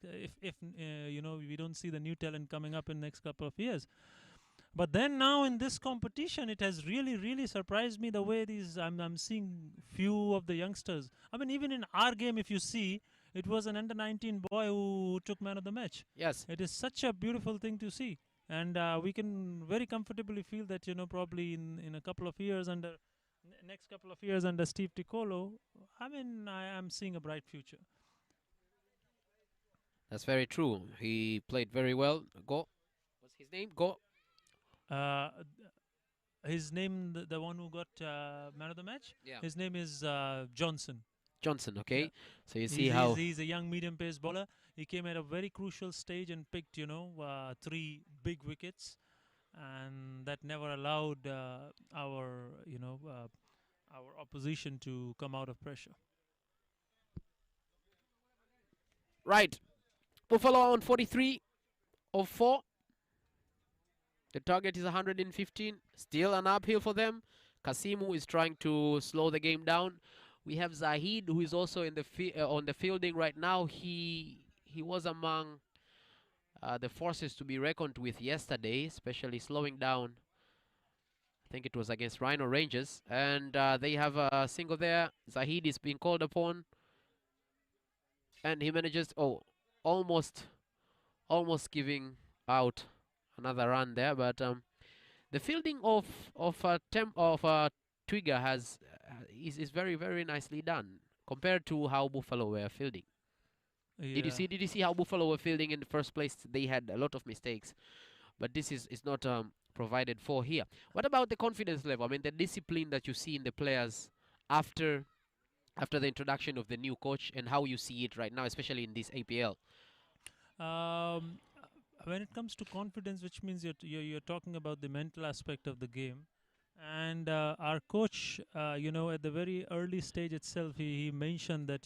S6: if we don't see the new talent coming up in next couple of years. But then now in this competition, it has really surprised me the way I'm seeing few of the youngsters. I mean, even in our game, if you see, it was an under-19 boy who took man of the match.
S1: Yes.
S6: It is such a beautiful thing to see. And we can very comfortably feel that, probably in a couple of years next couple of years under Steve Tikolo, I mean, I am seeing a bright future.
S1: That's very true. He played very well. What's his name?
S6: His name, the one who got man of the match?
S1: Yeah.
S6: His name is Johnson.
S1: Johnson, okay. Yeah. So you see
S6: he's a young medium pace bowler. He came at a very crucial stage and picked 3 big wickets, and that never allowed our opposition to come out of pressure.
S1: Right. Buffalo on 43 of 4. The target is 115. Still an uphill for them. Kassimu is trying to slow the game down. We have Zahid, who is also in the on the fielding right now. He was among the forces to be reckoned with yesterday, especially slowing down. I think it was against Rhino Rangers, and they have a single there. Zahid is being called upon, and he manages almost giving out another run there, but the fielding of Twiga is very nicely done compared to how Buffalo were fielding. Yeah. Did you see how Buffalo were fielding in the first place? They had a lot of mistakes, but this is not provided for here. What about the confidence level? I mean, the discipline that you see in the players after the introduction of the new coach, and how you see it right now, especially in this APL.
S6: When it comes to confidence, which means you're talking about the mental aspect of the game, and our coach, at the very early stage itself, he mentioned that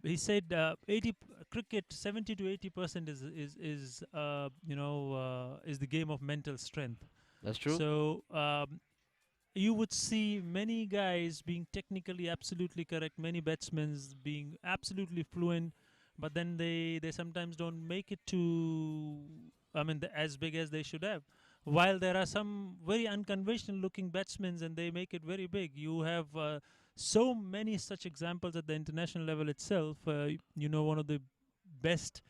S6: he said 70 to 80% is the game of mental strength.
S1: That's true.
S6: So you would see many guys being technically absolutely correct, many batsmen being absolutely fluent, but then they sometimes don't make it to, I mean, as big as they should have. While there are some very unconventional looking batsmen and they make it very big. You have so many such examples at the international level itself. One of the best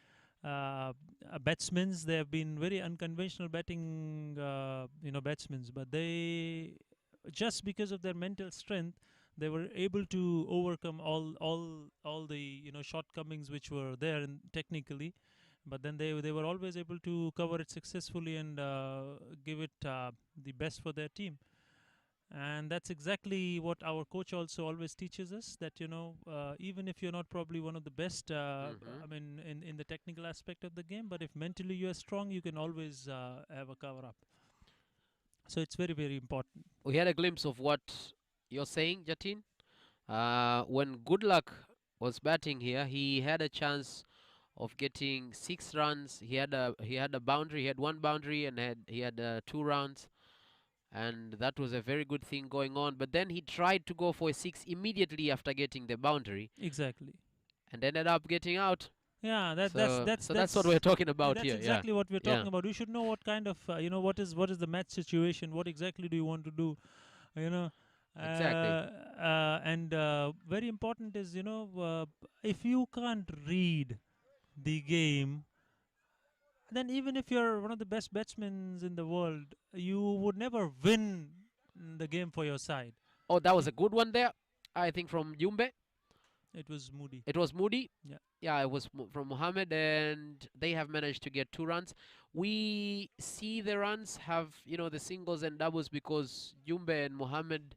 S6: batsmen. They have been very unconventional batting, batsmen, but they, just because of their mental strength, they were able to overcome all the shortcomings which were there technically, but then they were always able to cover it successfully and give it the best for their team. And that's exactly what our coach also always teaches us, that even if you're not probably one of the best, I mean, in the technical aspect of the game, but if mentally you are strong, you can always have a cover up. So it's very, very important.
S1: We had a glimpse of what you're saying, Jatin. When Good Luck was batting here, he had a chance of getting 6 runs. He had a boundary. He had 1 boundary and he had 2 rounds, and that was a very good thing going on. But then he tried to go for a 6 immediately after getting the boundary.
S6: Exactly.
S1: And ended up getting out.
S6: Yeah,
S1: that's what we're talking about
S6: that's
S1: here.
S6: That's exactly what we're talking about. You should know what kind of what is the match situation. What exactly do you want to do?
S1: Exactly.
S6: And very important is if you can't read the game, then even if you're one of the best batsmen in the world, you would never win the game for your side.
S1: Oh, that was a good one there, I think, from Jumbe.
S6: It was Moody.
S1: It was Moody.
S6: Yeah.
S1: Yeah, it was from Mohammed, and they have managed to get 2 runs. We see the runs have, the singles and doubles because Jumbe and Mohammed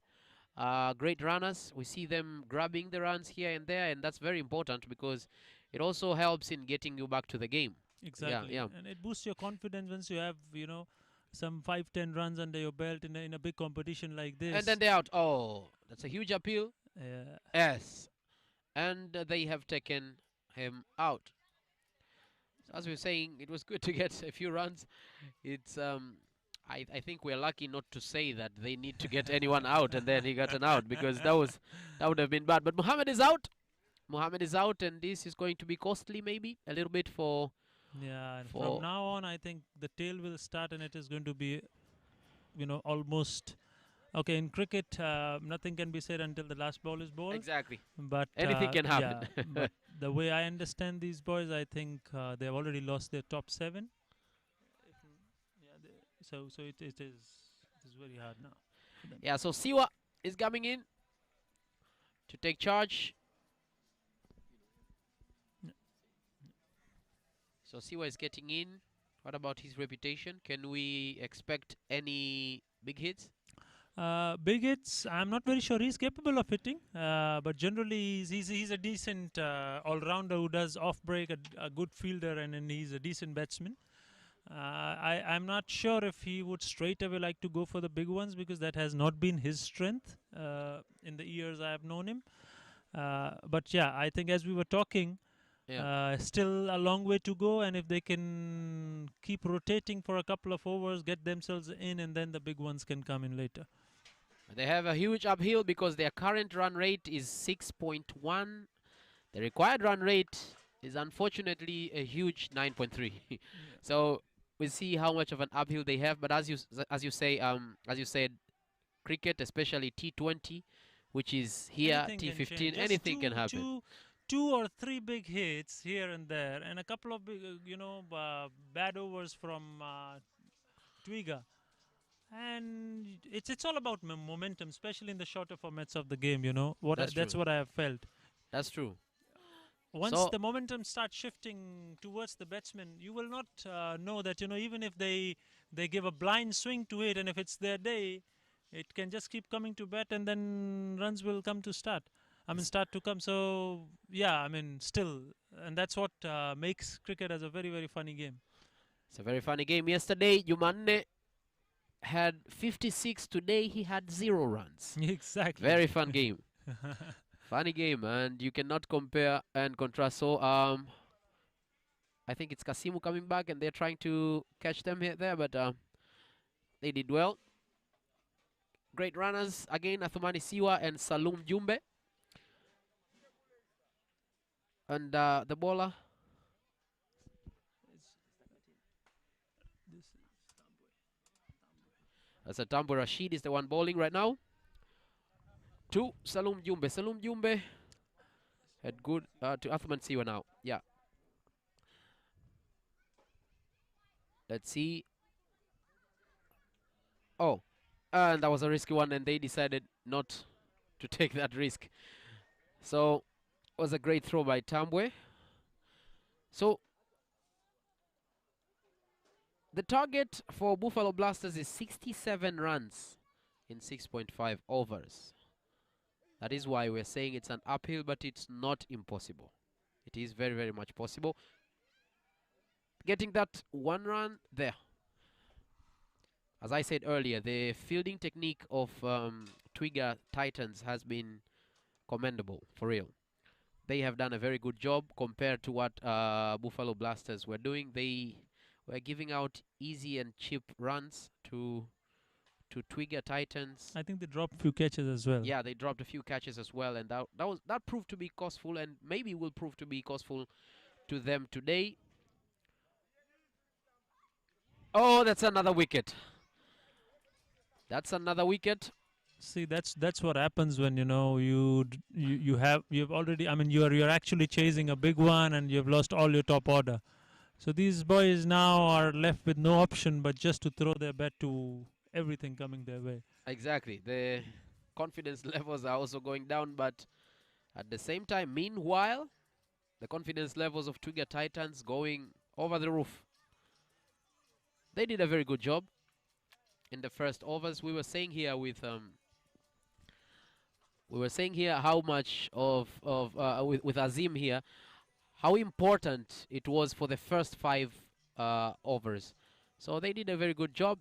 S1: are great runners. We see them grabbing the runs here and there, and that's very important because it also helps in getting you back to the game.
S6: Exactly.
S1: Yeah.
S6: And it boosts your confidence once you have, some 5-10 runs under your belt in a big competition like this.
S1: And then they're out. Oh, that's a huge appeal.
S6: Yeah.
S1: Yes. And they have taken him out. So as we were saying, it was good to get a few runs. It's I think we're lucky not to say that they need to get anyone out and then he got an out, because that would have been bad. But Mohammed is out. Mohammed is out, and this is going to be costly, maybe a little bit for.
S6: Yeah, and from now on, I think the tail will start, and it is going to be, almost. Okay, in cricket, nothing can be said until the last ball is bowled.
S1: Exactly.
S6: But
S1: anything can happen.
S6: Yeah, but the way I understand these boys, I think they have already lost their top 7. So it is very hard now.
S1: Yeah. So Siwa is coming in to take charge. So Siwa is getting in. What about his reputation? Can we expect any big hits?
S6: Big hits, I'm not very sure he's capable of hitting, but generally he's a decent all-rounder who does off-break, a good fielder, and then he's a decent batsman. I'm not sure if he would straight away like to go for the big ones, because that has not been his strength in the years I have known him. But yeah, I think as we were talking, still a long way to go, and if they can keep rotating for a couple of overs, get themselves in, and then the big ones can come in later.
S1: They have a huge uphill because their current run rate is 6.1. The required run rate is unfortunately a huge 9.3. So we'll see how much of an uphill they have. But as you said, cricket, especially T20, which is here,
S6: anything
S1: T15, anything can happen.
S6: 2 or 3 big hits here and there, and a couple of big, bad overs from Twiga. And it's all about momentum, especially in the shorter formats of the game. That's what I have felt.
S1: That's true.
S6: Once the momentum starts shifting towards the batsman, you will not know that, even if they give a blind swing to it, and if it's their day, it can just keep coming to bat, and then runs will come to start to come. So yeah, still, and that's what makes cricket as a very, very funny game.
S1: It's a very funny game. Yesterday, Juma had 56. Today, he had 0 runs.
S6: Exactly.
S1: Very fun game. Funny game, and you cannot compare and contrast. So I think it's Kassimu coming back, and they're trying to catch them here there, but they did well. great runners again, Athumani Siwa and Salum Jumbe. And the bowler. That's a Tambwe. Rashid is the one bowling right now. To Salum Jumbe. Salum Jumbe had good to Athman Siwa now. Yeah. Let's see. Oh, and that was a risky one, and they decided not to take that risk. So it was a great throw by Tambwe. So the target for Buffalo Blasters is 67 runs in 6.5 overs. That is why we're saying it's an uphill, but it's not impossible. It is very, very much possible. Getting that 1 run there. As I said earlier, the fielding technique of Twiga Titans has been commendable, for real. They have done a very good job compared to what Buffalo Blasters were doing. They were giving out easy and cheap runs to Twiga Titans.
S6: I think they dropped a few catches as well.
S1: Yeah, they dropped a few catches as well, and that proved to be costful, and maybe will prove to be costful to them today. Oh, that's another wicket. That's another wicket.
S6: See, that's what happens when you've already. I mean, you're actually chasing a big one, and you've lost all your top order. So these boys now are left with no option but just to throw their bet to everything coming their way.
S1: Exactly. The confidence levels are also going down, but at the same time, meanwhile, the confidence levels of Twiga Titans going over the roof. They did a very good job in the first overs. We were saying here how much with Azim here, how important it was for the first 5 overs. So they did a very good job.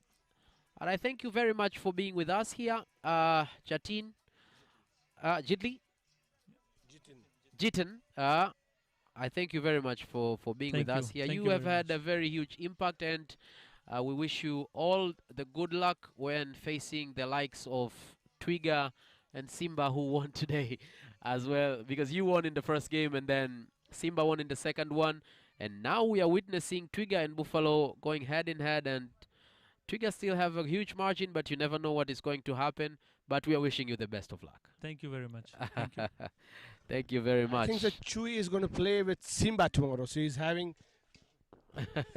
S1: And I thank you very much for being with us here, Jatin, Jitin. I thank you very much for being with us here. You have had a very huge impact, and we wish you all the good luck when facing the likes of Twiga and Simba, who won today as well, because you won in the first game and then Simba won in the second one, and now we are witnessing Twiga and Buffalo going head in head, and Twiga still have a huge margin, but you never know what is going to happen. But we are wishing you the best of luck.
S6: Thank you very much. Thank you.
S1: Thank you very much.
S2: I think that Chewy is going to play with Simba tomorrow, so he's having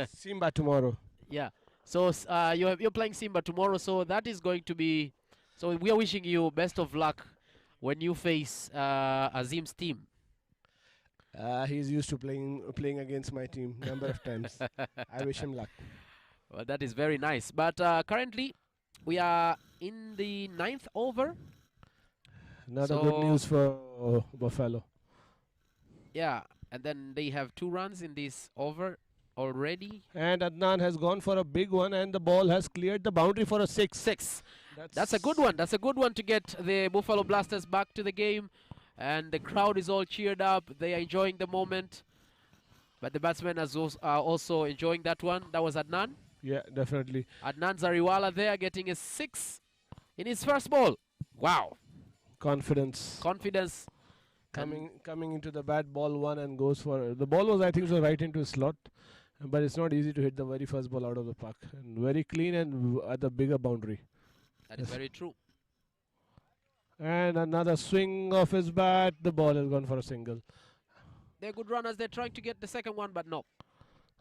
S2: Simba tomorrow.
S1: Yeah. So you're playing Simba tomorrow, so that is going to be. So we are wishing you best of luck when you face Azim's team.
S2: He's used to playing against my team number of times. I wish him luck.
S1: Well, that is very nice. But currently, we are in the 9th over.
S2: Not a good news for Buffalo.
S1: Yeah, and then they have 2 runs in this over already.
S2: And Adnan has gone for a big one, and the ball has cleared the boundary for a 6.
S1: That's a good one. That's a good one to get the Buffalo Blasters back to the game. And the crowd is all cheered up. They are enjoying the moment. But the batsmen are also enjoying that one. That was Adnan.
S2: Yeah, definitely.
S1: Adnan Zariwala there getting a 6 in his first ball. Wow.
S2: Confidence. Coming into the bat, ball 1 and goes for the ball was, I think, so right into his slot, but it's not easy to hit the very first ball out of the park, and very clean and at the bigger boundary.
S1: That is very true.
S2: And another swing of his bat, the ball has gone for a single.
S1: They're good runners. They're trying to get the second one, but no.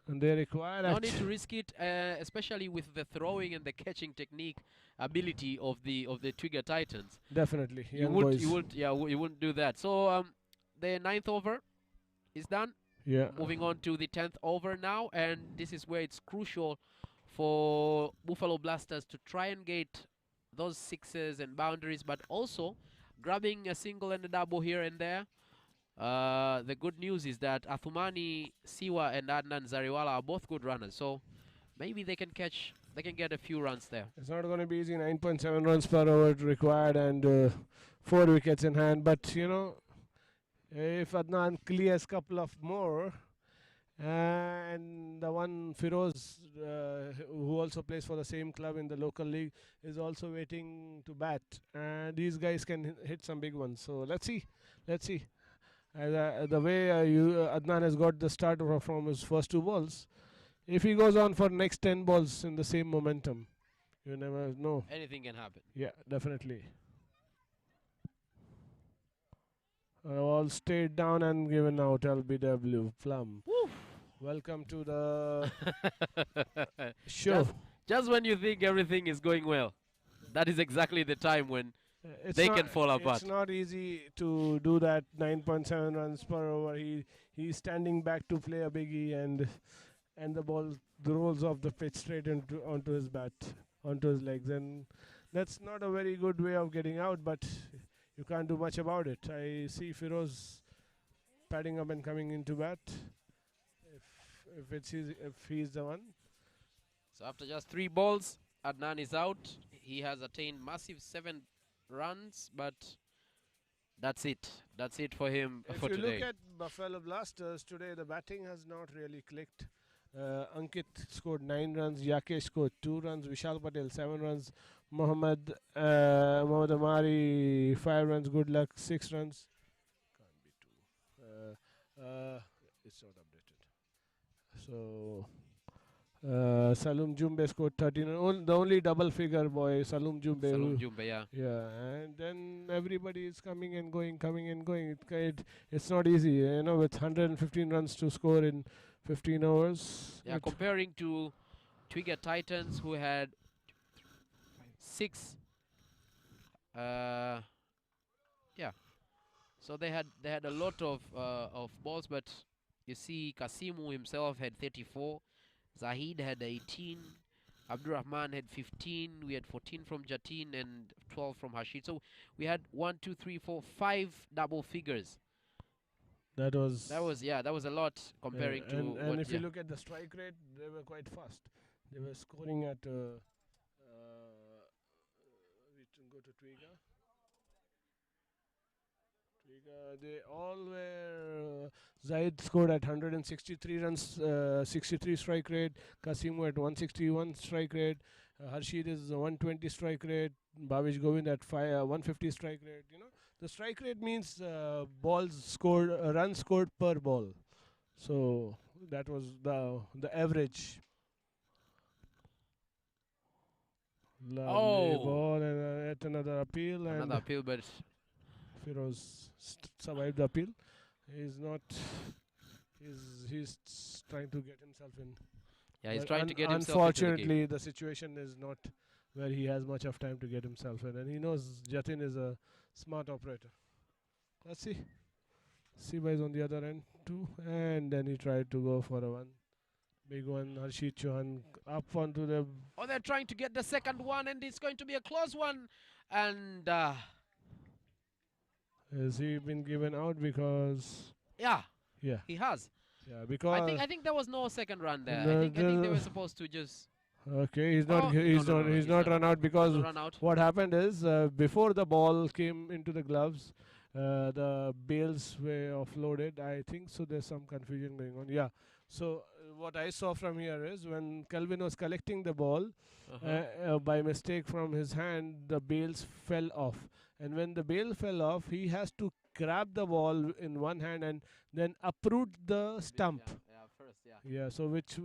S2: And they require
S1: no need to risk it, especially with the throwing and the catching technique ability of the Twiga Titans.
S2: Definitely,
S1: you wouldn't do that. So the 9th over is done.
S2: Yeah.
S1: Moving on to the 10th over now, and this is where it's crucial for Buffalo Blasters to try and get those 6s and boundaries, but also grabbing a single and a double here and there. The good news is that Athumani Siwa and Adnan Zariwala are both good runners, so maybe they can get a few runs there.
S2: It's not going to be easy. 9.7 runs per over required and 4 wickets in hand. But if Adnan clears a couple of more, And the one Firoz, who also plays for the same club in the local league, is also waiting to bat. And these guys can hit some big ones. So let's see. Let's see. The way Adnan has got the start from his first 2 balls, if he goes on for next 10 balls in the same momentum, you never know.
S1: Anything can happen.
S2: Yeah, definitely. All stayed down and given out. LBW Plum.
S1: Woo.
S2: Welcome to the show.
S1: Just when you think everything is going well, that is exactly the time when they can fall apart.
S2: It's not easy to do that. 9.7 runs per over. He's standing back to play a biggie, and the ball rolls off the pitch straight onto his bat, onto his legs, and that's not a very good way of getting out. But you can't do much about it. I see Firoz padding up and coming into bat. If he's the one.
S1: So after just 3 balls, Adnan is out. He has attained massive 7 runs, but that's it. That's it for him for today.
S2: If you look at Buffalo Blasters today, the batting has not really clicked. Ankit scored 9 runs, Yakesh scored 2 runs, Vishal Patel 7 runs, Mohammad Amari 5 runs, good luck 6 runs. Can't be 2. It's not updated. So Salum Jumbe scored 13. The only double figure boy, Salum Jumbe.
S1: Salum Jumbe, yeah.
S2: Yeah, and then everybody is coming and going. It's not easy, you know, with 115 runs to score in 15 overs.
S1: Yeah, comparing to Twiga Titans, who had 6. Yeah. So they had a lot of balls, but you see, Kassimu himself had 34. Zahid had 18. Abdurrahman had 15. We had 14 from Jatin and 12 from Harsheed. So we had 1, 2, 3, 4, 5 double figures.
S2: That was
S1: a lot comparing to.
S2: And if you look at the strike rate, they were quite fast. They were scoring at. We can go to Twiga. They all were. Zahid scored at 163 runs, 63 strike rate. Kassimu at 161 strike rate. Harsheed is 120 strike rate. Bhavesh Govin at 150 strike rate. You know, the strike rate means balls scored, runs scored per ball. So that was the average. Lovely ball and yet another appeal.
S1: Another appeal, but
S2: Firoz survived the appeal. He's not. He's trying to get himself in.
S1: Yeah, he's trying to get himself.
S2: Unfortunately, the situation is not where he has much of time to get himself in, and he knows Jatin is a smart operator. Let's see. Siva is on the other end too, and then he tried to go for a one. Big one, Harsheed Chohan up onto the.
S1: Oh, they're trying to get the second one, and it's going to be a close one. And
S2: has he been given out because?
S1: Yeah, he has.
S2: Yeah, because
S1: I think there was no second run there. I think they were supposed to just.
S2: Okay, he's not. He's not run out because what happened is before the ball came into the gloves, the bales were offloaded. I think so. There's some confusion going on. Yeah. So what I saw from here is when Kelvin was collecting the ball, by mistake from his hand, the bales fell off. And when the bale fell off, he has to grab the ball in one hand and then uproot the stump. Yeah. So which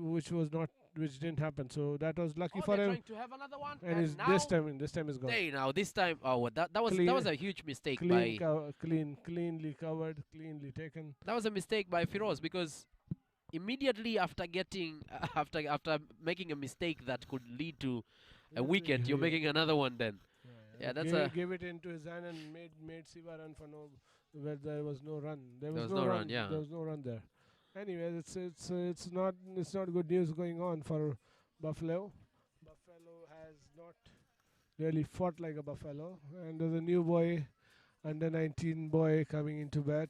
S2: didn't happen. So that was lucky for him.
S1: Trying to have another one.
S2: And this time is gone.
S1: This time. Oh, that was a huge mistake by.
S2: Cleanly covered, cleanly taken.
S1: That was a mistake by Firoz because immediately after getting after making a mistake that could lead to a wicket, you're making another one then. Yeah, that's
S2: gave it into his hand and made Siva run for where there was no run. There was
S1: no run. Yeah,
S2: there was no run there. Anyway, it's not good news going on for Buffalo. Buffalo has not really fought like a Buffalo, and there's a new boy, under 19 boy coming into bat.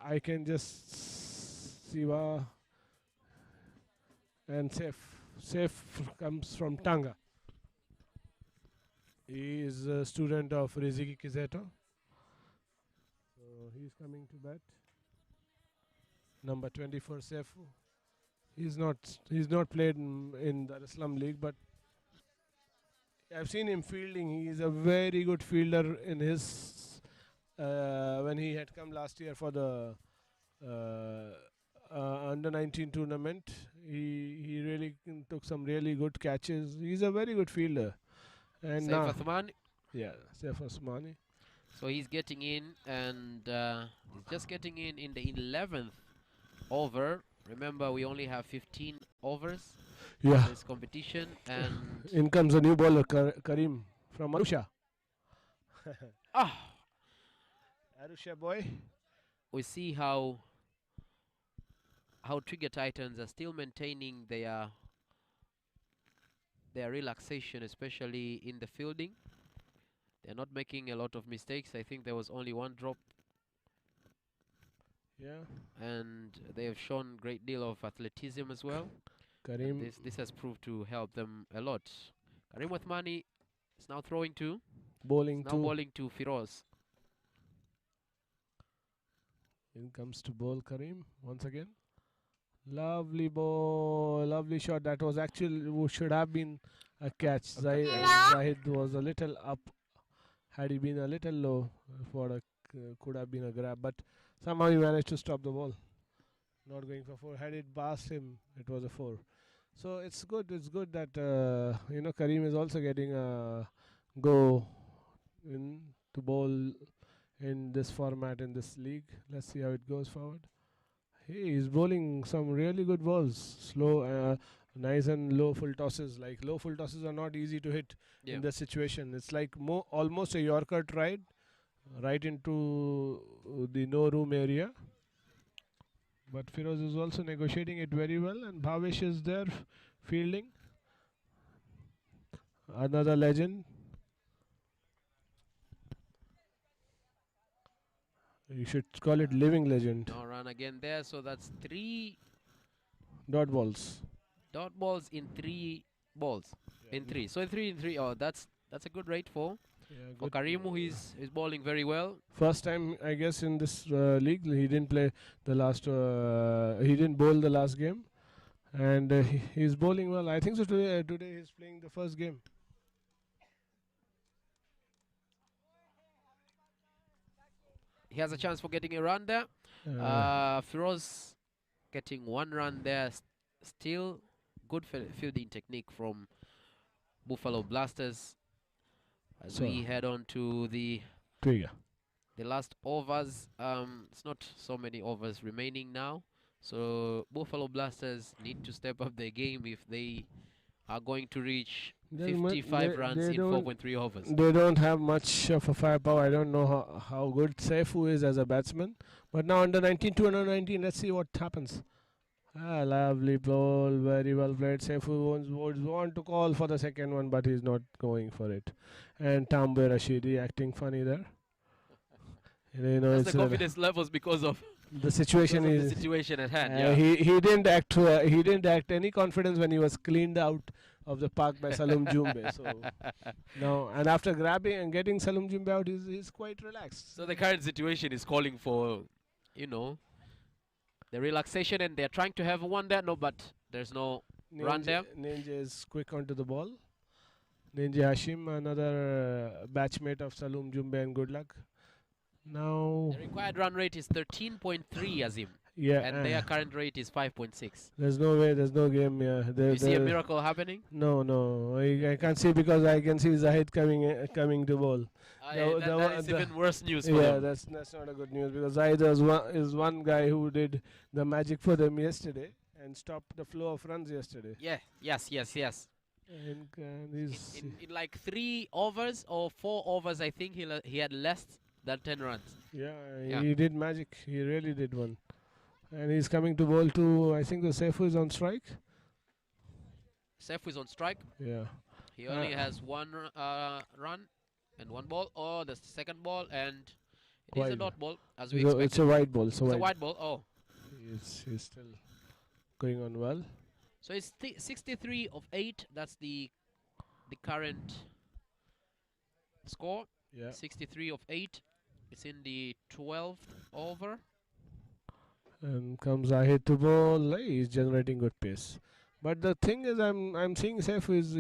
S2: I can just Siva and Safe comes from Tanga. He is a student of Riziki Kizeto. So he's coming to bat. number 24 Saifu. He's not played in the Dar-es-Salaam League, but I've seen him fielding. He's a very good fielder in his when he had come last year for the under 19 tournament. He really took some really good catches. He's a very good fielder. And
S1: Saif
S2: now,
S1: Athmani.
S2: yeah, Saif Osmani.
S1: So he's getting in, and he's just getting in the 11th over. Remember, we only have 15 overs
S2: Yeah.
S1: this competition, and
S2: In comes a new bowler, Karim from Arusha.
S1: ah,
S2: Arusha boy.
S1: we see how Twiga Titans are still maintaining their relaxation, especially in the fielding. They're not making a lot of mistakes. I think there was only one drop,
S2: Yeah.
S1: and they have shown great deal of athleticism as well. And
S2: Karim
S1: this has proved to help them a lot. Karim Wathmani is now throwing to,
S2: bowling
S1: now
S2: too.
S1: bowling to Firoz.
S2: In comes to bowl Karim once again. Lovely ball, lovely shot. That was actually should have been a catch. Zahid was a little up. Had he been a little low, for could have been a grab. But somehow he managed to stop the ball. Not going for 4. Had it passed him, it was a 4. So it's good. It's good that Karim is also getting a go in to bowl in this format, in this league. Let's see how it goes forward. He's bowling some really good balls. Slow, nice and low full tosses. Like low full tosses are not easy to hit in this situation. It's like almost a Yorker tried right into the no room area. But Firoz is also negotiating it very well, and Bhavesh is there fielding. Another legend. You should call it living legend.
S1: No run again there, so that's 3
S2: Dot balls.
S1: dot balls in 3 balls. In 3. So 3 in 3. Oh, that's a good rate for
S2: Good.
S1: Karim, who is bowling very well.
S2: First time, I guess, in this league. He didn't play the last. He didn't bowl the last game, and he's bowling well. I think so. Today he's playing the first game.
S1: He has a chance for getting a run there. Firoz getting 1 run there. Still good fielding technique from Buffalo Blasters. As we head on to the
S2: Twiga.
S1: The last overs, it's not so many overs remaining now. So Buffalo Blasters need to step up their game if they are going to reach 55 runs in 4.3 overs.
S2: They don't have much of a firepower. I don't know how good Saifu is as a batsman. But now under 19 to under 19, let's see what happens. Lovely ball, very well played. Saifu would want to call for the second one, but he's not going for it. And Tambwe Rashidi acting funny there.
S1: That's the confidence levels because of
S2: the situation
S1: the situation at hand. Yeah.
S2: He didn't act. He didn't act any confidence when he was cleaned out of the park by Salum Jumbe. So now, and after grabbing and getting Salum Jumbe out, he's quite relaxed.
S1: So the current situation is calling for, the relaxation, and they're trying to have one there. No, but there's no run there.
S2: Nyenje is quick onto the ball. Nyenje Hashim, another batchmate of Salum Jumbe, and good luck. Now
S1: the required run rate is 13.3, Azim.
S2: Yeah,
S1: and their current rate is 5.6.
S2: There's no way, there's no game.
S1: You see a miracle happening?
S2: No, I can't see because I can see Zahid coming to bowl.
S1: That is even worse news for
S2: them.
S1: them.
S2: That's not a good news because Zahid is one guy who did the magic for them yesterday and stopped the flow of runs yesterday.
S1: Yeah, yes.
S2: In
S1: like 3 overs or 4 overs, I think he had less than 10 runs.
S2: Yeah, he did magic. He really did one. And he's coming to bowl to, I think the Saifu is on strike.
S1: Saifu is on strike.
S2: Yeah.
S1: He only has 1 run and 1 ball. Oh, the second ball, and it is a dot ball as we expected.
S2: It's a white ball.
S1: It's a white ball. Oh.
S2: He's still going on well.
S1: So it's 63 of 8. That's the current score.
S2: Yeah.
S1: 63 of 8. It's in the 12th over.
S2: And comes Zahid to bowl. He's generating good pace. But the thing is, I'm seeing Saif is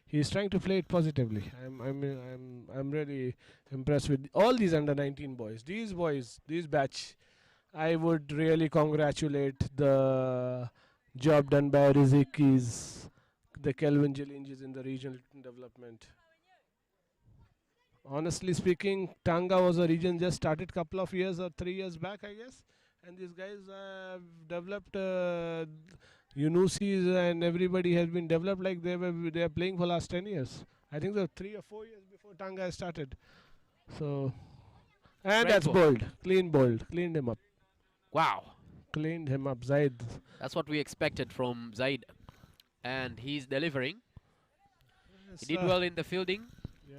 S2: he's trying to play it positively. I'm really impressed with all these under 19 boys. These boys, this batch, I would really congratulate the job done by Rizikis, the Kelvin challenges in the regional development. Honestly speaking, Tanga was a region just started couple of years or 3 years back, I guess. And these guys have developed Yunusis and everybody has been developed like they are playing for last 10 years. I think so 3 or 4 years before Tanga started. So, and
S1: Great
S2: that's
S1: ball.
S2: bold, cleaned him up.
S1: Wow.
S2: Cleaned him up, Zahid.
S1: That's what we expected from Zahid. And he's delivering. He did well in the fielding,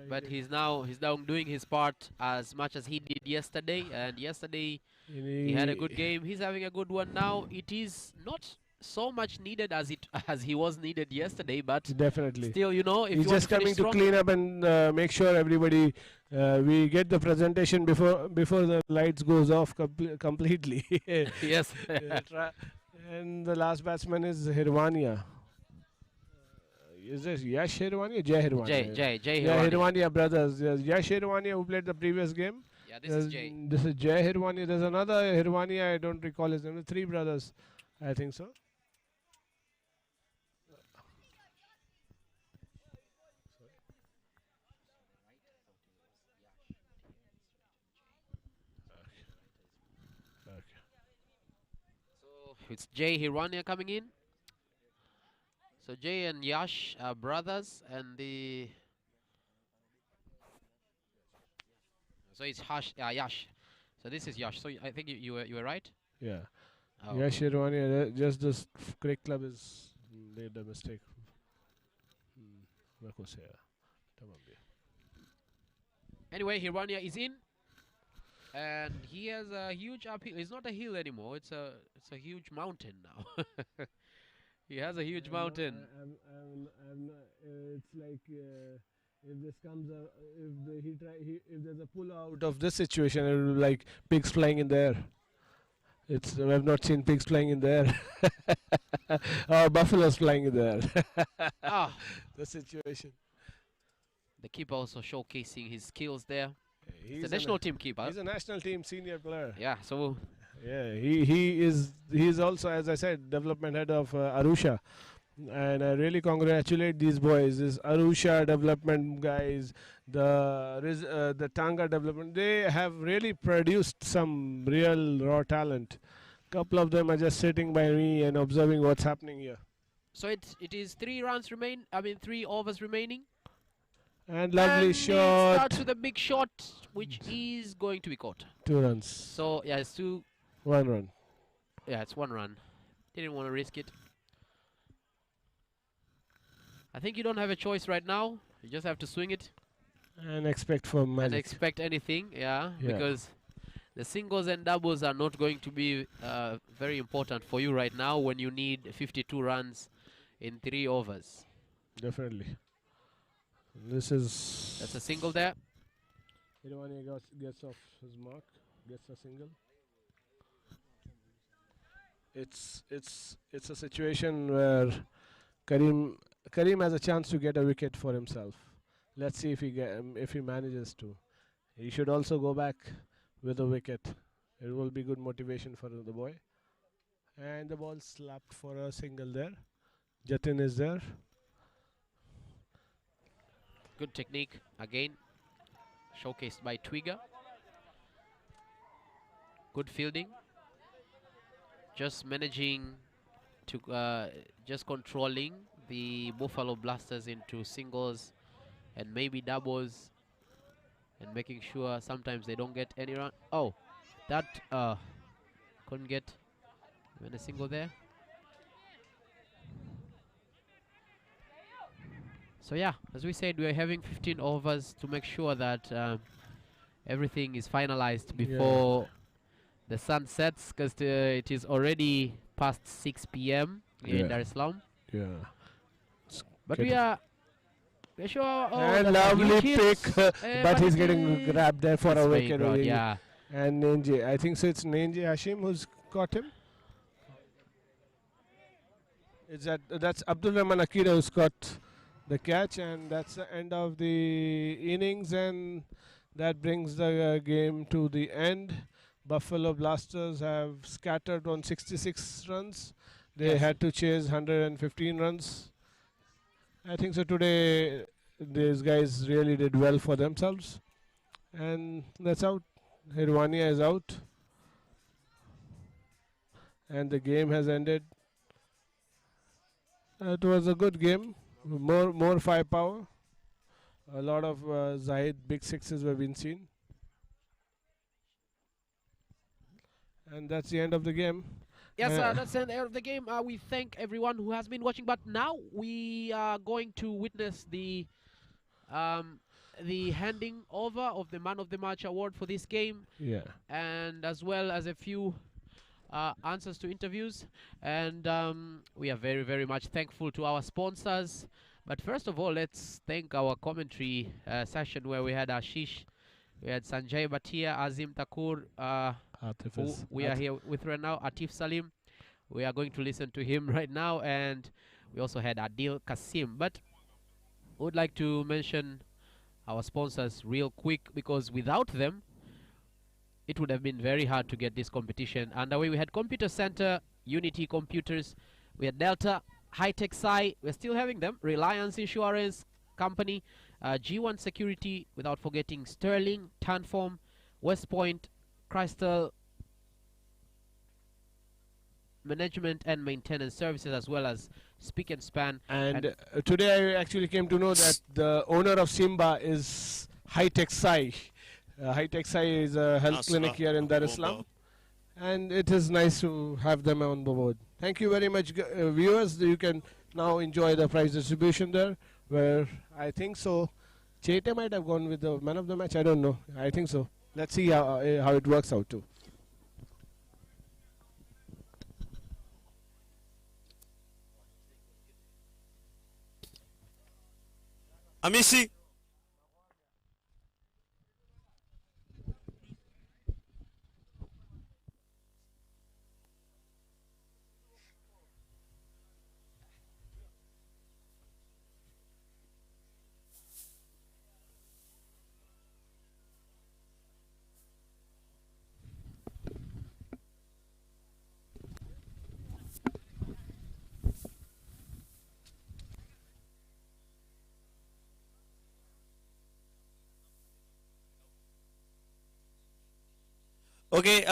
S1: but he's now doing his part as much as he did yesterday. And yesterday he had a good game. He's having a good one now. It is not so much needed as he was needed yesterday, but
S2: Definitely.
S1: still, you know, if
S2: He's
S1: you want
S2: just
S1: to finish
S2: coming to
S1: strong,
S2: clean up and make sure everybody we get the presentation before the lights goes off completely.
S1: yes.
S2: And the last batsman is Hirwania. Is this Yash Hirwania? Jai Hirwania.
S1: Jai
S2: Yeah,
S1: Hirwani.
S2: Hirwania brothers. Yes, Yash Hirwania who played the previous game.
S1: Yeah, this is Jai.
S2: This is Jai Hirwania. There's another Hirwania. I don't recall his name. 3 brothers, I think so.
S1: So it's Jai Hirwania coming in. So Jay and Yash are brothers, and the so it's Yash. So this is Yash. So I think you were right.
S2: Yeah.
S1: Oh.
S2: Yash Hirwania. Just this cricket club is made a mistake.
S1: Anyway, Hirwania is in, and he has a huge uphill. It's not a hill anymore. It's a huge mountain now. He has a huge mountain.
S2: It's like if this comes, if there's a pull out of this situation, it will be like pigs flying in the air. I've not seen pigs flying in the air. Or buffaloes flying in the air. The situation.
S1: The keeper also showcasing his skills there.
S2: He's
S1: the national team keeper.
S2: He's a national team senior player.
S1: Yeah, so
S2: yeah, he's also, as I said, development head of Arusha, and I really congratulate these boys. This Arusha development guys, the Tanga development. They have really produced some real raw talent. Couple of them are just sitting by me and observing what's happening here.
S1: So it is 3 overs remaining.
S2: And lovely
S1: and
S2: shot.
S1: It starts with a big shot, which is going to be caught.
S2: 2 runs.
S1: So yeah, it's
S2: 1 run.
S1: Yeah, it's 1 run. Didn't want to risk it. I think you don't have a choice right now. You just have to swing it.
S2: And expect for magic.
S1: And expect anything, yeah, because the singles and doubles are not going to be very important for you right now when you need 52 runs in 3 overs.
S2: Definitely. That's
S1: a single there.
S2: Hirwania gets off his mark, gets a single. It's a situation where Karim has a chance to get a wicket for himself. Let's see if he manages to. He should also go back with a wicket. It will be good motivation for the boy. And the ball slapped for a single there. Jatin is there.
S1: Good technique again, showcased by Twiga. Good fielding. Just managing to just controlling the Buffalo Blasters into singles and maybe doubles, and making sure sometimes they don't get any run. Oh, that couldn't get even a single there. So yeah, as we said, we are having 15 overs to make sure that everything is finalized before the sun sets, because it is already past 6 p.m. in Dar-es-Salaam.
S2: Yeah.
S1: But we're sure. Oh,
S2: and lovely pick, but he's getting grabbed there for a wicket.
S1: Yeah.
S2: And Nyenje, I think so. It's Nyenje Hashim who's caught him. That's Abdul Rahman Akira who's caught the catch, and that's the end of the innings, and that brings the game to the end. Buffalo Blasters have scattered on 66 runs. They had to chase 115 runs. I think so today these guys really did well for themselves. And that's out. Hirwania is out. And the game has ended. It was a good game. More firepower. A lot of Zahid big sixes were being seen. And that's the end of the game.
S1: Yes, that's the end of the game. We thank everyone who has been watching. But now we are going to witness the handing over of the Man of the Match award for this game.
S2: Yeah.
S1: And as well as a few answers to interviews. And we are very, very much thankful to our sponsors. But first of all, let's thank our commentary session where we had Ashish, we had Sanjay Bhatia, Azim Thakur, who we are here with right now, Atif Salim. We are going to listen to him right now. And we also had Adil Kasim. But I would like to mention our sponsors real quick, because without them, it would have been very hard to get this competition underway. We had Computer Center, Unity Computers, we had Delta, High-Tech Sci, we're still having them, Reliance Insurance Company, G1 Security, without forgetting Sterling, Tanform, West Point, Crystal Management and Maintenance Services, as well as Speak and Span.
S2: And today I actually came to know that the owner of Simba is High-Tech Sci. High-Tech Sci is a health clinic here in Dar-es-Salaam. And it is nice to have them on the board. Thank you very much, viewers. You can now enjoy the prize distribution there, where I think so Chete might have gone with the man of the match. I don't know. I think so. Let's see how it works out too.
S4: Amisi. Okay,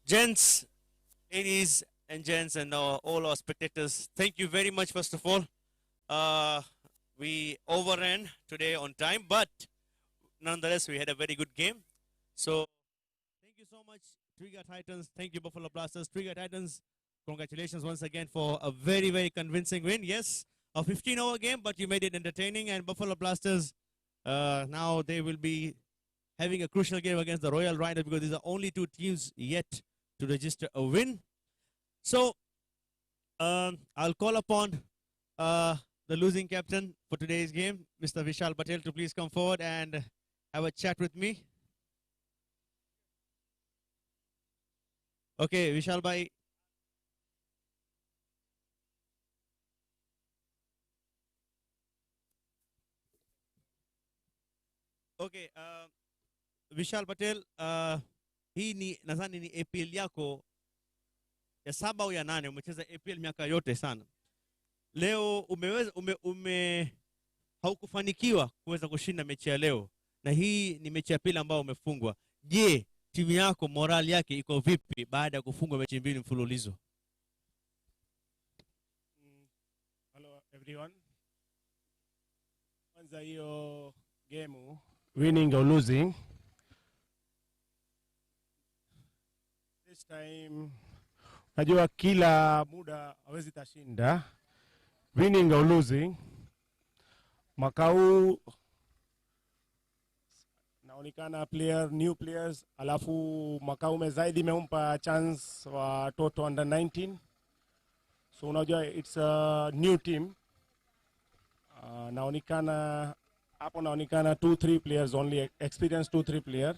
S4: gents, ladies and gents, and all our spectators, thank you very much, first of all. We overran today on time, but nonetheless, we had a very good game. So, thank you so much, Twiga Titans. Thank you, Buffalo Blasters. Twiga Titans, congratulations once again for a very, very convincing win. Yes, a 15-hour game, but you made it entertaining, and Buffalo Blasters, now they will be having a crucial game against the Royal Riders, because these are only two teams yet to register a win. So I'll call upon the losing captain for today's game, Mr. Vishal Patel, to please come forward and have a chat with me. Okay, Vishal bhai. Okay, Vishal Patel, hii ni nadhani ni APL yako ya 7 au ya 8, umecheza APL miaka yote sana. Leo haukufanikiwa kuweza kushinda mechi ya leo, na hii ni mechi ya pili ambayo umefungwa. Je, timu yako morali yake iko vipi baada ya kufungwa mechi 2 mfululizo?
S7: Hello everyone. Kwanza hiyo game, winning or losing, this time najua kila muda hawezi tashinda, winning or losing. Mwaka huu naonekana new players, alafu mwaka huu Zaidi imempa chance wa toto under 19, so unajua it's a new team. Naonekana hapo 2-3 players only, experienced 2-3 player,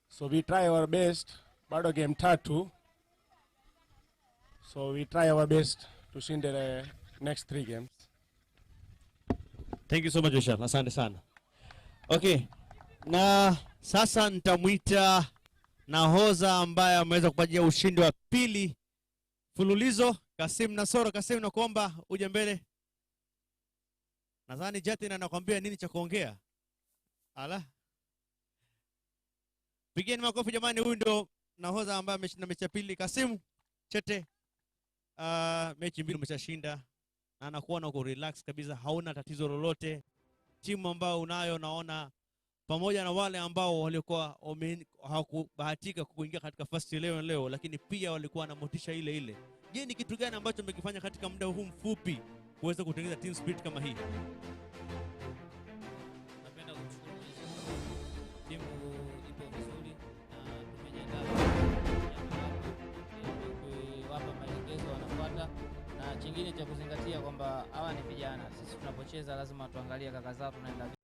S7: So we try our best. Bado game 3. So we try our best to win the next 3 games.
S4: Thank you so much, Vishal. Asante sana. Okay. Na sasa nitamuita nahodha ambaye ameweza kupatia ushindi wa pili fululizo, Kasim Nassoro. Kasim, nakuomba uje mbele. Nadhani Jatin anakuambia nini cha kuongea. Ala. Pigeni makofi jamani, huyu ndo nahodha ambaye ameshinda mechi ya pili. Kasim, chete. Mechi mbili umeshashinda. Na anakuwa na uko relax kabisa, hauna tatizo lolote. Timu ambayo unayo naona pamoja na wale ambao walikuwa hawakubahatika kuingia katika first leo, lakini pia walikuwa na motisha ile ile. Je, ni kitu gani ambacho umekifanya katika muda huu mfupi kuweza kutengeneza team spirit kama hii?
S8: Napenda kumshukuru timu ipo vizuri na tumejiandaa kuwapa maelekezo wanafuata, na chingine cha kuzingatia kwamba hawa ni vijana. Sisi tunapocheza lazima tuangalie kaka zao tunaenda